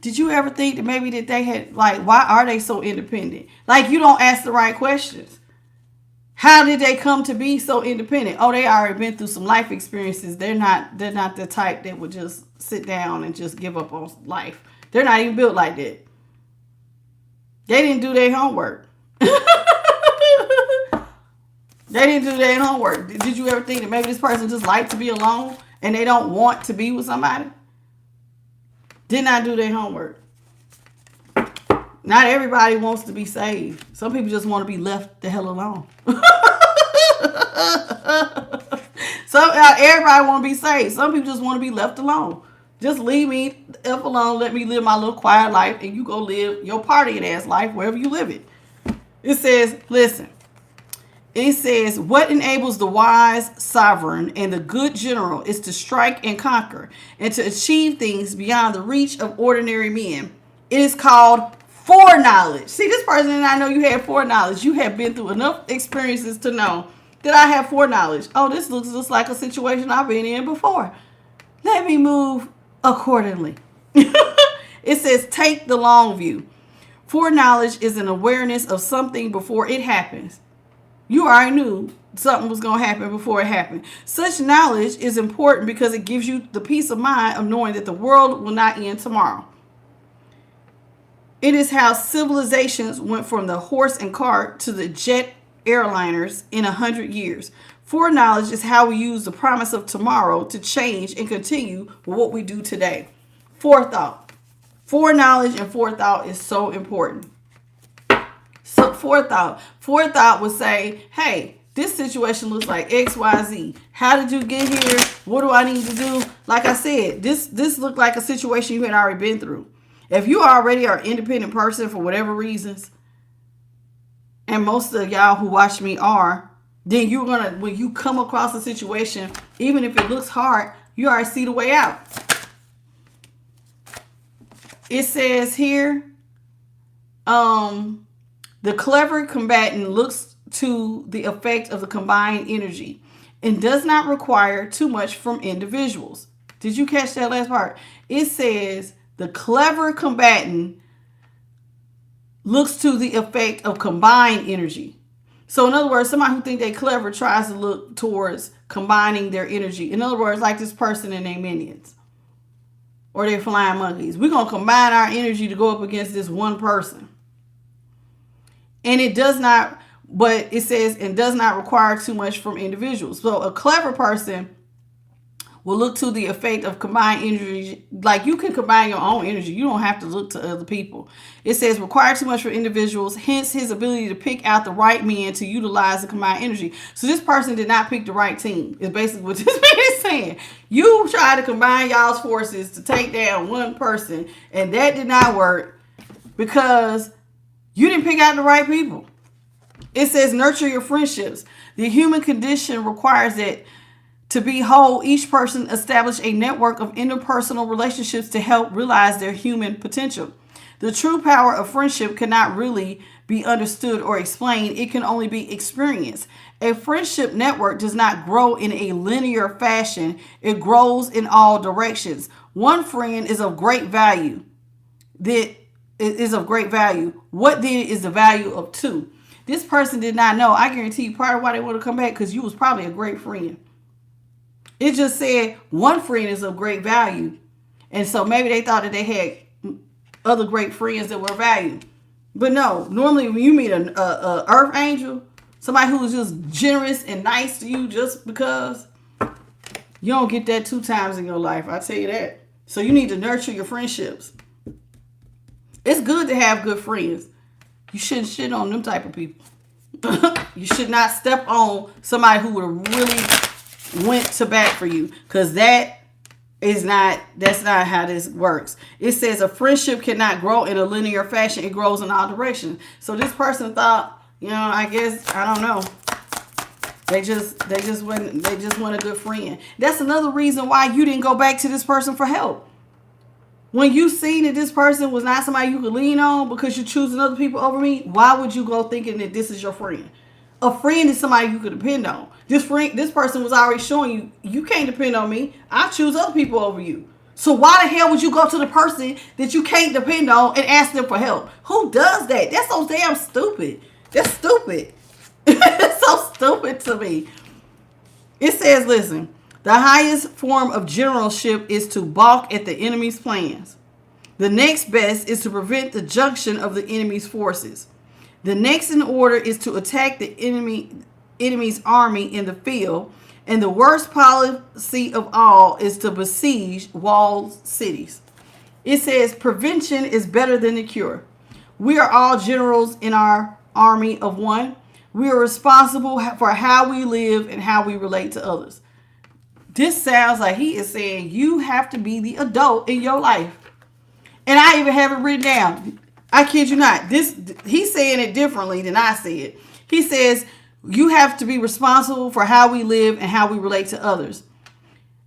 Did you ever think that maybe that they had, like, why are they so independent? Like, you don't ask the right questions. How did they come to be so independent? Oh, they already been through some life experiences. They're not the type that would just sit down and just give up on life. They're not even built like that. They didn't do their homework. They didn't do their homework. Did you ever think that maybe this person just liked to be alone and they don't want to be with somebody? Did not do their homework. Not everybody wants to be saved. Some people just want to be left the hell alone. Everybody want to be saved. Some people just want to be left alone. Just leave me F alone. Let me live my little quiet life, and you go live your partying ass life wherever you live it. It says, listen. It says, what enables the wise sovereign and the good general is to strike and conquer and to achieve things beyond the reach of ordinary men. It is called foreknowledge. See, this person and I know you had foreknowledge. You have been through enough experiences to know that I have foreknowledge. Oh, this looks just like a situation I've been in before. Let me move accordingly. It says, take the long view. Foreknowledge is an awareness of something before it happens. You already knew something was going to happen before it happened. Such knowledge is important because it gives you the peace of mind of knowing that the world will not end tomorrow. It is how civilizations went from the horse and cart to the jet airliners in 100 years. Foreknowledge is how we use the promise of tomorrow to change and continue with what we do today. Forethought. Foreknowledge and forethought is so important. So forethought would say, hey, this situation looks like XYZ. How did you get here? What do I need to do? Like I said, this looked like a situation you had already been through. If you already are an independent person for whatever reasons, and most of y'all who watch me are, then you're going to, when you come across a situation, even if it looks hard, you already see the way out. It says here, the clever combatant looks to the effect of the combined energy and does not require too much from individuals. Did you catch that last part? It says the clever combatant looks to the effect of combined energy. So in other words, somebody who think they clever tries to look towards combining their energy. In other words, like this person and their minions or their flying monkeys. We're going to combine our energy to go up against this one person. And it does not, but it says, and does not require too much from individuals. So a clever person will look to the effect of combined energy. Like you can combine your own energy. You don't have to look to other people. It says require too much for individuals, hence his ability to pick out the right men to utilize the combined energy. So this person did not pick the right team. Is basically what this man is saying. You try to combine y'all's forces to take down one person, and that did not work because you didn't pick out the right people. It says nurture your friendships. The human condition requires that to be whole, each person establish a network of interpersonal relationships to help realize their human potential. The true power of friendship cannot really be understood or explained. It can only be experienced. A friendship network does not grow in a linear fashion. It grows in all directions. One friend is of great value. What then is the value of two? This person did not know. I guarantee you part of why they want to come back because you was probably a great friend. It just said one friend is of great value. And so maybe they thought that they had other great friends that were valued. But no, normally when you meet an earth angel, somebody who's just generous and nice to you just because, you don't get that 2 times in your life. I tell you that. So you need to nurture your friendships. It's good to have good friends. You shouldn't shit on them type of people. You should not step on somebody who would really went to bat for you, because that's not how this works. It says a friendship cannot grow in a linear fashion. It grows in all directions. So this person thought, I guess, I don't know. They just want a good friend. That's another reason why you didn't go back to this person for help. When you see that this person was not somebody you could lean on because you're choosing other people over me, why would you go thinking that this is your friend? A friend is somebody you could depend on. This person was already showing you can't depend on me. I choose other people over you. So why the hell would you go to the person that you can't depend on and ask them for help? Who does that? That's so damn stupid. That's stupid. It's so stupid to me. It says, listen, the highest form of generalship is to balk at the enemy's plans. The next best is to prevent the junction of the enemy's forces. The next in order is to attack the enemy's army in the field. And the worst policy of all is to besiege walled cities. It says prevention is better than the cure. We are all generals in our army of one. We are responsible for how we live and how we relate to others. This sounds like he is saying you have to be the adult in your life. And I even have it written down. I kid you not. He's saying it differently than I say it. He says you have to be responsible for how we live and how we relate to others.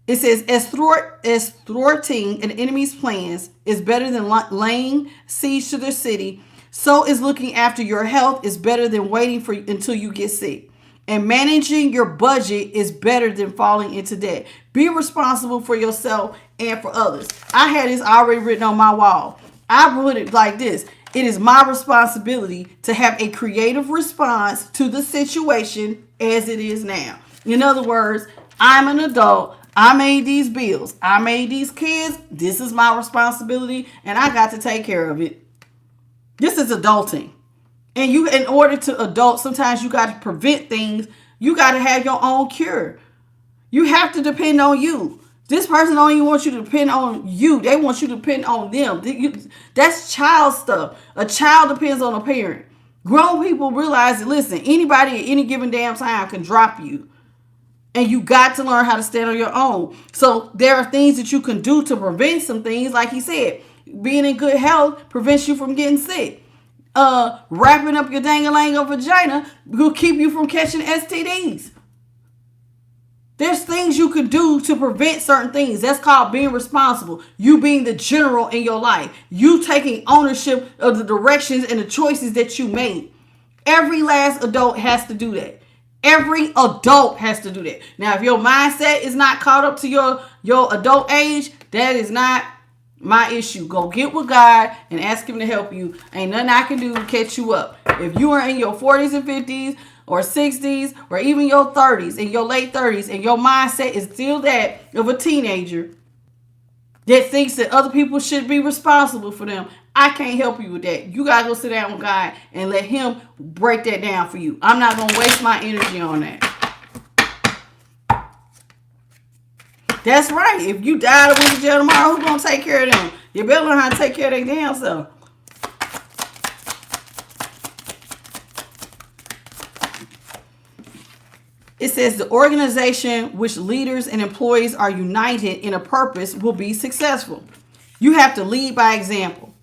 It says as thwarting an enemy's plans is better than laying siege to their city. So is looking after your health is better than waiting until you get sick. And managing your budget is better than falling into debt. Be responsible for yourself and for others. I had this already written on my wall. I put it like this. It is my responsibility to have a creative response to the situation as it is now. In other words, I'm an adult. I made these bills. I made these kids. This is my responsibility, and I got to take care of it. This is adulting. And in order to adult, sometimes you got to prevent things. You got to have your own cure. You have to depend on you. This person don't even want you to depend on you. They want you to depend on them. That's child stuff. A child depends on a parent. Grown people realize that, listen, anybody at any given damn time can drop you. And you got to learn how to stand on your own. So there are things that you can do to prevent some things. Like he said, being in good health prevents you from getting sick. Wrapping up your dang-a-lang vagina will keep you from catching STDs. There's things you can do to prevent certain things. That's called being responsible. You being the general in your life. You taking ownership of the directions and the choices that you made. Every last adult has to do that. Every adult has to do that. Now, if your mindset is not caught up to your adult age, that is not my issue. Go get with God and ask him to help you. Ain't nothing I can do to catch you up. If you are in your 40s and 50s or 60s or even your 30s and your late 30s and your mindset is still that of a teenager that thinks that other people should be responsible for them, I can't help you with that. You got to go sit down with God and let him break that down for you. I'm not going to waste my energy on that. That's right. If you die to went to jail tomorrow, who's going to take care of them? You better learn how to take care of their damn self. It says the organization which leaders and employees are united in a purpose will be successful. You have to lead by example.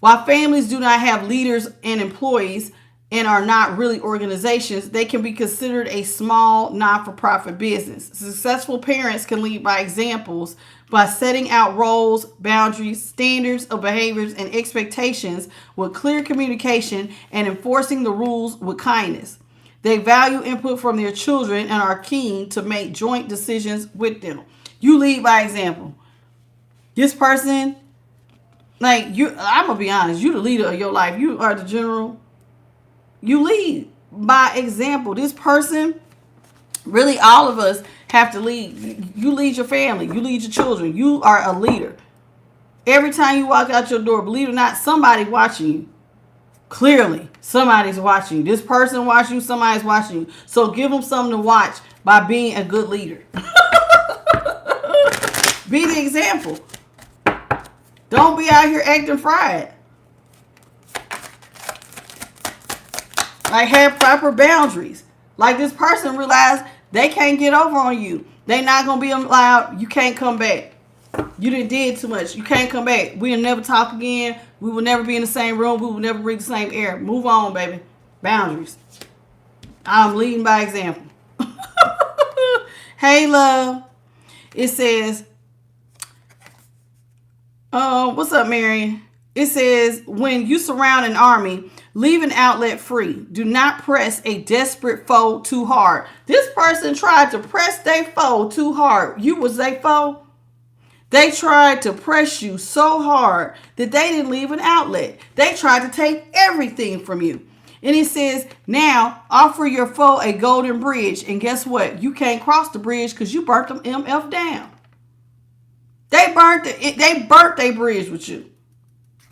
While families do not have leaders and employees and are not really organizations, they can be considered a small non-for-profit business. Successful parents can lead by examples by setting out roles, boundaries, standards of behaviors, and expectations with clear communication and enforcing the rules with kindness. They value input from their children and are keen to make joint decisions with them. You lead by example. This person, I'm going to be honest, you're the leader of your life. You are the general. You lead by example. This person, really all of us have to lead. You lead your family. You lead your children. You are a leader. Every time you walk out your door, believe it or not, somebody's watching you. Clearly, somebody's watching you. This person watching you, somebody's watching you. So give them something to watch by being a good leader. Be the example. Don't be out here acting fried. Like, have proper boundaries. Like, this person realized they can't get over on you. They not going to be allowed. You can't come back. You did too much. You can't come back. We'll never talk again. We will never be in the same room. We will never breathe the same air. Move on, baby. Boundaries. I'm leading by example. Hey, love. It says, what's up, Mary? It says, when you surround an army, leave an outlet free. Do not press a desperate foe too hard. This person tried to press their foe too hard. You was their foe. They tried to press you so hard that they didn't leave an outlet. They tried to take everything from you. And it says, now offer your foe a golden bridge. And guess what? You can't cross the bridge because you burnt them MF down. They burnt their bridge with you.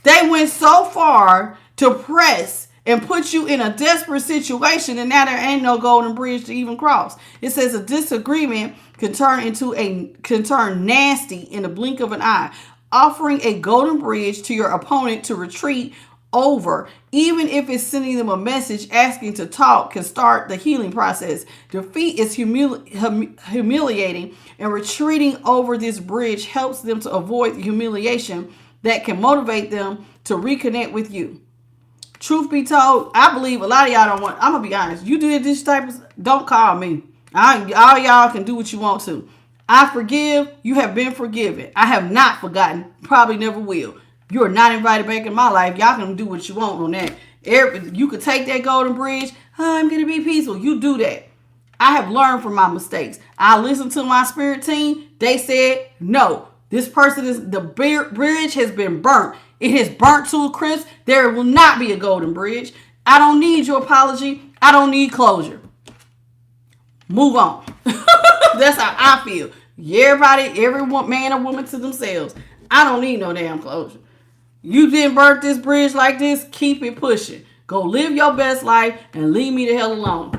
They went so far to press and put you in a desperate situation, and now there ain't no golden bridge to even cross. It says a disagreement can turn nasty in the blink of an eye. Offering a golden bridge to your opponent to retreat over, even if it's sending them a message asking to talk, can start the healing process. Defeat is humiliating, and retreating over this bridge helps them to avoid the humiliation that can motivate them to reconnect with you. Truth be told, I believe a lot of y'all don't want, I'm going to be honest, you do this type of, don't call me. All y'all can do what you want to. I forgive, you have been forgiven. I have not forgotten, probably never will. You are not invited back in my life. Y'all can do what you want on that. You could take that golden bridge. I'm going to be peaceful. You do that. I have learned from my mistakes. I listened to my spirit team. They said, no, this person is, the bridge has been burnt. It has burnt to a crisp. There will not be a golden bridge. I don't need your apology. I don't need closure. Move on. That's how I feel. Every man or woman to themselves. I don't need no damn closure. You didn't burn this bridge like this. Keep it pushing. Go live your best life and leave me the hell alone.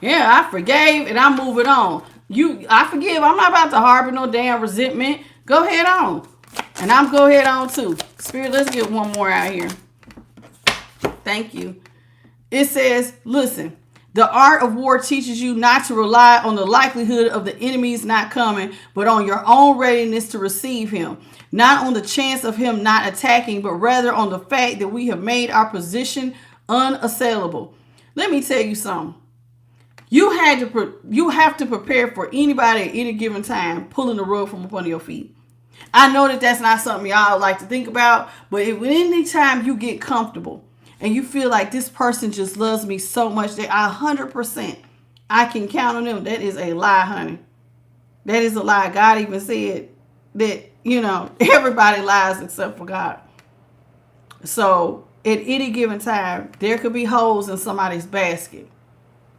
Yeah, I forgave and I'm moving on. I forgive. I'm not about to harbor no damn resentment. Go ahead on. And I'm go ahead on too. Spirit, let's get one more out here. Thank you. It says, listen, the art of war teaches you not to rely on the likelihood of the enemy's not coming, but on your own readiness to receive him. Not on the chance of him not attacking, but rather on the fact that we have made our position unassailable. Let me tell you something. You have to prepare for anybody at any given time pulling the rug from under your feet. I know that that's not something y'all like to think about, but if any time you get comfortable and you feel like this person just loves me so much that 100% I can count on them, that is a lie, honey. That is a lie. God even said that you know, everybody lies except for God. So at any given time, there could be holes in somebody's basket,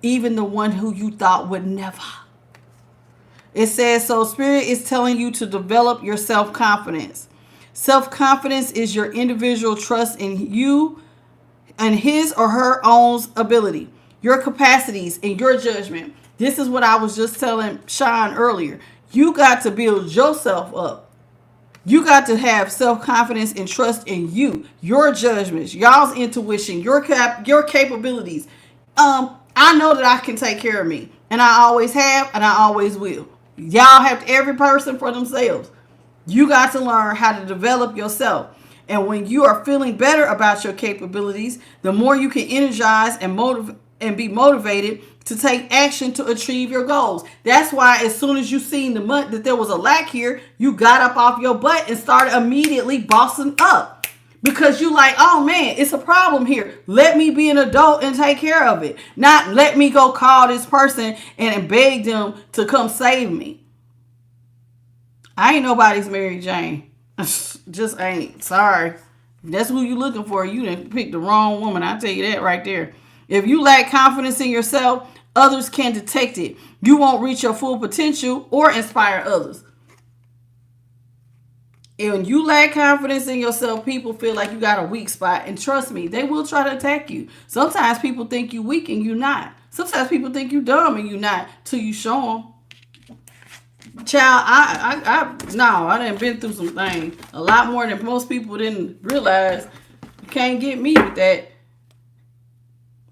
even the one who you thought would never. It says, so Spirit is telling you to develop your self-confidence. Self-confidence is your individual trust in you and his or her own ability, your capacities, and your judgment. This is what I was just telling Sean earlier. You got to build yourself up. You got to have self-confidence and trust in you, your judgments, y'all's intuition, your capabilities. I know that I can take care of me, and I always have, and I always will. Y'all have every person for themselves. You got to learn how to develop yourself. And when you are feeling better about your capabilities, the more you can energize and be motivated to take action to achieve your goals. That's why as soon as you seen the month that there was a lack here, you got up off your butt and started immediately bossing up. Because you like, oh man, it's a problem here. Let me be an adult and take care of it. Not let me go call this person and beg them to come save me. I ain't nobody's Mary Jane. Just ain't. Sorry. If that's who you looking for, you done picked the wrong woman. I'll tell you that right there. If you lack confidence in yourself, others can detect it. You won't reach your full potential or inspire others. And when you lack confidence in yourself, people feel like you got a weak spot. And trust me, they will try to attack you. Sometimes people think you weak and you not. Sometimes people think you dumb and you not till you show them. Child, I done been through some things. A lot more than most people didn't realize. You can't get me with that.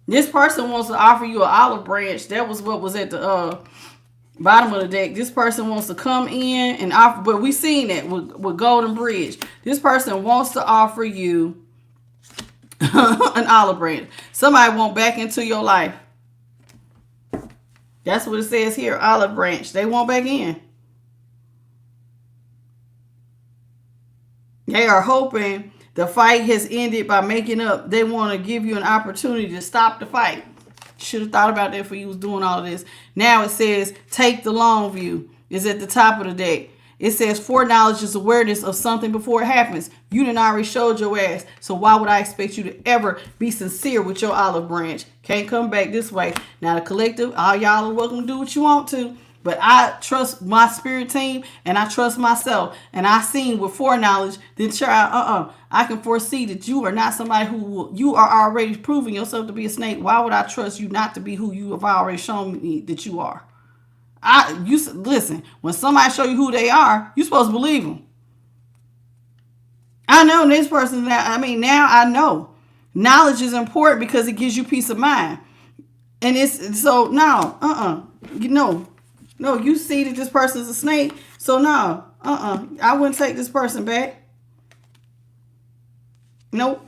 This person wants to offer you an olive branch. That was what was at the bottom of the deck. This person wants to come in and offer, but we seen that with Golden Bridge. This person wants to offer you an olive branch. Somebody want back into your life. That's what it says here, olive branch. They want back in. They are hoping the fight has ended by making up. They want to give you an opportunity to stop the fight. Should have thought about that before you was doing all of this. Now it says, take the long view. It's at the top of the deck. It says, foreknowledge is awareness of something before it happens. You done already showed your ass. So why would I expect you to ever be sincere with your olive branch? Can't come back this way. Now the collective, all y'all are welcome to do what you want to. But I trust my spirit team and I trust myself. And I seen with foreknowledge that child, I can foresee that you are not somebody you are already proving yourself to be a snake. Why would I trust you not to be who you have already shown me that you are? Listen, when somebody show you who they are, you're supposed to believe them. I know this person now. Now I know. Knowledge is important because it gives you peace of mind. And it's so no, you see that this person's a snake. So no, I wouldn't take this person back. Nope.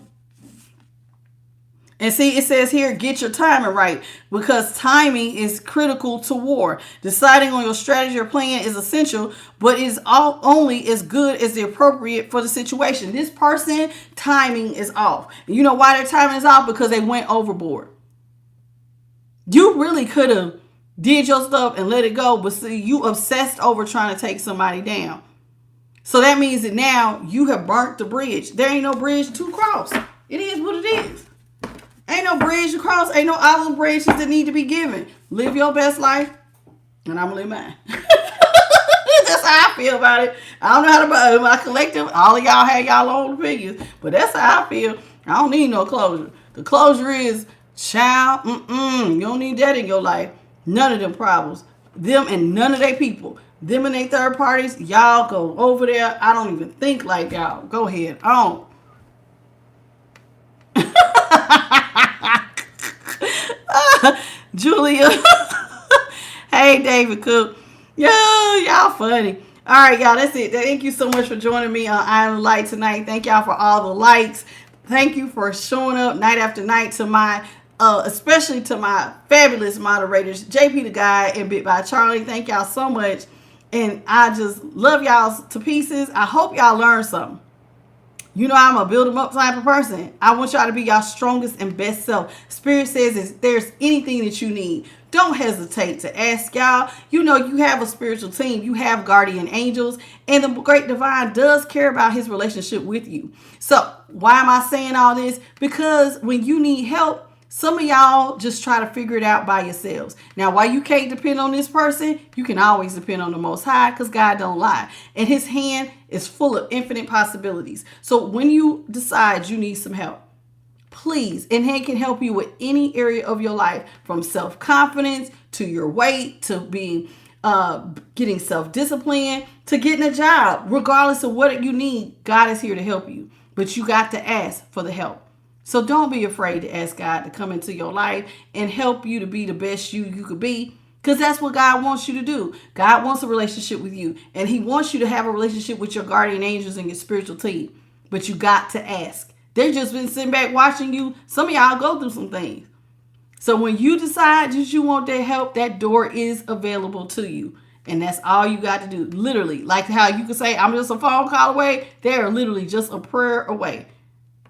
And see, it says here, get your timing right, because timing is critical to war. Deciding on your strategy or plan is essential, but is only as good as the appropriate for the situation. This person, timing is off. You know why their timing is off? Because they went overboard. You really could have did your stuff and let it go, but see, you obsessed over trying to take somebody down. So that means that now you have burnt the bridge. There ain't no bridge to cross. It is what it is. Ain't no bridge to cross. Ain't no olive branches that need to be given. Live your best life, and I'm gonna live mine. That's how I feel about it. I don't know how to, my collective, all of y'all have y'all own opinions, but that's how I feel. I don't need no closure. The closure is, child, you don't need that in your life. None of them problems. Them and none of their people. Them and their third parties, y'all go over there. I don't even think like y'all. Go ahead. On. Julia. Hey, David Cook. Yo, y'all funny. All right, y'all, that's it. Thank you so much for joining me on Island Light tonight. Thank y'all for all the likes. Thank you for showing up night after night to my especially to my fabulous moderators, JP the Guy and Bit by Charlie. Thank y'all so much. And I just love y'all to pieces. I hope y'all learned something. You know I'm a build them up type of person. I want y'all to be your strongest and best self. Spirit says if there's anything that you need, don't hesitate to ask y'all. You know you have a spiritual team. You have guardian angels. And the great divine does care about his relationship with you. So why am I saying all this? Because when you need help, some of y'all just try to figure it out by yourselves. Now, while you can't depend on this person, you can always depend on the Most High because God don't lie. And his hand is full of infinite possibilities. So when you decide you need some help, please, and he can help you with any area of your life, from self-confidence to your weight to being getting self-discipline to getting a job. Regardless of what you need, God is here to help you. But you got to ask for the help. So don't be afraid to ask God to come into your life and help you to be the best you could be, because that's what God wants you to do. God wants a relationship with you, and he wants you to have a relationship with your guardian angels and your spiritual team. But you got to ask. They've just been sitting back watching you. Some of y'all go through some things. So when you decide that you want that help, that door is available to you. And that's all you got to do. Literally, like how you can say, I'm just a phone call away. They're literally just a prayer away,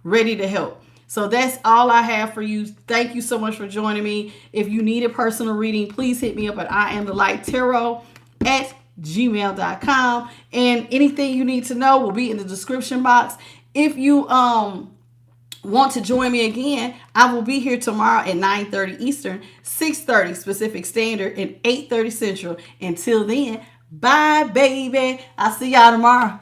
ready to help. So that's all I have for you. Thank you so much for joining me. If you need a personal reading, please hit me up at IamTheLightTarot@gmail.com. And anything you need to know will be in the description box. If you want to join me again, I will be here tomorrow at 9:30 Eastern, 6:30 Pacific Standard, and 8:30 Central. Until then, bye, baby. I'll see y'all tomorrow.